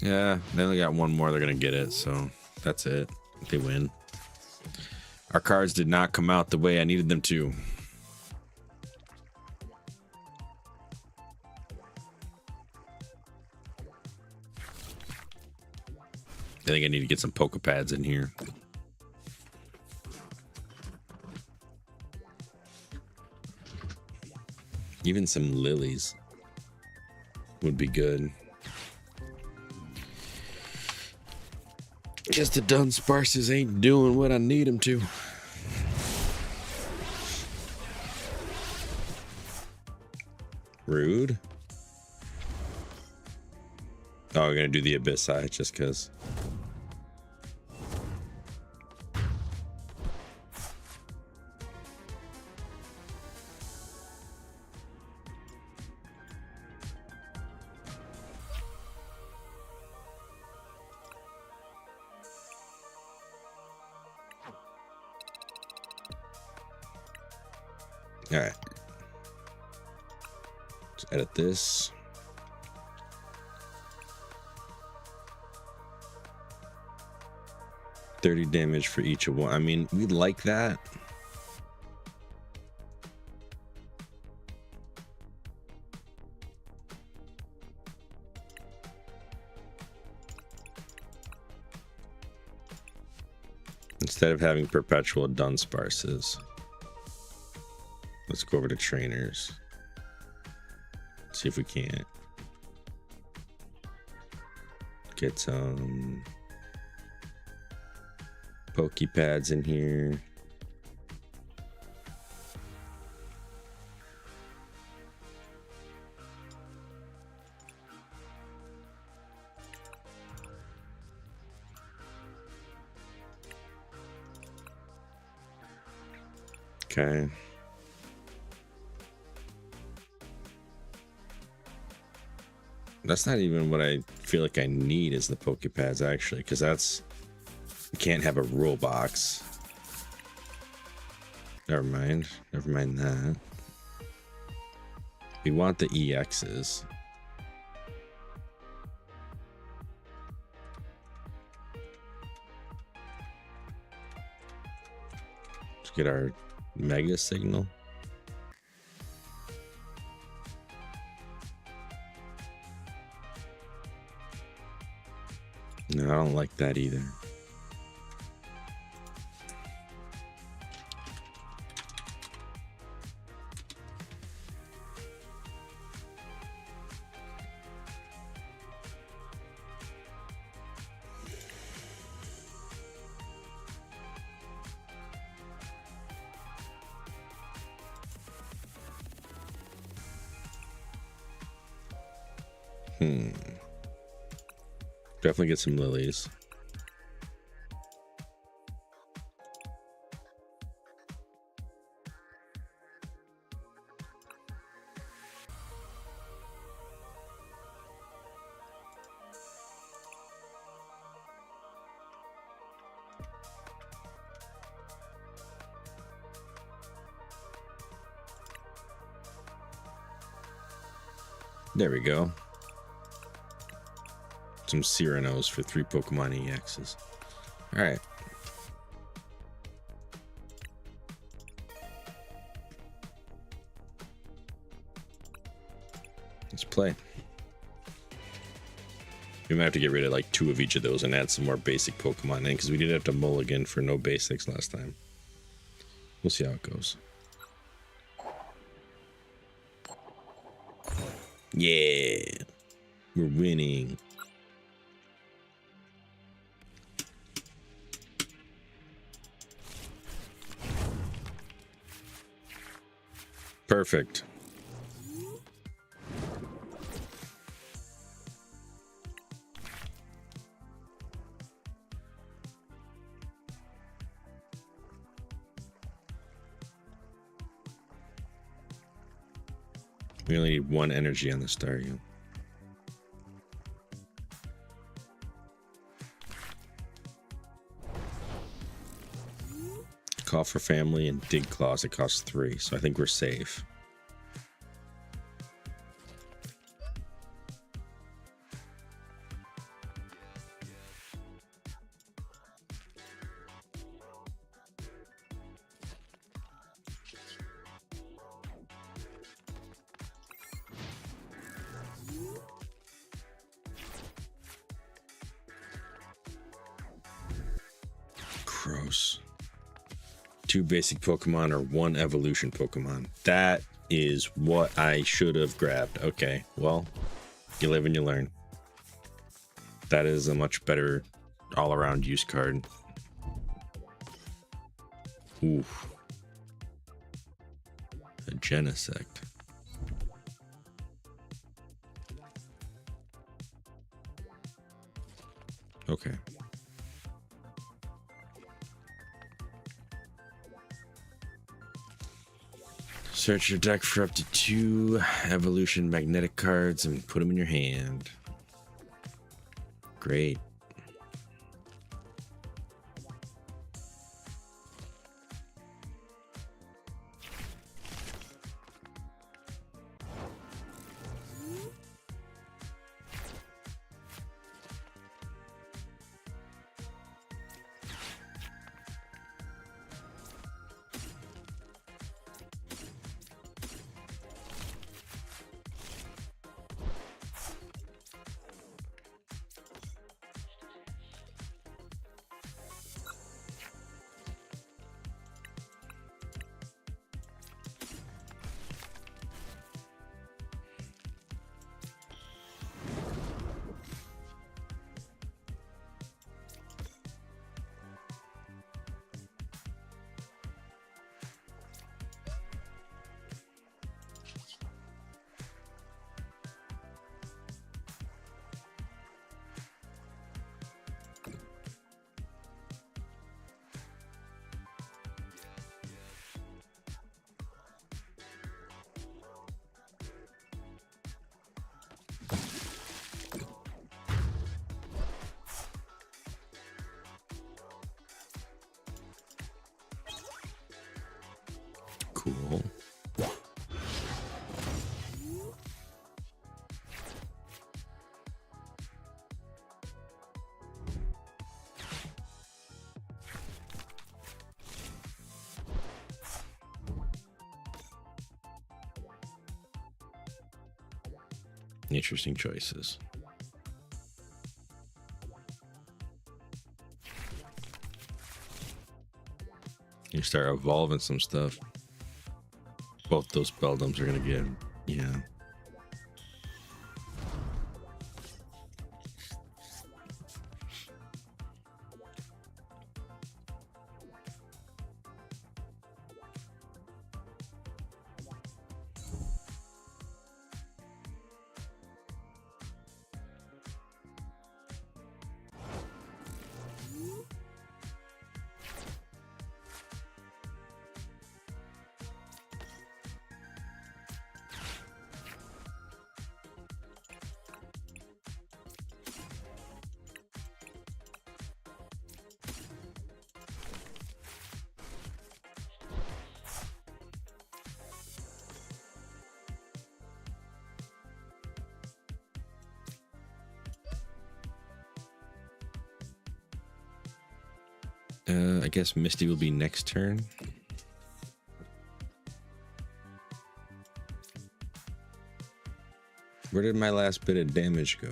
Yeah, they only got one more. They're going to get it. So that's it. They win. Our cards did not come out the way I needed them to. I think I need to get some Pokepads in here. Even some lilies would be good. Guess the Dunsparces ain't doing what I need them to. Rude. Oh, we're gonna do the Abyssai just because. All right. Let's edit this. $30 damage for each of one. I mean, we like that. Instead of having perpetual Dunsparces. Let's go over to trainers. See if we can't get some Pokepads in here. Okay. That's not even what I feel like I need is the Pokepads, actually, because that's... You can't have a rule box. Never mind. Never mind that. We want the EXs. Let's get our Mega Signal. No, I don't like that either. Definitely get some lilies. There we go. Some Cyranos for 3 Pokemon EXs. Alright. Let's play. We might have to get rid of like 2 of each of those and add some more basic Pokemon in, because we did have to mulligan for no basics last time. We'll see how it goes. Yeah! We're winning. Perfect. We only need 1 energy on the Staryu. Call for family and dig claws. It costs 3, so I think we're safe. Gross. 2 basic Pokemon or 1 evolution Pokemon. That is what I should have grabbed. Okay, well, you live and you learn. That is a much better all-around use card. Oof. A Genesect. Okay. Search your deck for up to 2 evolution magnetic cards and put them in your hand. Great. Interesting choices. You start evolving some stuff. Both those Beldums are gonna get, yeah. I guess Misty will be next turn. Where did my last bit of damage go?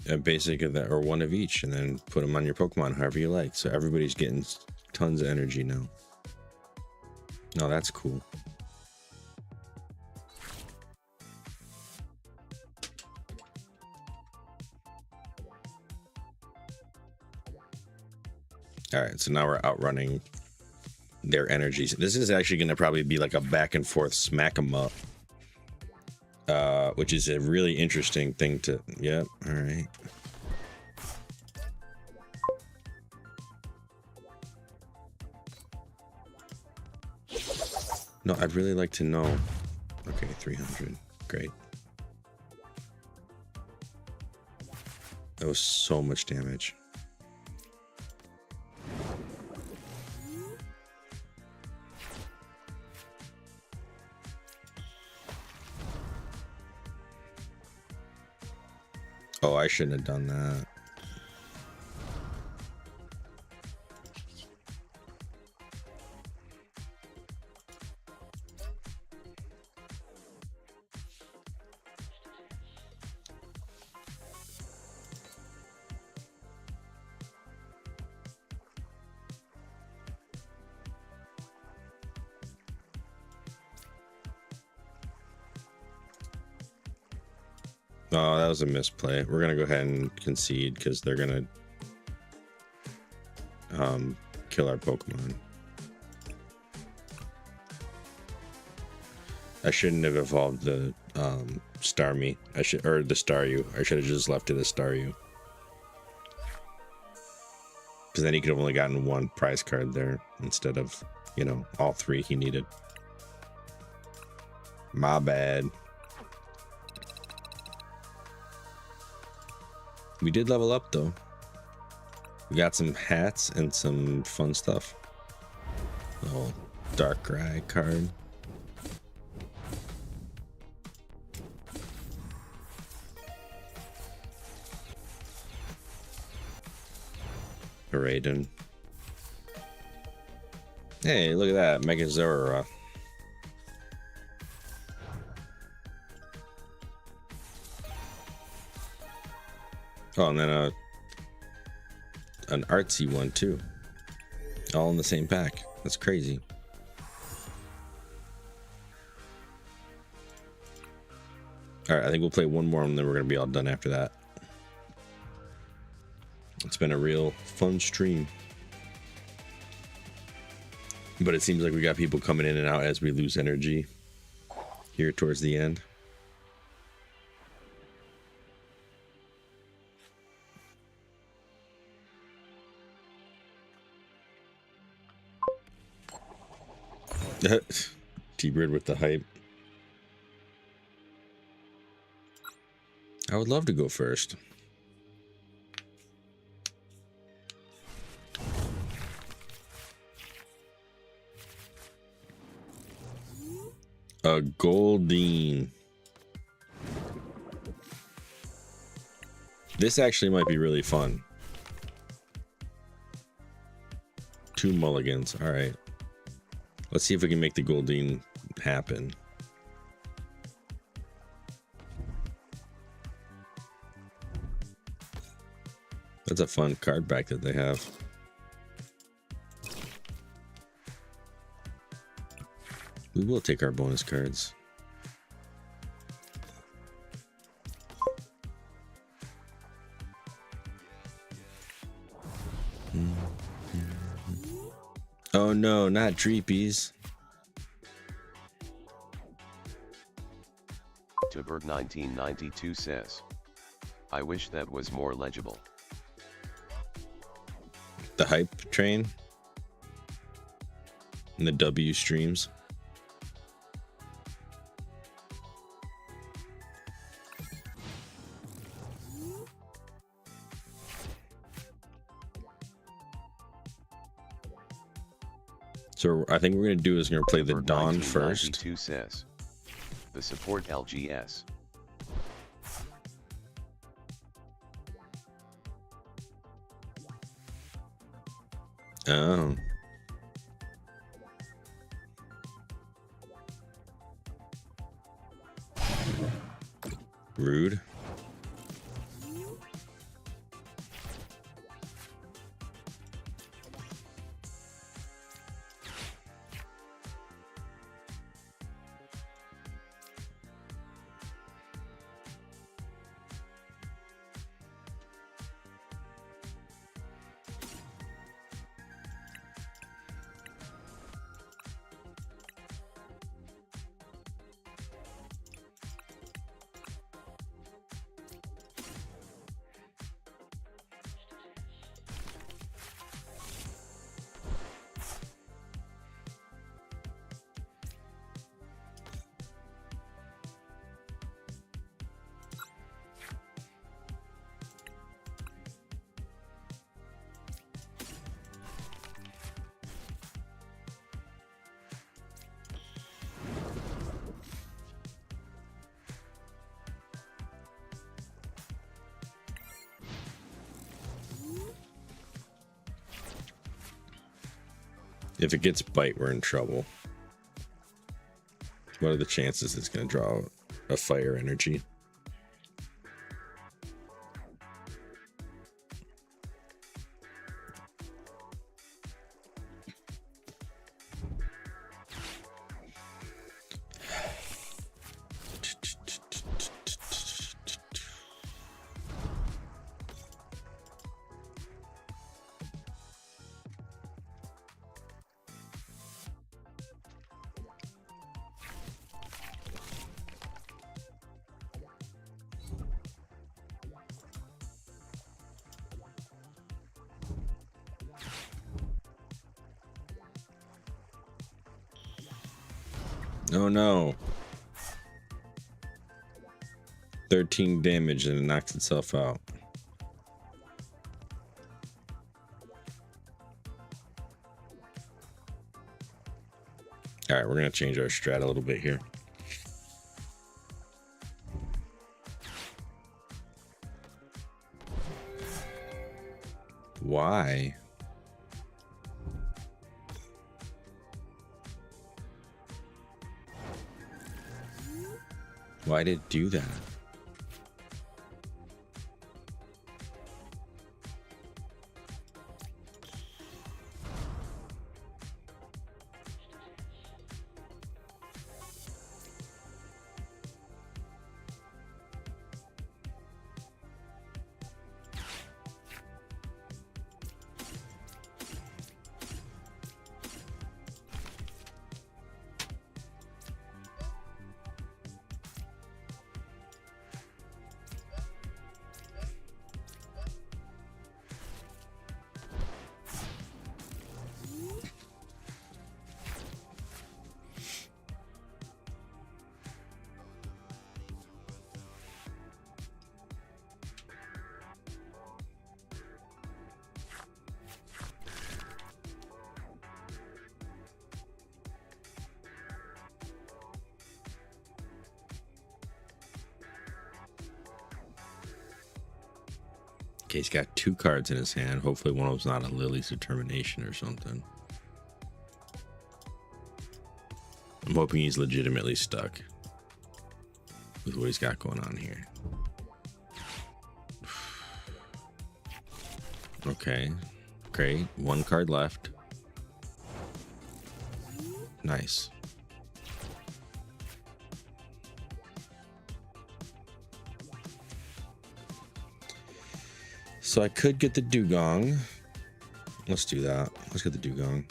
A basic of that, or one of each, and then put them on your Pokemon however you like. So everybody's getting tons of energy now. Oh, that's cool. All right, so now we're outrunning their energies. This is actually going to probably be like a back and forth smack 'em up. Which is a really interesting thing to, yep, all right. No, I'd really like to know. Okay, 300, great. That was so much damage. Oh, I shouldn't have done that. Oh, that was a misplay. We're gonna go ahead and concede because they're gonna kill our Pokemon. I shouldn't have evolved the Starmie. Or the Staryu. I should have just left it as Staryu. Because then he could have only gotten one prize card there instead of, you know, all three he needed. My bad. We did level up though. We got some hats and some fun stuff. The whole Darkrai card. Raiden. Hey, look at that, Megazord. Oh, and then an artsy one too. All in the same pack. That's crazy. All right, I think we'll play one more and then we're gonna be all done after that. It's been a real fun stream. But it seems like we got people coming in and out as we lose energy here towards the end. T-Bird with the hype. I would love to go first. A Goldeen. This actually might be really fun. 2 mulligans. All right. Let's see if we can make the Goldeen happen. That's a fun card back that they have. We will take our bonus cards. Oh no, not Dreepies. Tuberg 1992 says, I wish that was more legible. The hype train and the W streams. So I think we're gonna do is we're gonna play the Dawn first. Says, the support LGS. Oh. Rude. If it gets bite, we're in trouble. What are the chances it's going to draw a fire energy? Oh no. 13 damage and it knocks itself out. Alright, we're going to change our strat a little bit here. Why? Why did it do that? Okay, he's got 2 cards in his hand. Hopefully one of them's not a Lily's Determination or something. I'm hoping he's legitimately stuck with what he's got going on here. Okay, great. 1 card left. Nice. So I could get the Dugong. Let's do that. Let's get the Dugong.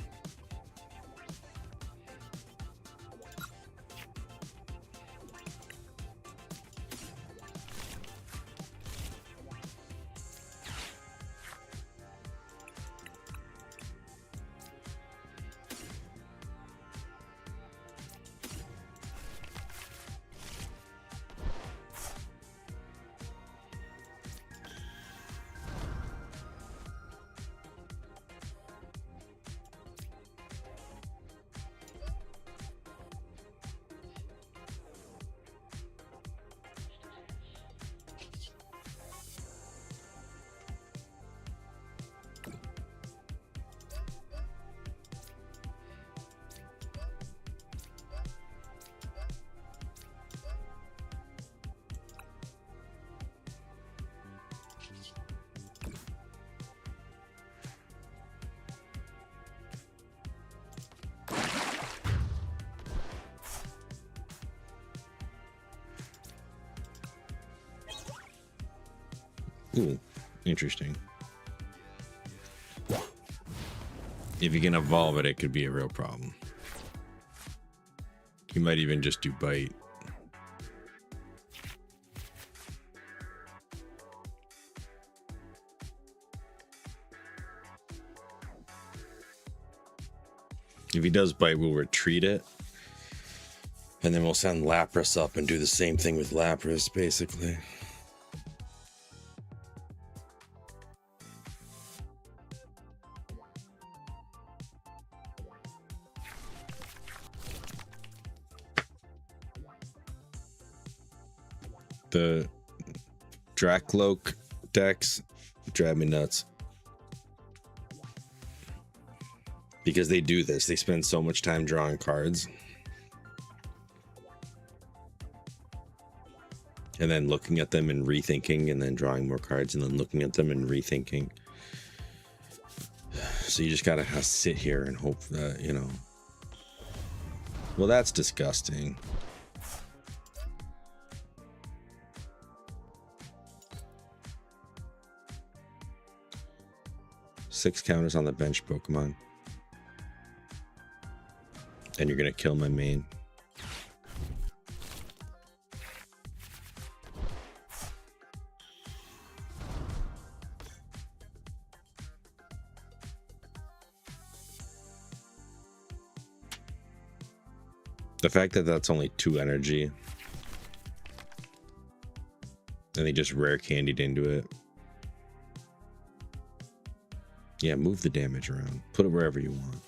Ooh, interesting. If you can evolve it, it could be a real problem. You might even just do bite. If he does bite, we'll retreat it. And then we'll send Lapras up and do the same thing with Lapras, basically. The Dracloak decks drive me nuts. Because they do this. They spend so much time drawing cards. And then looking at them and rethinking, and then drawing more cards, and then looking at them and rethinking. So you just gotta sit here and hope that, you know. Well, that's disgusting. Six counters on the bench, Pokemon. And you're gonna kill my main. The fact that that's only 2 energy. And they just rare candied into it. Yeah, move the damage around. Put it wherever you want.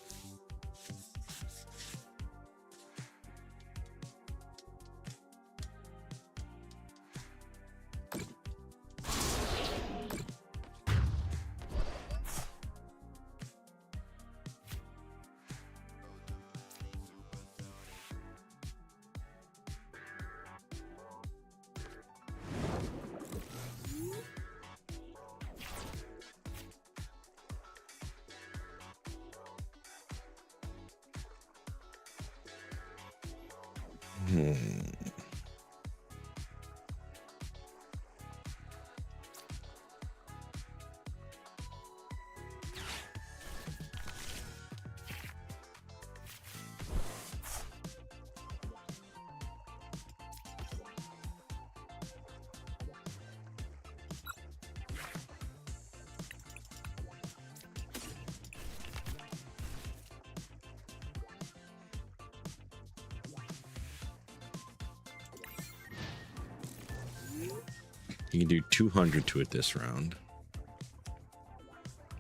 You can do 200 to it this round.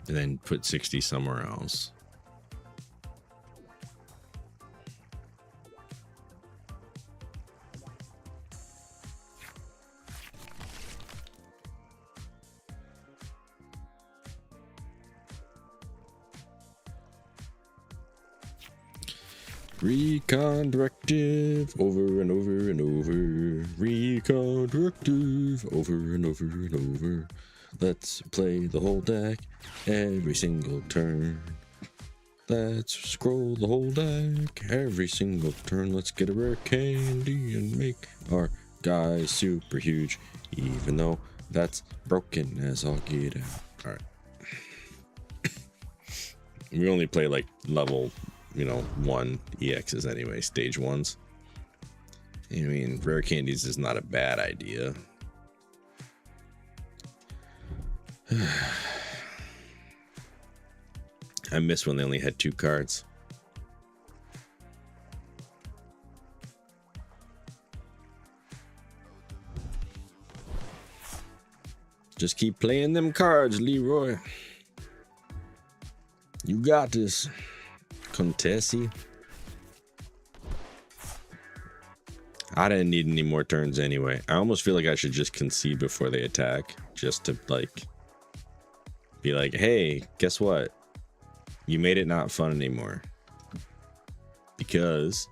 And then put 60 somewhere else. Recon directive over and over and over. Recon directive over and over and over. Let's play the whole deck every single turn. Let's scroll the whole deck every single turn. Let's get a rare candy and make our guys super huge, even though that's broken as all get out. All right. We only play like level, 1 EXs anyway, stage 1s. I mean, rare candies is not a bad idea. I miss when they only had 2 cards. Just keep playing them cards, Leroy. You got this, Contessi. I didn't need any more turns anyway. I almost feel like I should just concede before they attack, just to be like, hey, guess what? You made it not fun anymore because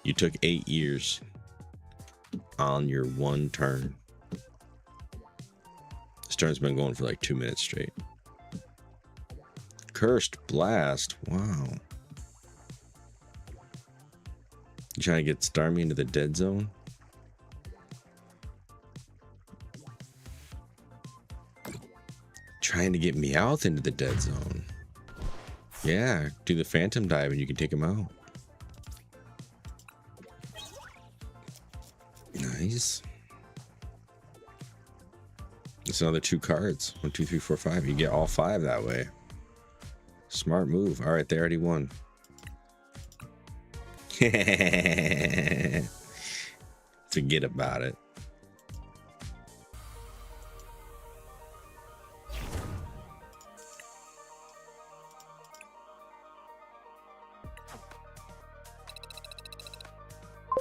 you took 8 years on your 1 turn. This turn's been going for like 2 minutes straight. Cursed Blast. Wow. You trying to get Starmie into the dead zone? Trying to get Meowth into the dead zone. Yeah, do the Phantom Dive and you can take him out. Nice. It's another 2 cards. 1, 2, 3, 4, 5. You get all 5 that way. Smart move. All right, they already won. Forget about it.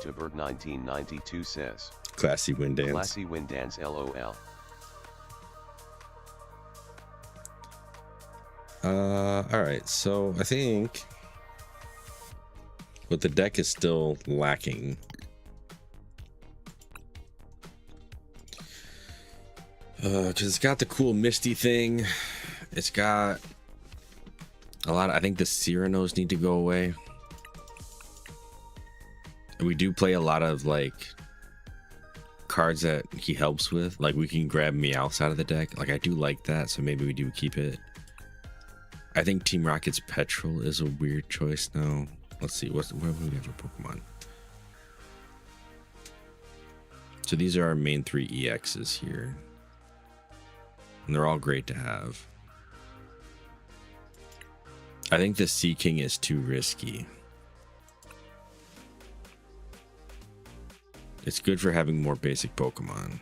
Tubert 1992 says. Classy wind dance. Classy wind dance LOL. Alright, so I think what the deck is still lacking because it's got the cool Misty thing. It's got a lot of, I think the Cyranos need to go away. And we do play a lot of cards that he helps with. Like we can grab Meowth out of the deck. Like I do like that, so maybe we do keep it. I think Team Rocket's Petrol is a weird choice now. Let's see, where do we have for Pokemon? So these are our main 3 EXs here. And they're all great to have. I think the Sea King is too risky. It's good for having more basic Pokemon.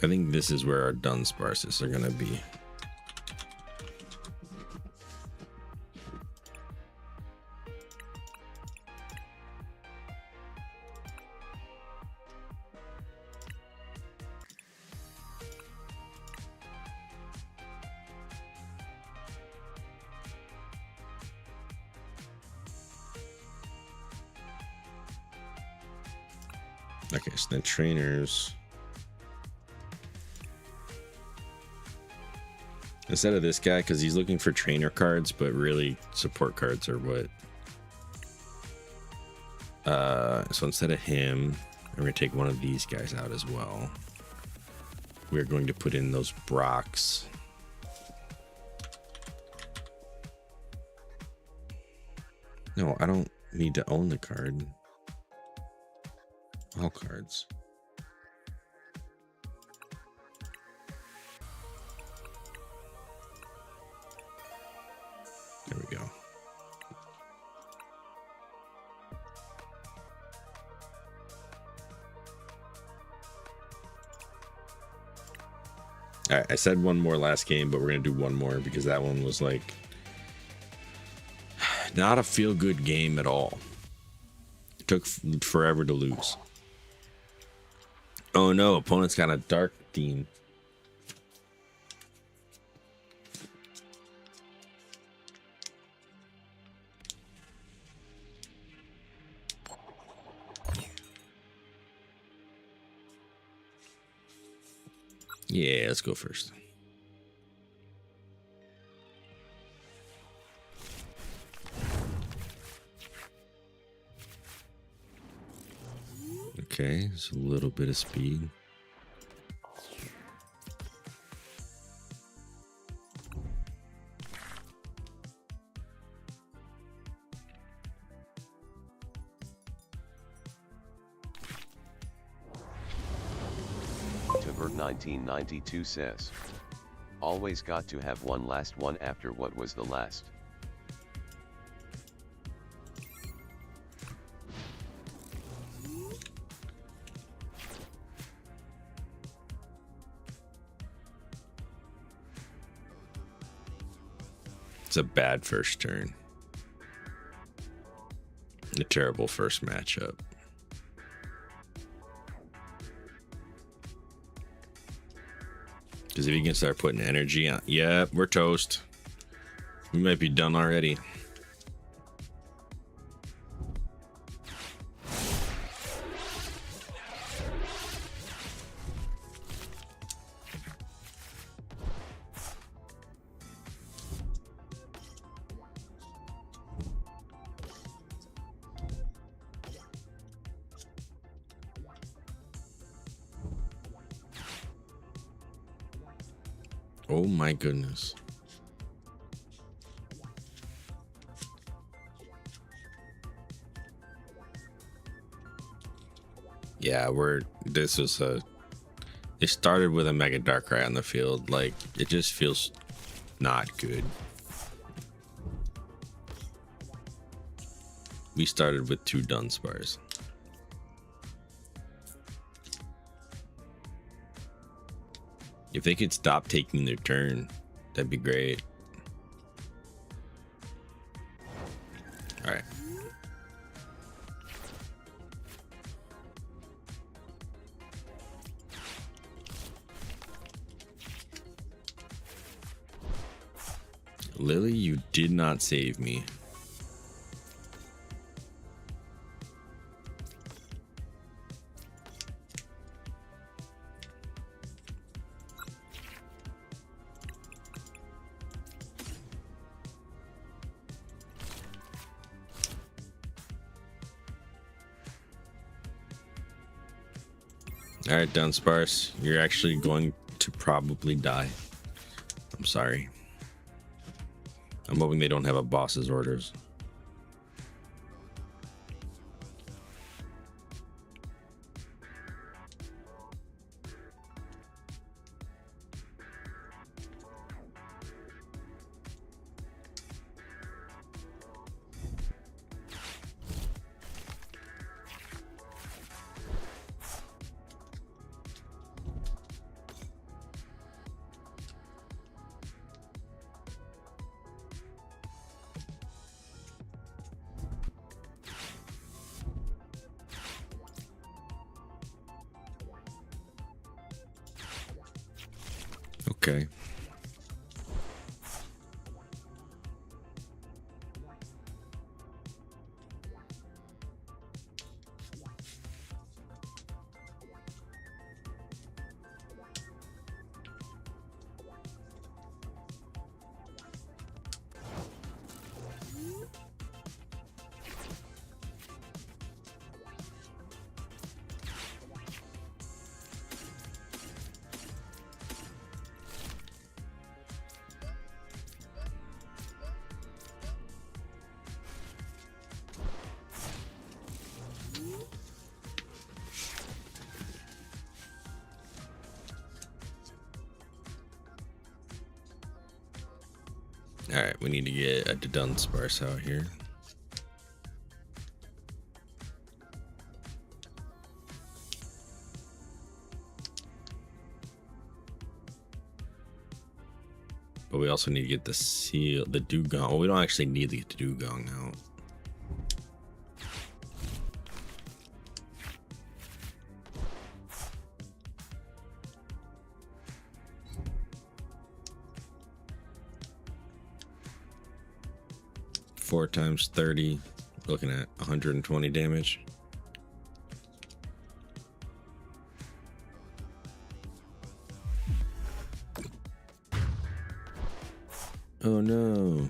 I think this is where our Dunsparces are going to be. Okay, so then trainers. Instead of this guy, because he's looking for trainer cards, but really support cards are what. So instead of him, we're going to take one of these guys out as well. We're going to put in those Brocks. No, I don't need to own the card. All cards. There we go. All right, I said one more last game, but we're gonna do one more because that one was like not a feel-good game at all. It took forever to lose. Oh no, opponent's got a dark theme. Yeah, let's go first. Okay, it's a little bit of speed. Tavert 1992 says, always got to have one last one after what was the last. It's a bad first turn. A terrible first matchup. Because if you can start putting energy on, yeah, we're toast. We might be done already. Oh my goodness. Yeah, this was it started with a Mega Darkrai on the field. Like, it just feels not good. We started with 2 Dunsparce. If they could stop taking their turn, that'd be great. All right. Lily, you did not save me. All right, Dunsparce, you're actually going to probably die. I'm sorry. I'm hoping they don't have a boss's orders. Okay. All right, we need to get a Dunsparce out here. But we also need to get the Dugong. Well, we don't actually need to get the Dugong out. 4 times 30, looking at 120 damage. Oh no.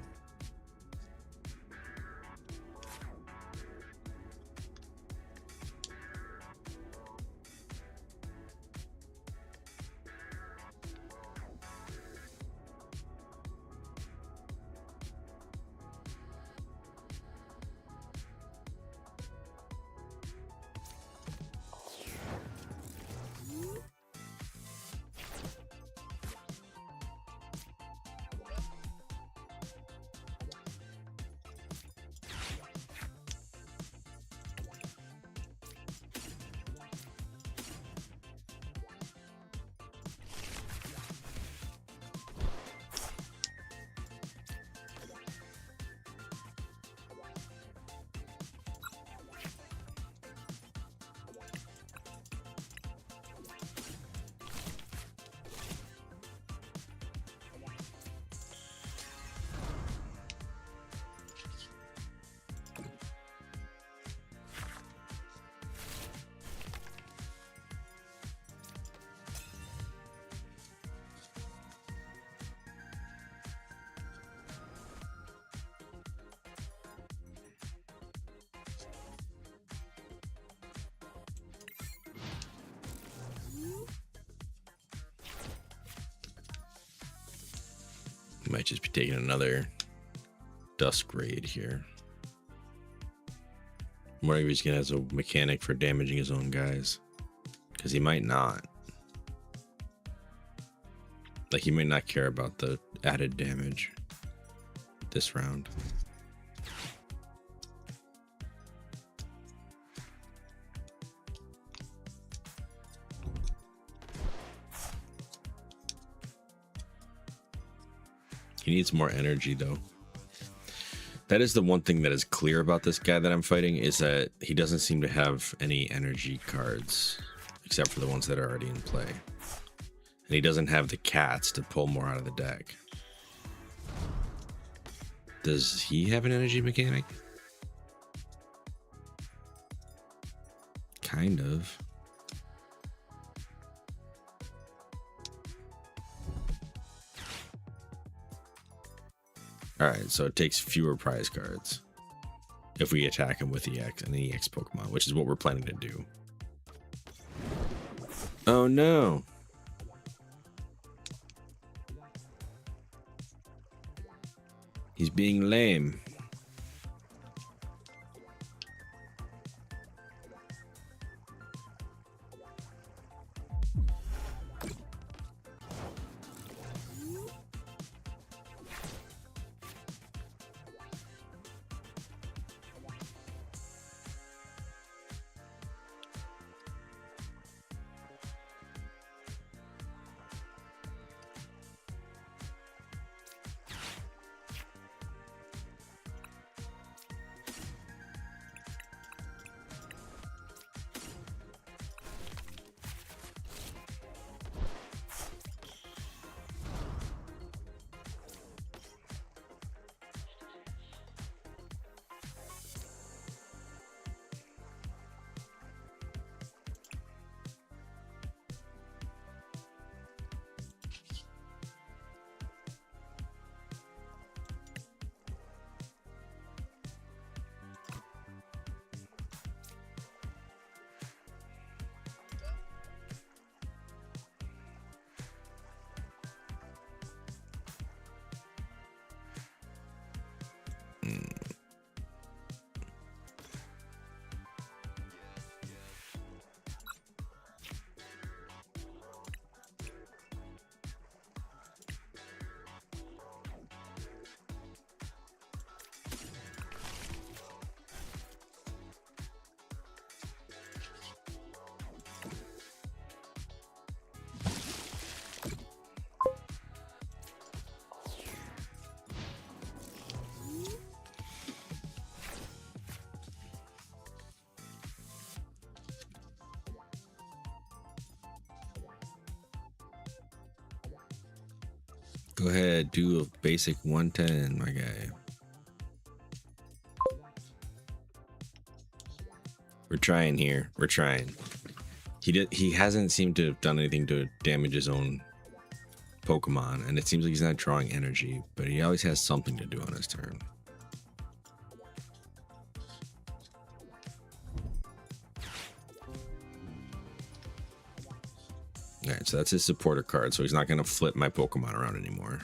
Might just be taking another Dusk Raid here. Or maybe he's gonna have a mechanic for damaging his own guys. Because he might not. Like, he might not care about the added damage this round. He needs more energy, though. That is the one thing that is clear about this guy that I'm fighting, is that he doesn't seem to have any energy cards, except for the ones that are already in play. And he doesn't have the cats to pull more out of the deck. Does he have an energy mechanic? Kind of. Alright, so it takes fewer prize cards if we attack him with EX and the EX Pokemon, which is what we're planning to do. Oh no! He's being lame. Go ahead, do a basic 110, my guy. We're trying here. We're trying. He hasn't seemed to have done anything to damage his own Pokemon, and it seems like he's not drawing energy, but he always has something to do on his turn. Alright, so that's his supporter card, so he's not going to flip my Pokemon around anymore.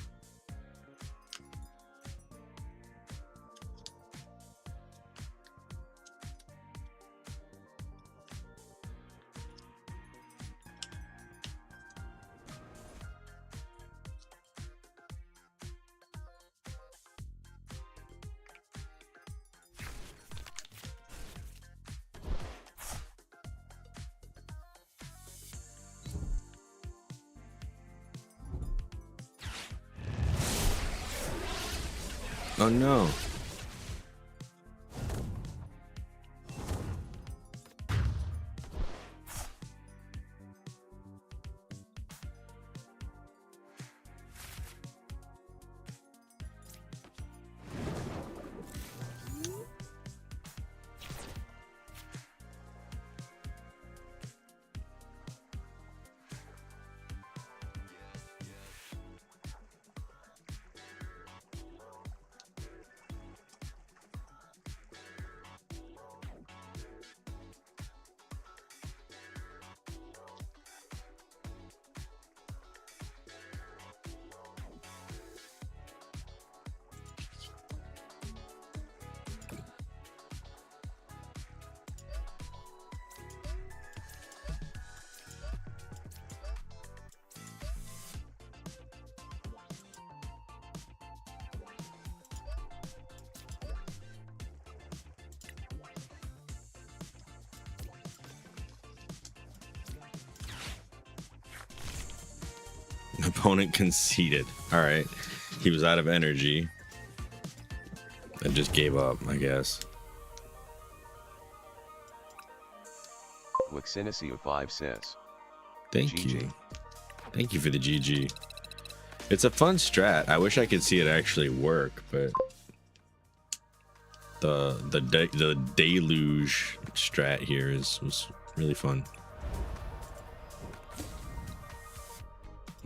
Oh no. Opponent conceded. All right. He was out of energy and just gave up, I guess. Wixinacy 05 says. Thank GG. you. Thank you for the GG. It's a fun strat. I wish I could see it actually work, but the deluge strat here was really fun.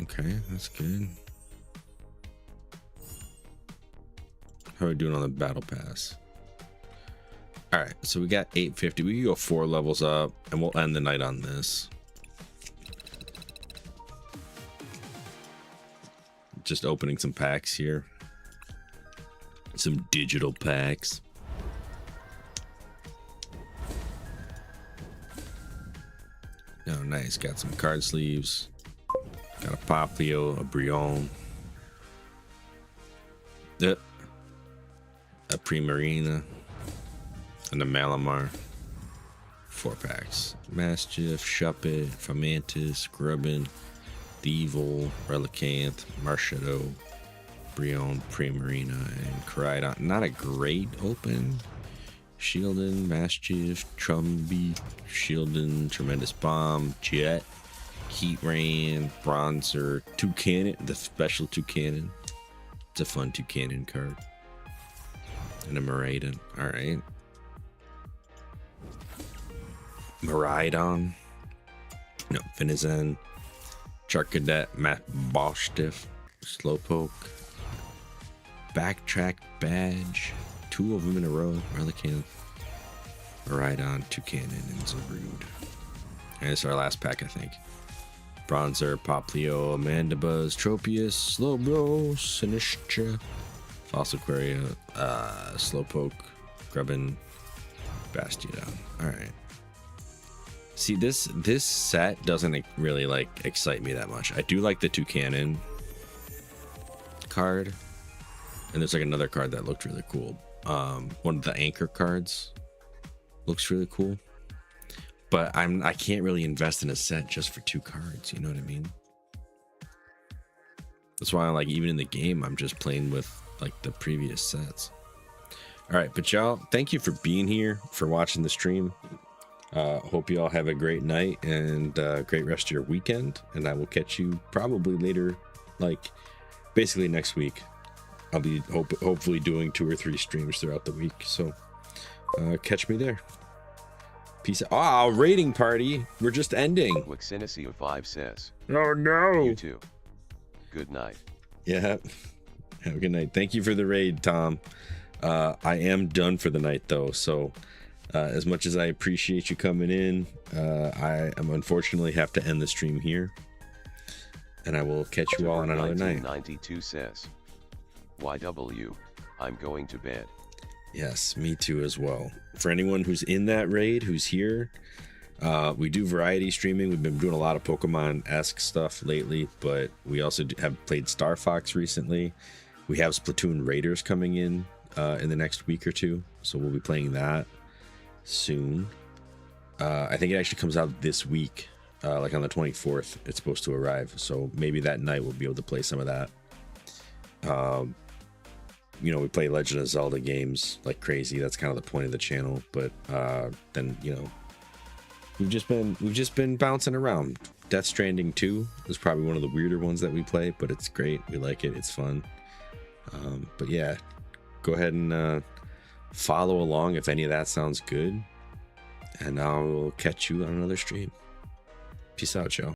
Okay, that's good. How are we doing on the battle pass? All right, so we got 850. We can go 4 levels up, and we'll end the night on this. Just opening some packs here. Some digital packs. Oh, nice. Got some card sleeves. Got a Poplio, a Brion. Yep. A Primarina. And a Malamar. 4 packs. Mastiff, Shuppet, Fomantis, Grubbin, Thievul, Relicanth, Marshado, Brion, Primarina, and Koraidon. Not a great open. Shieldon, Mastiff, Trumby, Shieldon, Tremendous Bomb, Jet, Heatran, Bronzer, Toucannon, the special Toucannon. It's a fun Toucannon card. And a Miraidon. Alright. Miraidon. No, Finizen. Charcadet, Bostiff, Slowpoke. Backtrack Badge. 2 of them in a row. Relicanth. Miraidon, Toucannon, and Zarude. And it's our last pack, I think. Bronzer, Poplio, Amandabuzz, Tropius, Slowbro, Sinistra, Fossilquaria, Slowpoke, Grubbin, Bastiodon. Alright. See, this set doesn't really like excite me that much. I do like the Toucannon card. And there's like another card that looked really cool. One of the anchor cards looks really cool. But I can't really invest in a set just for 2 cards, you know what I mean? That's why, like, even in the game, I'm just playing with like the previous sets. All right, but y'all, thank you for being here, for watching the stream. Hope you all have a great night and great rest of your weekend. And I will catch you probably later, like basically next week. I'll be hopefully doing 2 or 3 streams throughout the week. So catch me there. Peace out. Oh, raiding party. We're just ending. Wixinacy of 5 says. Oh no. You too. Good night. Yeah. Have a good night. Thank you for the raid, Tom. I am done for the night though, so as much as I appreciate you coming in, I am unfortunately have to end the stream here. And I will catch you all on another night. 1992 says. YW, I'm going to bed. Yes, me too as well. For anyone who's in that raid, who's here, we do variety streaming. We've been doing a lot of Pokemon-esque stuff lately, but we also have played Star Fox recently. We have Splatoon Raiders coming in the next week or two, so we'll be playing that soon. I think it actually comes out this week, like on the 24th. It's supposed to arrive, so maybe that night we'll be able to play some of that. You know, we play Legend of Zelda games like crazy. That's kind of the point of the channel. But then, you know, we've just been bouncing around. Death Stranding 2 is probably one of the weirder ones that we play, but it's great. We like it. It's fun. But yeah, go ahead and follow along if any of that sounds good. And I will catch you on another stream. Peace out, y'all.